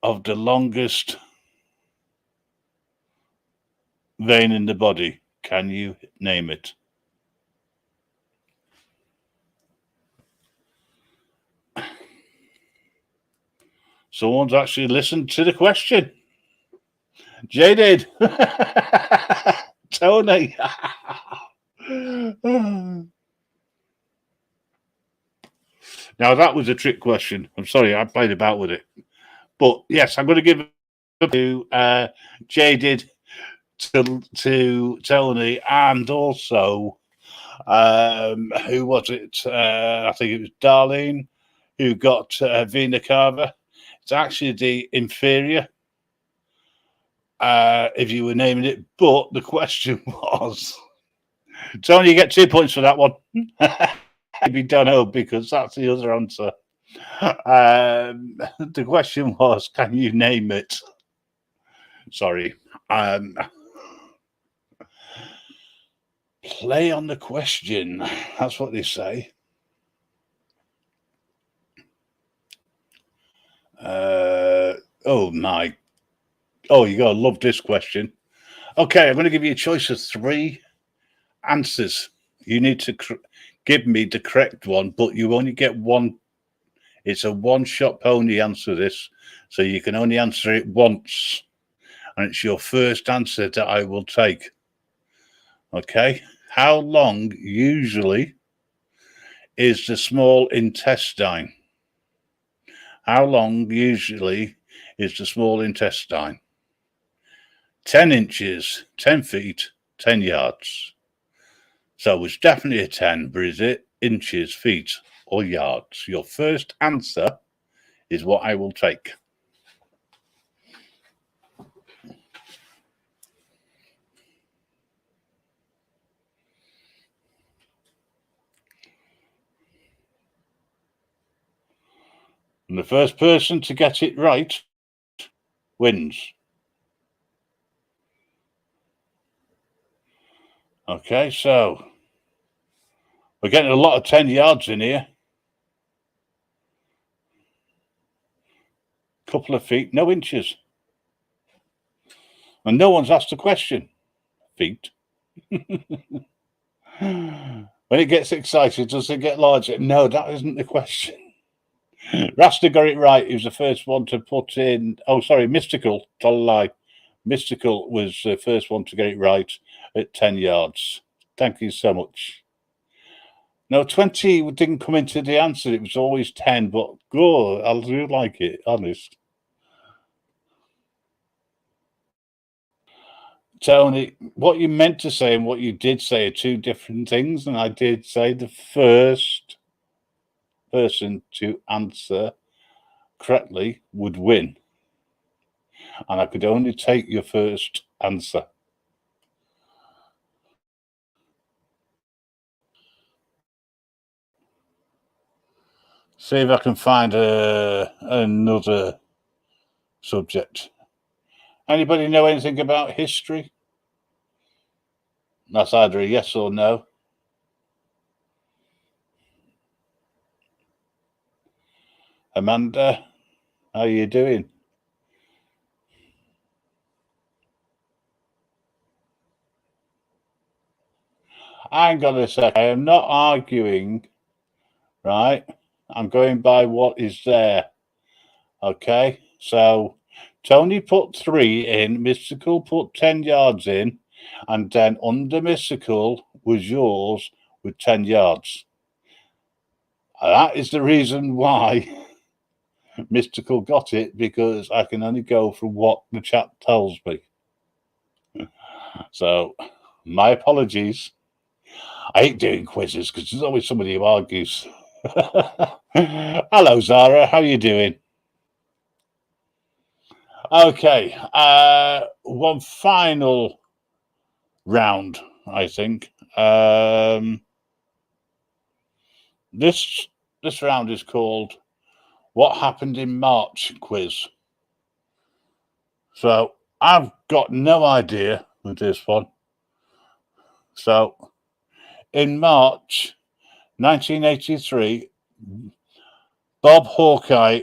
of the longest vein in the body? Can you name it? Someone's actually listened to the question. Jay did. Tony. Now, that was a trick question. I'm sorry, I played about with it. But yes, I'm going to give it to Jaded, to Tony, and also, who was it? I think it was Darlene, who got Vena Cava. It's actually the inferior, if you were naming it. But the question was, Tony, you get 2 points for that one. Maybe don't know, because that's the other answer. The question was, can you name it? Sorry. Play on the question. That's what they say. Oh my. Oh, you gotta love this question. Okay, I'm going to give you a choice of 3 answers. You need to give me the correct one, but you only get one. It's a one-shot pony answer this, so you can only answer it once, and it's your first answer that I will take. Okay, how long usually is the small intestine? How long usually is the small intestine? 10 inches, 10 feet, 10 yards. So it's definitely a 10, but is it inches, feet, or yards? Your first answer is what I will take. And the first person to get it right wins. Okay, so we're getting a lot of 10 yards in here. Couple of feet, no inches. And no one's asked a question. Feet. When it gets excited, does it get larger? No, that isn't the question. Rasta got it right. He was the first one to put in. Oh, sorry, Mystical. Tell a lie. Mystical was the first one to get it right at 10 yards. Thank you so much. No, 20 didn't come into the answer. It was always 10, but good. I do like it, honest. Tony, what you meant to say and what you did say are 2 different things. And I did say the first person to answer correctly would win. And I could only take your first answer. See if I can find another subject. Anybody know anything about history? That's either a yes or no. Amanda, how are you doing? Hang on a sec. I am not arguing, right? I'm going by what is there. Okay, so Tony put 3 in, Mystical put 10 yards in, and then under Mystical was yours with 10 yards. That is the reason why Mystical got it, because I can only go from what the chat tells me. So, my apologies. I hate doing quizzes because there's always somebody who argues. Hello, Zara. How are you doing? Okay. One final round. I think. This round is called What Happened in March quiz. So I've got no idea with this one. So in March 1983, Bob Hawkeye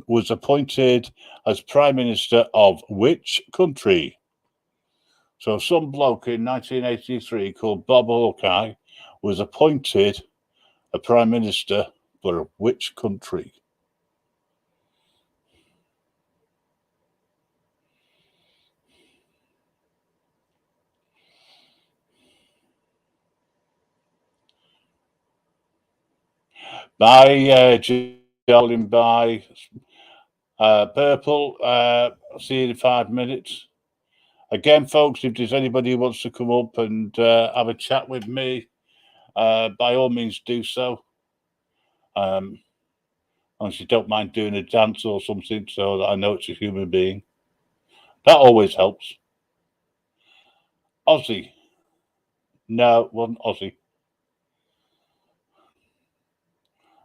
was appointed as Prime Minister of which country? So some bloke in 1983 called Bob Hawkeye was appointed a Prime Minister for which country? By Jolin, by Purple. See you in 5 minutes. Again, folks, if there's anybody who wants to come up and have a chat with me, by all means do so. Unless you don't mind doing a dance or something so that I know it's a human being. That always helps. Aussie. No, wasn't Aussie.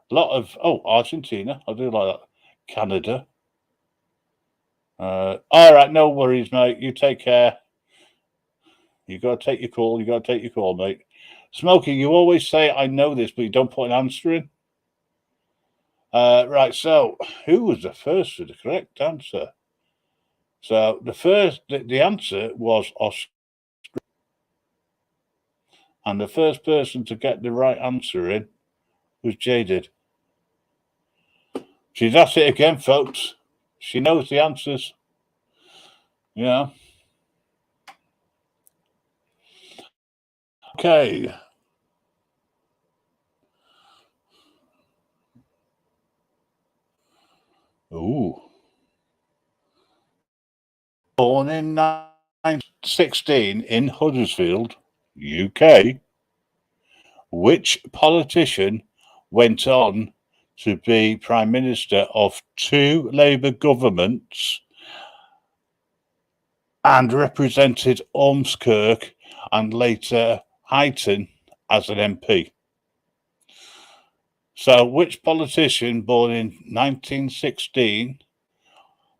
A lot of, Argentina. I do like that. Canada. All right, no worries, mate. You take care. You got to take your call. You got to take your call, mate. Smokey, you always say I know this, but you don't put an answer in. Right, so who was the first for the correct answer? So the answer was Australia. And the first person to get the right answer in was Jaded. She's at it again, folks. She knows the answers. Yeah. Okay. Ooh. Born in 1916 in Huddersfield, UK, which politician went on to be Prime Minister of 2 Labour governments and represented Ormskirk and later Huyton as an MP? So, which politician born in 1916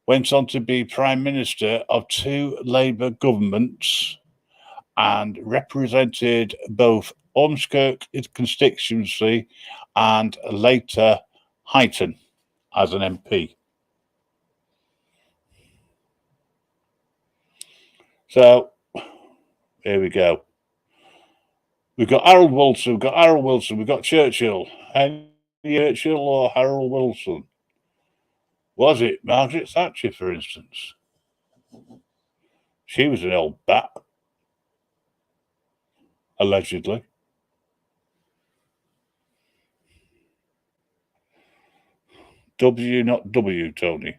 went on to be Prime Minister of 2 Labour governments and represented both Ormskirk constituency and later Huyton as an MP? So, here we go. We've got Harold Wilson, we've got Churchill. Henry Churchill or Harold Wilson? Was it Margaret Thatcher, for instance? She was an old bat, allegedly. W, not W, Tony.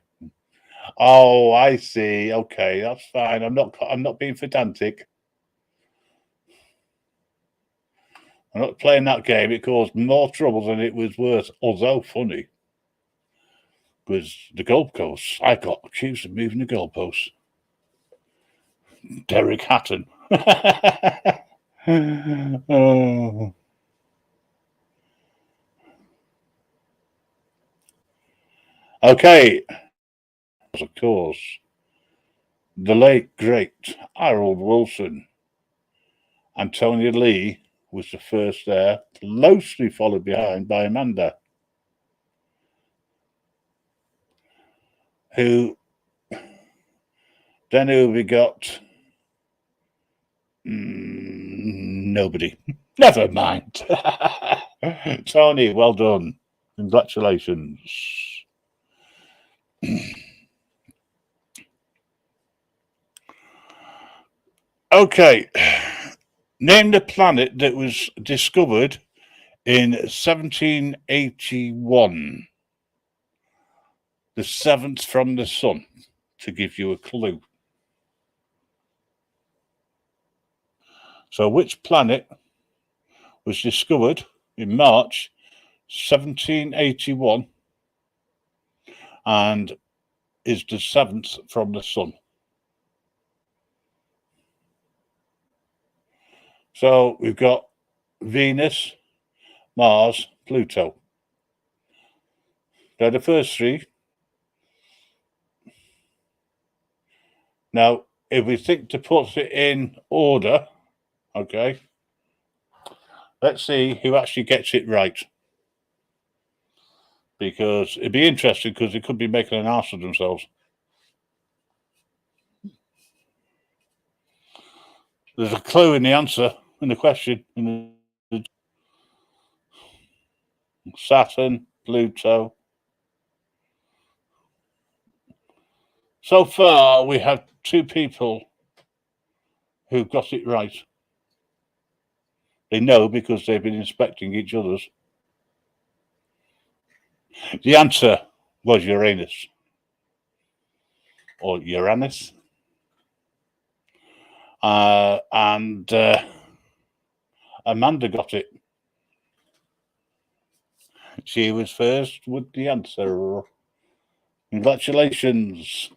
Oh, I see. Okay, that's fine. I'm not being pedantic. I'm not playing that game. It caused more trouble than it was worth, although funny. Because the goalposts, I got accused of moving the goalposts. Derek Hatton. Oh. Okay. Of course, the late, great Harold Wilson. Antonia Lee was the first there, closely followed behind by Amanda, who we got? Nobody. Never mind. Tony, well done. Congratulations. Okay. Name the planet that was discovered in 1781. The 7th from the sun, to give you a clue. So which planet was discovered in March 1781 and is the 7th from the sun? So we've got Venus, Mars, Pluto. They're the first three. Now, if we think to put it in order, okay, let's see who actually gets it right. Because it'd be interesting because they could be making an ass of themselves. There's a clue in the answer, in the question. Saturn, Pluto. So far, we have two people who got it right. They know because they've been inspecting each other's. The answer was Uranus. Or Uranus. And Amanda got it. She was first with the answer. Congratulations.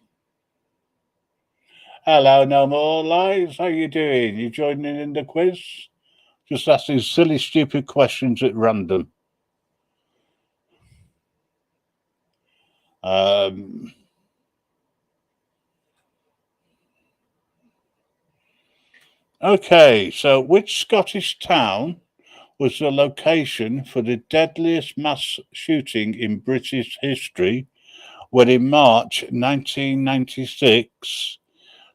Hello, No More Lies. How you doing? You joining in the quiz? Just asking silly, stupid questions at random. Okay, so which Scottish town was the location for the deadliest mass shooting in British history when in March 1996,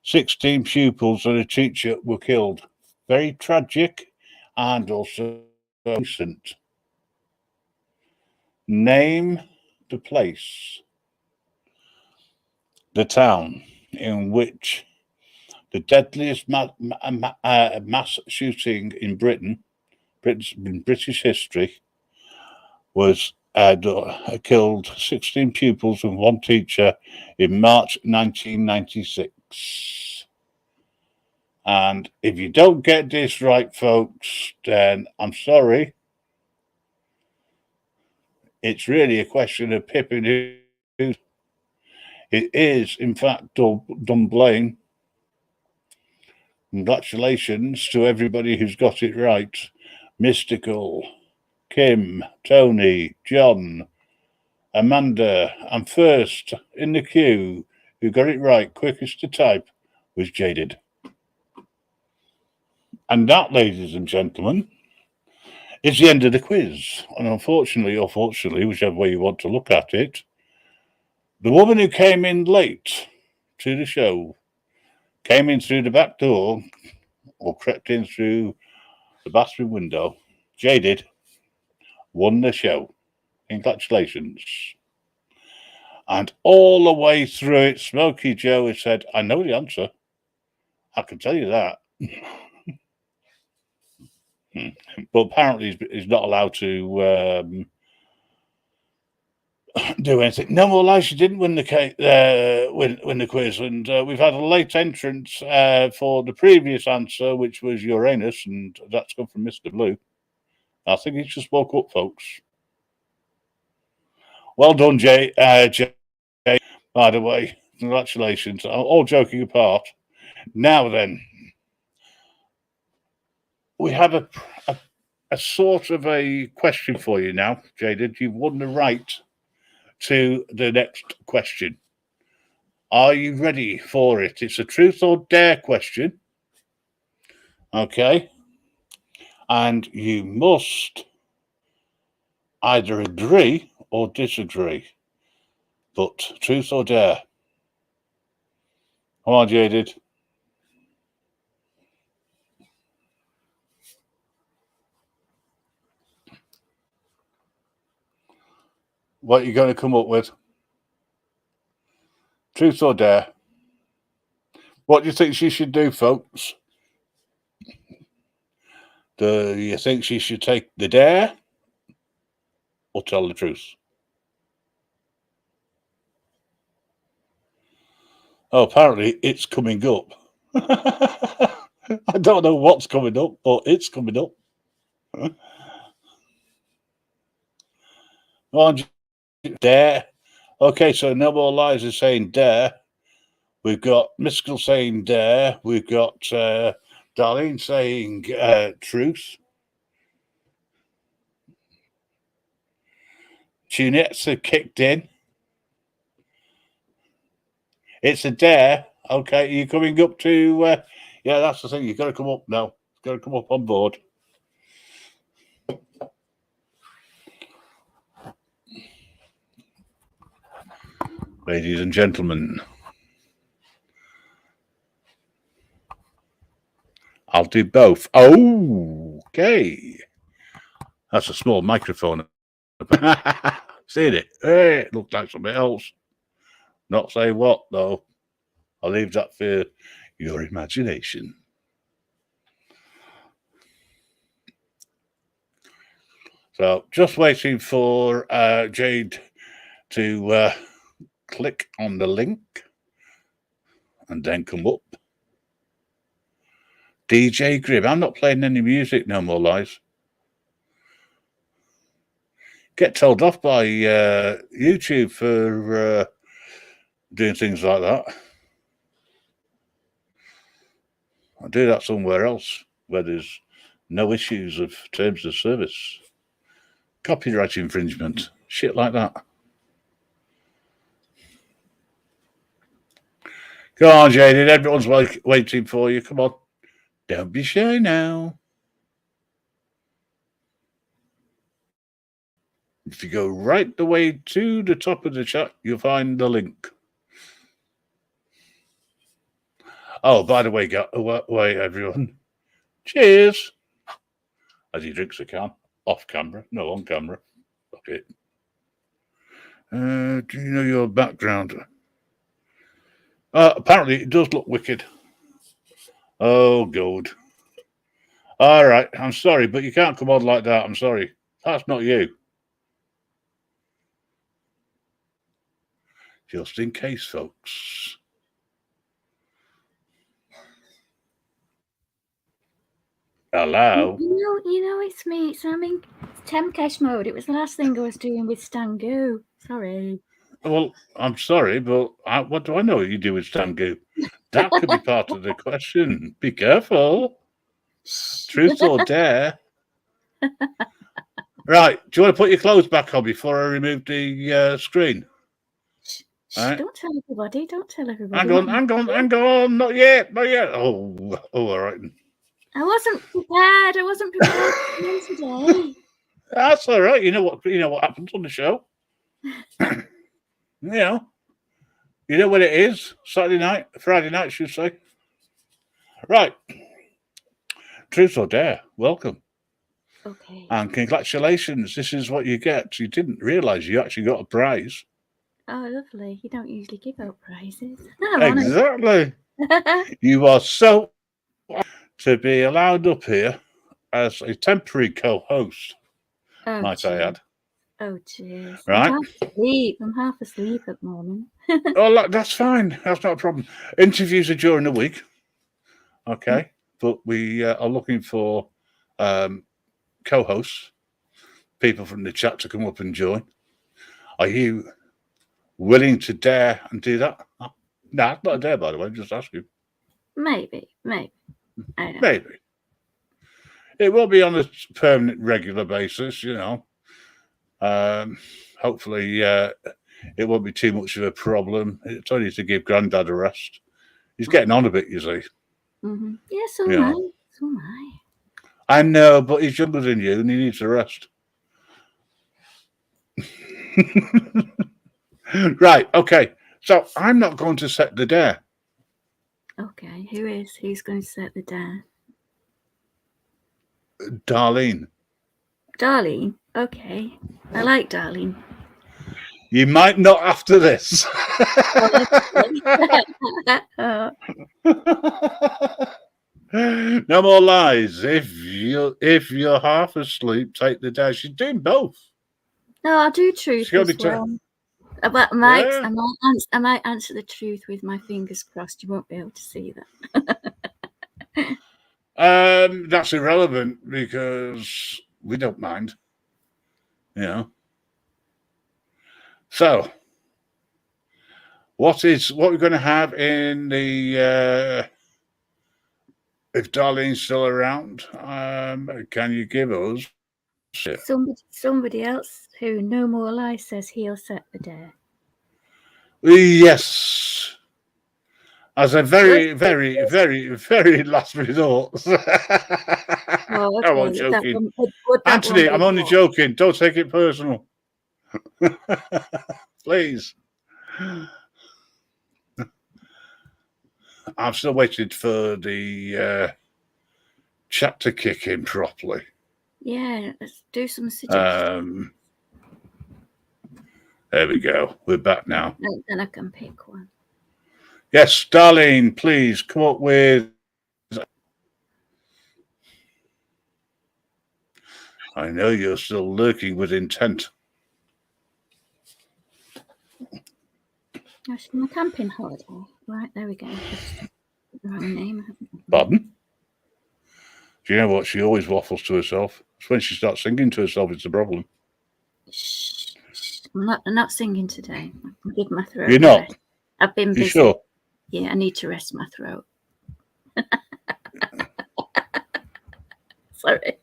16 pupils and a teacher were killed? Very tragic and also recent. Name the place, the town in which the deadliest mass shooting in British history was killed 16 pupils and one teacher in March 1996. And if you don't get this right, folks, then I'm sorry. It's really a question of pipping who. It is, in fact, Dunblane. Congratulations to everybody who's got it right. Mystical, Kim, Tony, John, Amanda, and first in the queue, who got it right, quickest to type, was Jaded. And that, ladies and gentlemen, is the end of the quiz. And unfortunately, or fortunately, whichever way you want to look at it, the woman who came in late to the show, came in through the back door, or crept in through the bathroom window, Jaded, won the show. Congratulations. And all the way through it, Smokey Joe has said, I know the answer. I can tell you that. But apparently he's not allowed to do anything. No More Lies, she didn't win the quiz. And we've had a late entrance for the previous answer, which was Uranus, and that's come from Mr. Blue. I think he just woke up, folks. Well done, Jay. By the way, congratulations. All joking apart. Now then, we have a sort of a question for you now, Jaded. You've won the right to the next question. Are you ready for it? It's a truth or dare question. Okay. And you must either agree or disagree. But truth or dare? Come on, Jaded. What are you going to come up with? Truth or dare? What do you think she should do, folks? Do you think she should take the dare or tell the truth? Oh, apparently it's coming up. I don't know what's coming up, but it's coming up. On dare. Okay, so No More Lies is saying dare. We've got Mystical saying dare. We've got Darlene saying truce. Tunettes have kicked in. It's a dare. Okay, are you coming up to... yeah, that's the thing. You've got to come up now. You've got to come up on board. Ladies and gentlemen, I'll do both. Oh, okay. That's a small microphone. Seen it? Hey, it looked like something else. Not say what, though. I'll leave that for your imagination. So, just waiting for Jade to click on the link and then come up. DJ Grib. I'm not playing any music no more, lies. Get told off by YouTube for doing things like that. I'll do that somewhere else where there's no issues of terms of service. Copyright infringement. Shit like that. Come on, Jaded. Everyone's waiting for you. Come on. Don't be shy now. If you go right the way to the top of the chat, you'll find the link. Oh, by the way, wait, everyone. Cheers. As he drinks a can. Off camera. No, on camera. Okay. Do you know your background? Apparently, it does look wicked. Oh, good. All right. I'm sorry, but you can't come on like that. I'm sorry. That's not you. Just in case, folks. Hello. You know, it's me. I'm in Temcash mode. It was the last thing I was doing with Stangu. Sorry. Well, I'm sorry, but what do I know you do with Stangu? That could be part of the question. Be careful. Truth or dare. Right. Do you want to put your clothes back on before I remove the screen? Right. Don't tell everybody. Don't tell everybody. Hang on. Not yet. Oh, all right. I wasn't prepared today. That's all right. You know what happens on the show. You know what it is. Friday night, I should say. Right. Truth or dare. Welcome. Okay. And congratulations. This is what you get. You didn't realise you actually got a prize. Oh, lovely. You don't usually give out prizes. Exactly. You are so to be allowed up here as a temporary co-host, might I add. Oh, jeez. Right. I'm half asleep at the moment. Oh, that's fine. That's not a problem. Interviews are during the week. Okay. But we are looking for co-hosts, people from the chat to come up and join. Are you willing to dare and do that? No, it's not a dare, by the way. I'm just asking. Maybe. I don't know. Maybe. It will be on a permanent, regular basis, Hopefully, it won't be too much of a problem. It's only to give Grandad a rest. He's getting on a bit, you see. Mm-hmm. Yeah, so am I. I know, but he's younger than you and he needs a rest. Right, okay. So I'm not going to set the dare. Okay, who's going to set the dare? Darlene. Darlene? Okay. I like Darlene. You might not after this. No more lies. If you're half asleep, take the dare. She's doing both. No, I'll do truth as well. I might answer the truth with my fingers crossed. You won't be able to see that. That's irrelevant because we don't mind. So, what we're going to have in the if Darlene's still around, can you give us somebody else who No More Lies says he'll set the dare? Yes. As a very, very, very, very last resort. Oh, okay. I'm only joking. Would that Anthony, one I'm be only more? joking. Don't take it personal. Please. I'm still waiting for the chat to kick in properly. Yeah, let's do some suggestions. There we go. We're back now. Then I can pick one. Yes, Darlene, please come up with. I know you're still lurking with intent. Actually, my camping holiday. Right, there we go. Wrong name. Pardon? Do you know what? She always waffles to herself. It's when she starts singing to herself, it's the problem. Shh. I'm not singing today. I can give my throat. You're not? Rest. I've been busy. You sure? Yeah, I need to rest my throat. Sorry.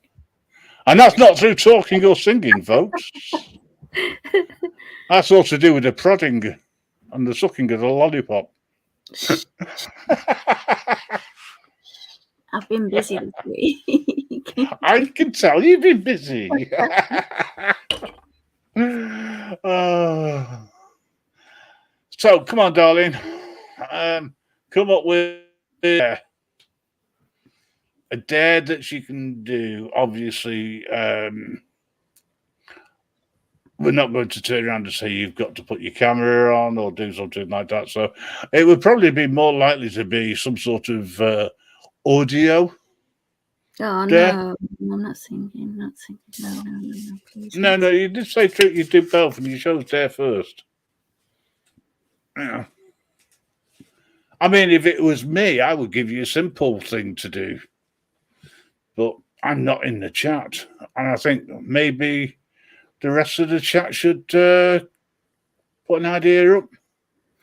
And that's not through talking or singing, folks. That's all to do with the prodding and the sucking of the lollipop. I've been busy this week. I can tell you've been busy. So, come on, darling. Come up with a dare that she can do. Obviously, we're not going to turn around and say you've got to put your camera on or do something like that. So it would probably be more likely to be some sort of audio. Oh, dare. no. I'm not singing. No, please. No, you did say you did both, and you chose dare first. Yeah. I mean, if it was me, I would give you a simple thing to do. But I'm not in the chat. And I think maybe the rest of the chat should put an idea up.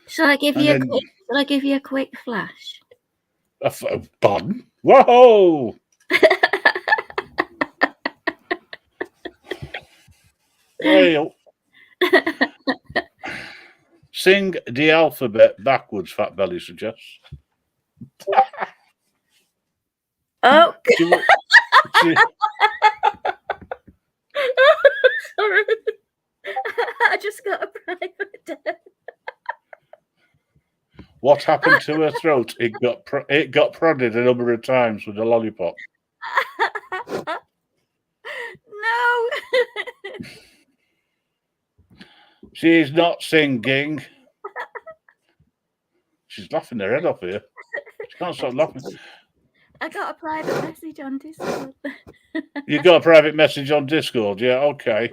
Shall I give you a quick flash? Pardon? Whoa! Well, sing the alphabet backwards, Fat Belly suggests. Oh, sorry. I just got a private dare. What happened to her throat? It got prodded a number of times with a lollipop. No. She's not singing. She's laughing her head off here. She can't stop laughing. I got a private message on Discord. You got a private message on Discord? Yeah, okay.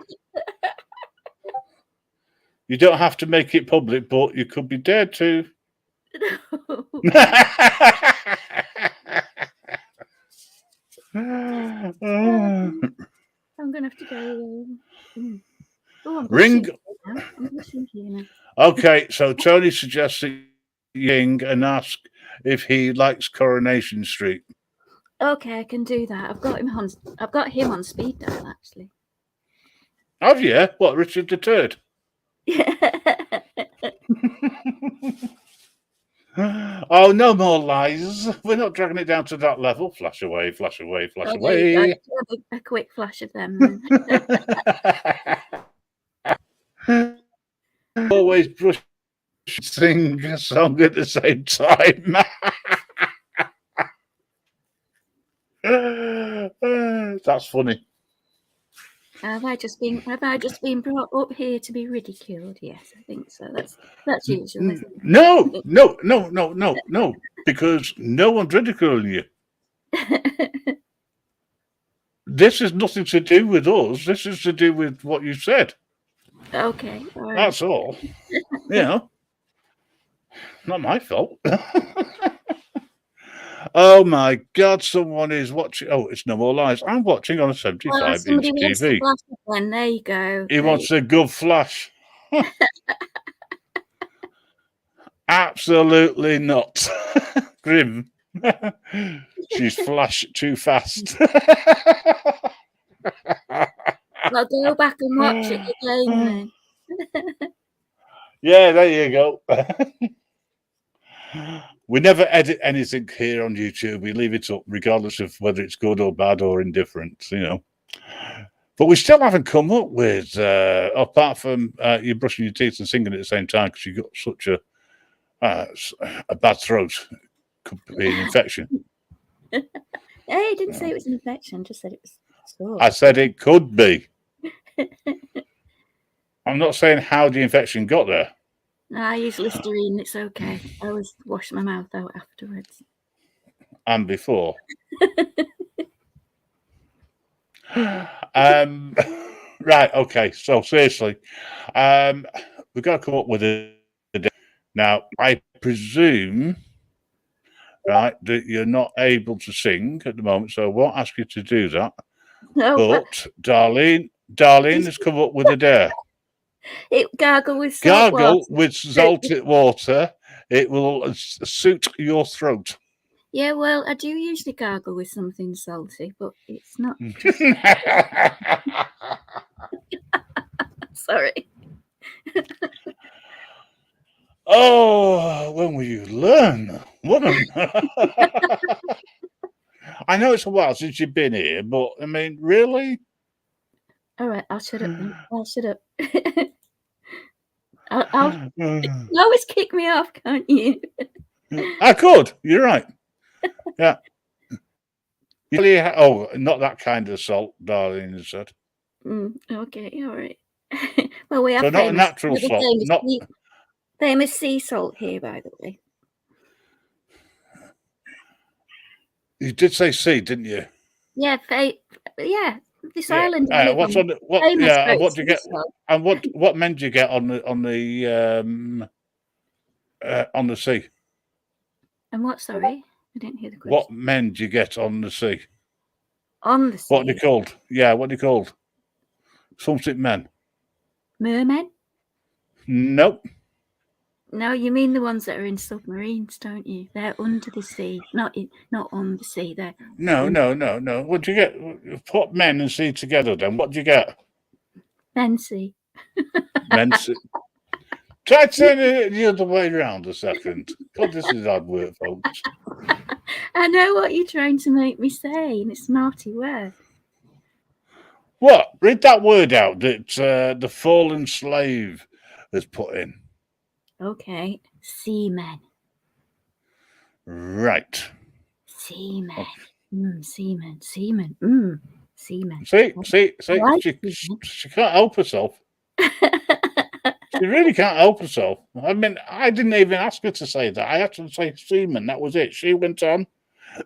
You don't have to make it public, but you could be dared to. No. I'm going to have to go. Oh, Ring. I'm blushing here now. Okay, so Tony suggests Ying and ask if he likes Coronation Street. Okay, I can do that. I've got him on speed dial, actually. Have you? What, Richard III? Oh, no more lies. We're not dragging it down to that level. Flash away, flash away, flash away. I'll have a quick flash of them. Always brush, sing a song at the same time. That's funny. Have I just been brought up here to be ridiculed? Yes, I think so. That's usual, isn't it? No, because no one's ridiculing you. This is nothing to do with us. This is to do with what you said. Okay, all right. That's all. Not my fault. Oh my God! Someone is watching. Oh, it's No More Lies. I'm watching on a 75-inch TV. Then there you go. He wants a good flash. Absolutely not. Grim. She's flashed too fast. I'll go back and watch it again then. Yeah, there you go. We never edit anything here on YouTube. We leave it up, regardless of whether it's good or bad or indifferent, you know. But we still haven't come up with, apart from you brushing your teeth and singing at the same time because you've got such a bad throat. Could be an infection. I didn't say it was an infection, just said it was sore. I said it could be. I'm not saying how the infection got there. I use Listerine, it's okay. I always wash my mouth out afterwards. And before. Right, okay. So seriously, we've got to come up with a day. Now, I presume, right, that you're not able to sing at the moment, so I won't ask you to do that. No, but Darlene has come up with a dare. Gargle with salt Gargle water. with salted water. It will suit your throat. Yeah, well, I do usually gargle with something salty, but it's not. Sorry. Oh, when will you learn, woman? I know it's a while since you've been here, but I mean, really? All right, I'll shut up then. I'll shut up. You can always kick me off, can't you? I could. You're right. Yeah. Oh, not that kind of salt, Darlene has said. Okay, all right. Well, we have so not a natural salt. Famous sea salt here, by the way. You did say sea, didn't you? Yeah, this island. What's on? What do you get? And what men do you get on the sea? And what? Sorry, I didn't hear the question. What men do you get on the sea? On the sea. What are they called? Yeah, what are they called? Something men. Mermen? Nope. No, you mean the ones that are in submarines, don't you? They're under the sea, not on the sea. They're No. What do you get? Put men and sea together. Then what do you get? Fancy. Fancy. Try turning it the other way around a second. God, this is hard work, folks. I know what you're trying to make me say, and it's a naughty word. What? Read that word out that the fallen slave has put in. Okay, seamen. Right. Seamen. Okay. Seamen. Seamen. See, she can't help herself. She really can't help herself. I mean, I didn't even ask her to say that. I had to say semen. That was it. She went on.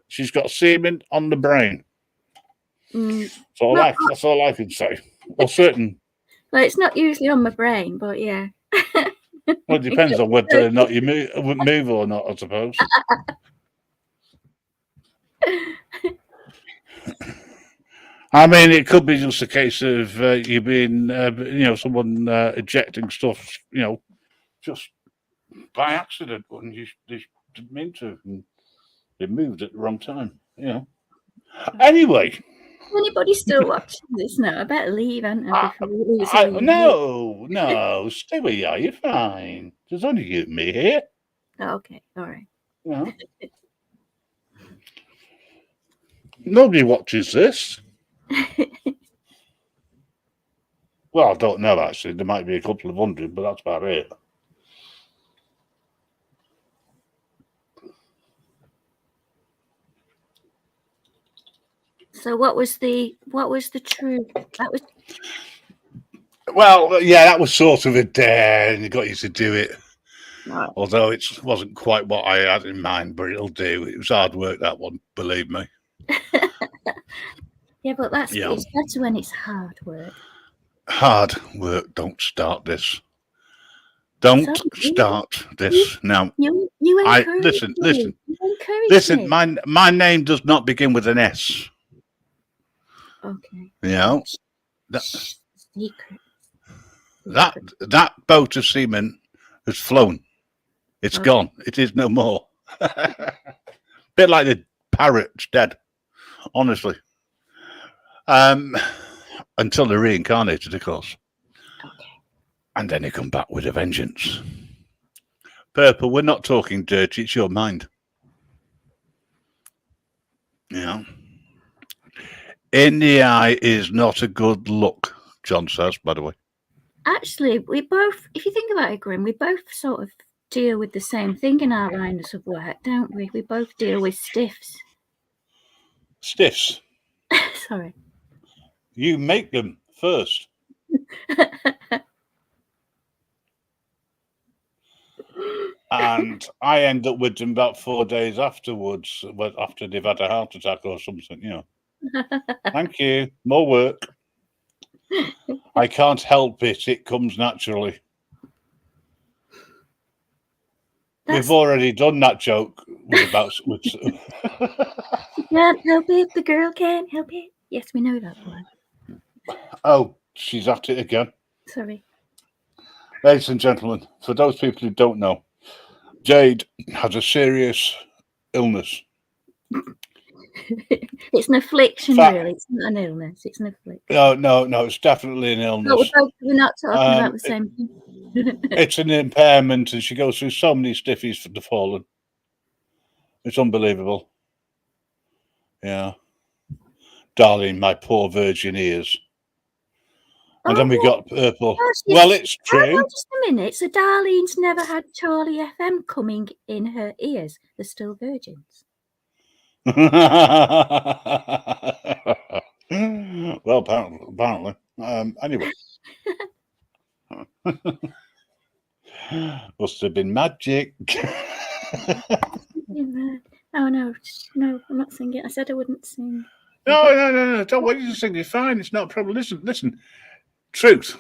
She's got semen on the brain. That's all I can say. Well, certain. Well, it's not usually on my brain, but yeah. Well, it depends on whether or not you move or not, I suppose. I mean, it could be just a case of you being, someone ejecting stuff, just by accident, and they didn't mean to, and they moved at the wrong time, Anyway. Anybody still watching this now? I better leave, hadn't I? No, stay where you are. You're fine. There's only you and me here. Okay, all right. Nobody watches this. Well, I don't know, actually. There might be a couple of hundred, but that's about it. So what was the truth? That was. Well, yeah, that was sort of a dare, and it got you to do it. Right. Although it wasn't quite what I had in mind, but it'll do. It was hard work, that one, believe me. Yeah, but it's better when it's hard work. Hard work. Don't start this. Don't start this now. You encourage listen. You encourage listen. me. My name does not begin with an S. Okay. Secret. That boat of semen has flown. It's gone. It is no more. Bit like the parrot's dead. Honestly. Until they're reincarnated, of course. Okay. And then they come back with a vengeance. Purple, we're not talking dirty, it's your mind. Yeah. In the eye is not a good look, John says, by the way. Actually, we both, if you think about it, Grim, we both sort of deal with the same thing in our lines of work, don't we? We both deal with stiffs. Stiffs. Sorry. You make them first. And I end up with them about 4 days afterwards, after they've had a heart attack or something, you know. Thank you. More work. I can't help it. It comes naturally. We've already done that joke with You can't help it. The girl can't help it. Yes, we know that one. Oh, she's at it again. Sorry. Ladies and gentlemen, for those people who don't know, Jade has a serious illness. It's an affliction, really. It's not an illness. It's an affliction. No, it's definitely an illness. No, we're not talking about the same thing. It's an impairment, and she goes through so many stiffies for the fallen. It's unbelievable. Yeah. Darling, my poor virgin ears. And then we got Purple. Well, it's true. Just a minute. So Darlene's never had Charlie FM coming in her ears. They're still virgins. Well, apparently. Anyway. Must have been magic. Oh, no, I'm not singing. I said I wouldn't sing. No. Don't want you to sing. It's fine. It's not a problem. Listen. Truth.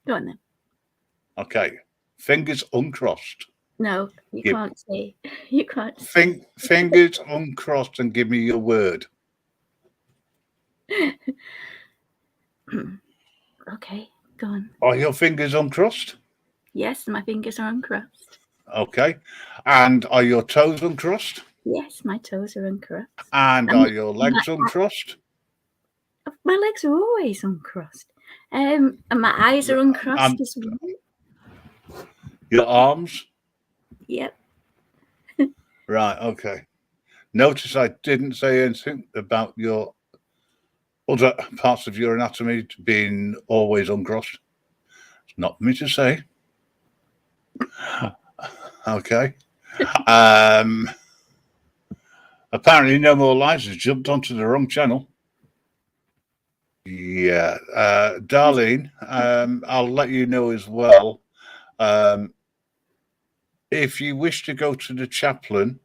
Go on then. Okay. Fingers uncrossed. No, you can't say. You can't say. Fingers uncrossed and give me your word. Okay, go on. Are your fingers uncrossed? Yes, my fingers are uncrossed. Okay. And are your toes uncrossed? Yes, my toes are uncrossed. And are your legs uncrossed? My legs are always uncrossed. And my eyes are uncrossed as well. Your arms? Yep. Right, okay. Notice I didn't say anything about your other parts of your anatomy being always uncrossed. It's not for me to say. Okay. Apparently No More Lies has jumped onto the wrong channel. Yeah. Darlene, I'll let you know as well. If you wish to go to the chaplain,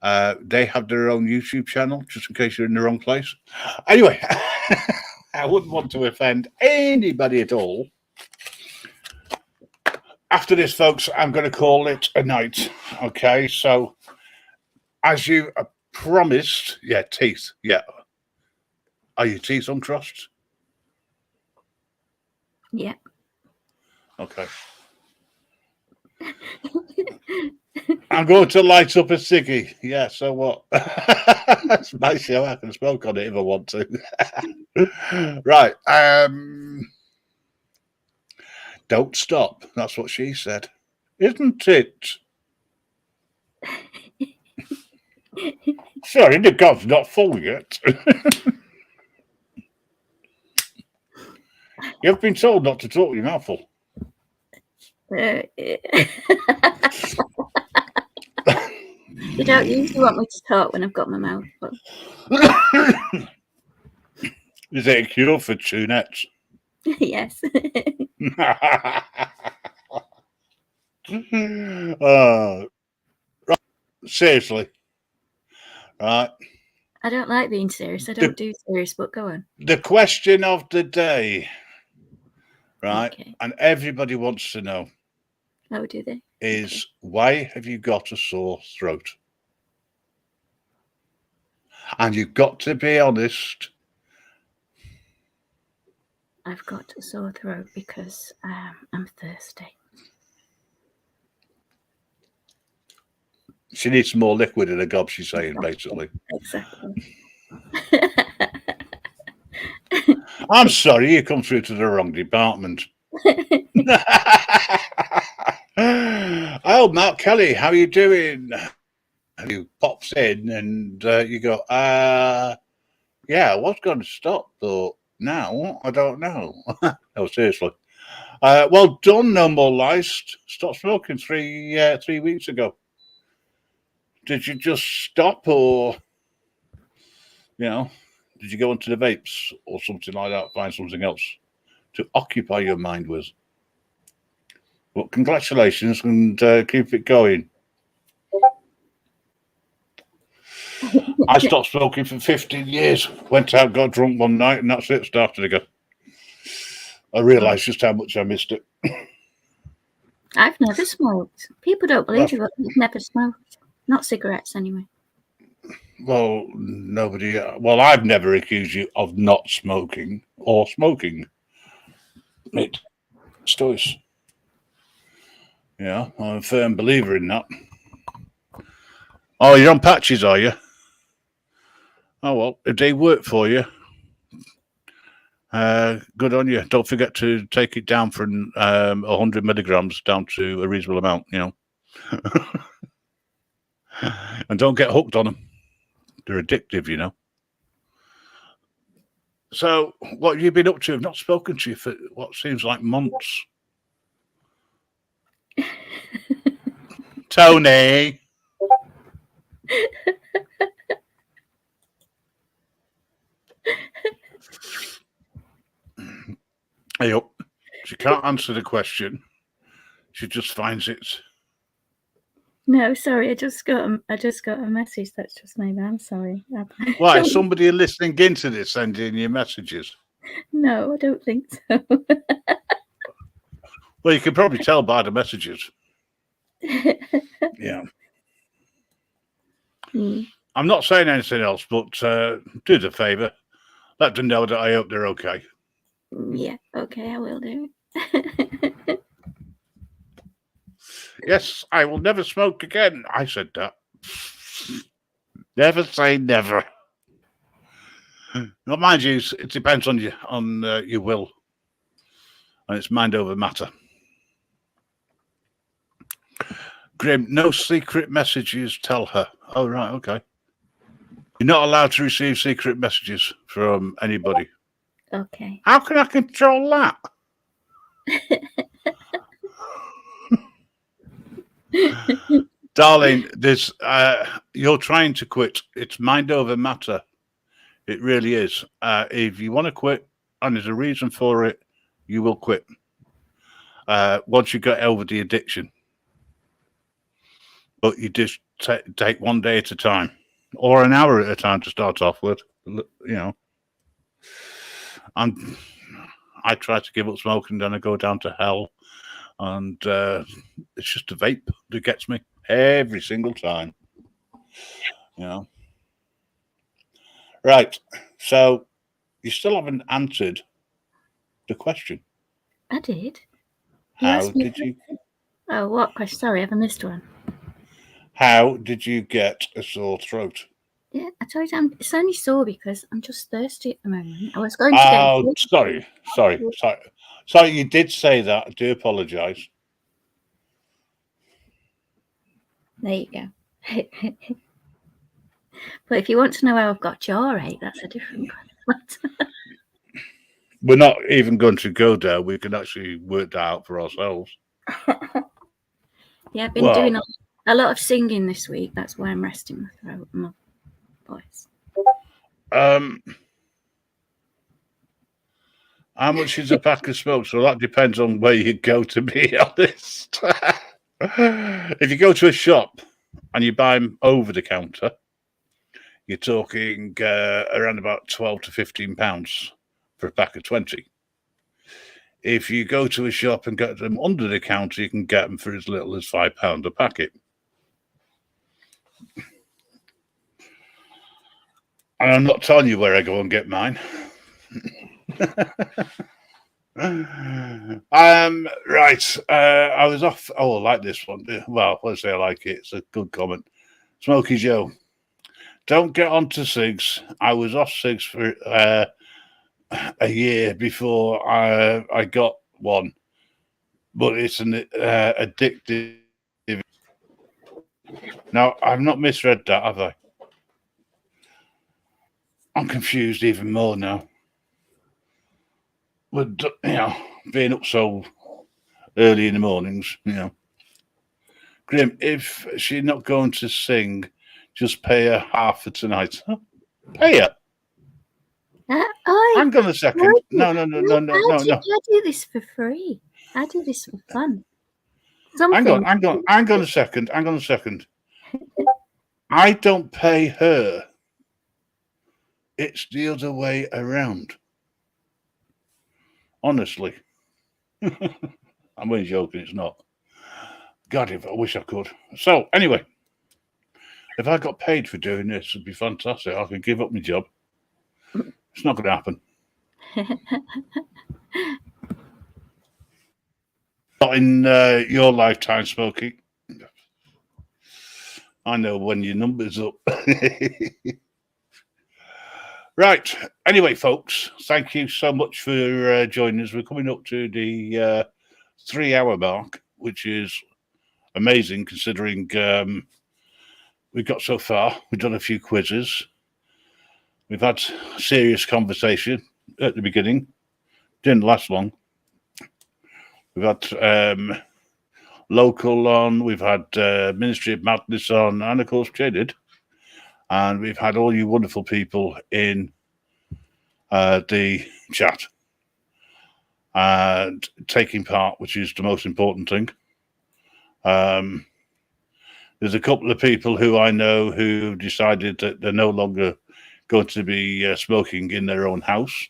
they have their own YouTube channel, just in case you're in the wrong place. Anyway, I wouldn't want to offend anybody at all. After this, folks, I'm going to call it a night. Okay, so as you promised, teeth. Yeah. Are your teeth uncrossed? Yeah. Okay. I'm going to light up a ciggy. Yeah, so what? That's my show. I can smoke on it if I want to. Right. Don't stop. That's what she said. Isn't it? Sorry, the gob's not full yet. You've been told not to talk your mouth full. You don't usually want me to talk when I've got my mouth full. Is it a cure for tunettes? Yes. Right. Seriously. Right. I don't like being serious. I don't do serious, but go on. The question of the day, right? Okay. And everybody wants to know. Oh, do they? Is why have you got a sore throat? And you've got to be honest. I've got a sore throat because I'm thirsty. She needs some more liquid in her gob, she's saying, basically. Exactly. I'm sorry, you come through to the wrong department. Oh, Mark Kelly, how are you doing? You pops in and you go, yeah, I was going to stop, but now I don't know. No, seriously. Well done, No More Lies. Stopped smoking 3 weeks ago. Did you just stop, or did you go into the vapes or something like that? Find something else to occupy your mind with. Well, congratulations and keep it going. I stopped smoking for 15 years. Went out, got drunk one night, and that's it. Started again. I realised just how much I missed it. I've never smoked. People don't believe it, but I've never smoked. Not cigarettes, anyway. Well, nobody. Well, I've never accused you of not smoking or smoking. It's choice. Yeah, I'm a firm believer in that. Oh, you're on patches, are you? Oh, well, if they work for you, good on you. Don't forget to take it down from 100 milligrams down to a reasonable amount, And don't get hooked on them. They're addictive, So, what have you been up to? I've not spoken to you for what seems like months. Tony. Hey up. She can't answer the question. She just finds it. No, sorry, I just got a message that's just made. I'm sorry. Why? Is somebody listening into this sending you messages? No, I don't think so. Well, you can probably tell by the messages. Yeah. I'm not saying anything else, but do the favour. Let them know that I hope they're okay. Yeah, okay, I will do. Yes, I will never smoke again. I said that. Never say never. Well, mind you, it depends on your will, and it's mind over matter. Grim, no secret messages. Tell her. Oh, right, okay. You're not allowed to receive secret messages from anybody. Okay. How can I control that? Darling, you're trying to quit. It's mind over matter. It really is. If you want to quit and there's a reason for it, you will quit. Once you get over the addiction. But you just take one day at a time or an hour at a time to start off with, And I try to give up smoking, then I go down to hell. And it's just a vape that gets me every single time. Right. So you still haven't answered the question. I did. How did you? Oh, what question? Sorry, have I missed one? How did you get a sore throat? Yeah, I told you it's only sore because I'm just thirsty at the moment. I was going to get. Oh, sorry. You did say that. I do apologise. There you go. But if you want to know how I've got jaw-ache, that's a different question. We're not even going to go there. We can actually work that out for ourselves. Yeah, I've been doing a lot of singing this week. That's why I'm resting my throat and my voice. How much is a pack of smokes? Well, that depends on where you go, to be honest. If you go to a shop and you buy them over the counter, you're talking around about £12 to £15 for a pack of 20. If you go to a shop and get them under the counter, you can get them for as little as £5 a packet. And I'm not telling you where I go and get mine. Right. I was off. Oh, I like this one. Well, let's say I like it. It's a good comment. Smokey Joe, don't get onto cigs. I was off cigs for a year before I got one, but it's an addictive. Now, I've not misread that, have I? I'm confused even more now. With, being up so early in the mornings, Grim, if she's not going to sing, just pay her half for tonight. Huh? Pay her. Hang on a second. No. I do this for free. I do this for fun. Hang on a second. I don't pay her. It's the other way around. Honestly. I'm only joking, it's not. God, if I wish I could. So, anyway, if I got paid for doing this, it'd be fantastic. I could give up my job. It's not going to happen. Not in your lifetime, Smokey. I know when your number's up. Right. Anyway, folks, thank you so much for joining us. We're coming up to the 3-hour mark, which is amazing considering we've got so far. We've done a few quizzes. We've had serious conversation at the beginning. Didn't last long. We've had local on. We've had Ministry of Madness on, and of course Jaded. And we've had all you wonderful people in the chat and taking part, which is the most important thing. There's a couple of people who I know who decided that they're no longer going to be smoking in their own house.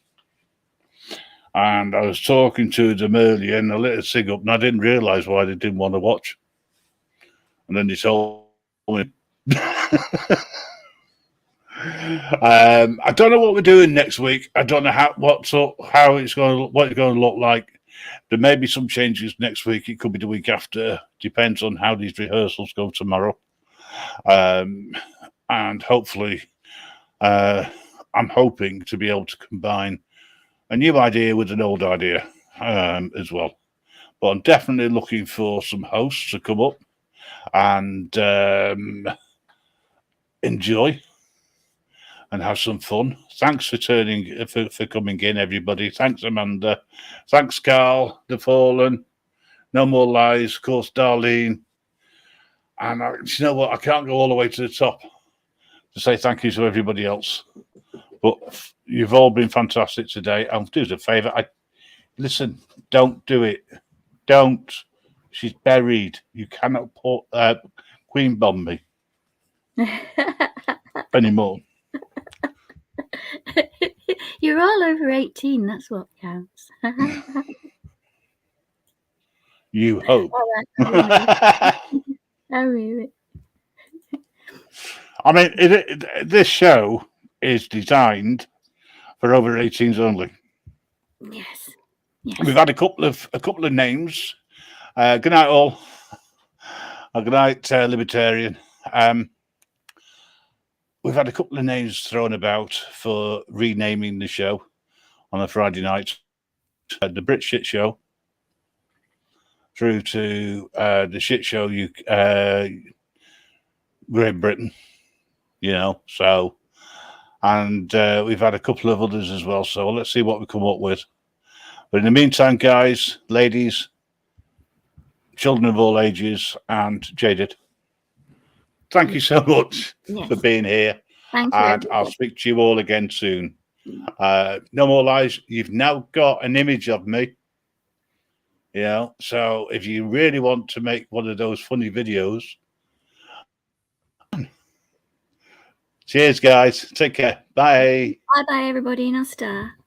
And I was talking to them earlier and I lit a cig up and I didn't realise why they didn't want to watch. And then they told me. I don't know what we're doing next week. I don't know how it's going to look like. There may be some changes next week. It could be the week after. Depends on how these rehearsals go tomorrow. And hopefully, I'm hoping to be able to combine a new idea with an old idea as well. But I'm definitely looking for some hosts to come up and enjoy and have some fun. Thanks for coming in, everybody. Thanks, Amanda. Thanks, Carl, The Fallen, No More Lies, of course, Darlene. And you know what? I can't go all the way to the top to say thank you to everybody else. But you've all been fantastic today. And do us a favour. Listen, don't do it. Don't. She's buried. You cannot put Queen bomb me anymore. You're all over 18. That's what counts. You hope. I really. I mean, this show is designed for over 18s only. Yes. We've had a couple of names. Good night, all. Good night, Libertarian. We've had a couple of names thrown about for renaming the show on a Friday night. The Brit Shit Show through to the Shit Show Great Britain, so, and we've had a couple of others as well, so let's see what we come up with. But in the meantime, guys, ladies, children of all ages, and Jaded, thank you so much for being here. Thank you. And I'll speak to you all again soon. No More Lies. You've now got an image of me. So if you really want to make one of those funny videos, cheers, guys. Take care. Bye. Bye, everybody, and I'll star.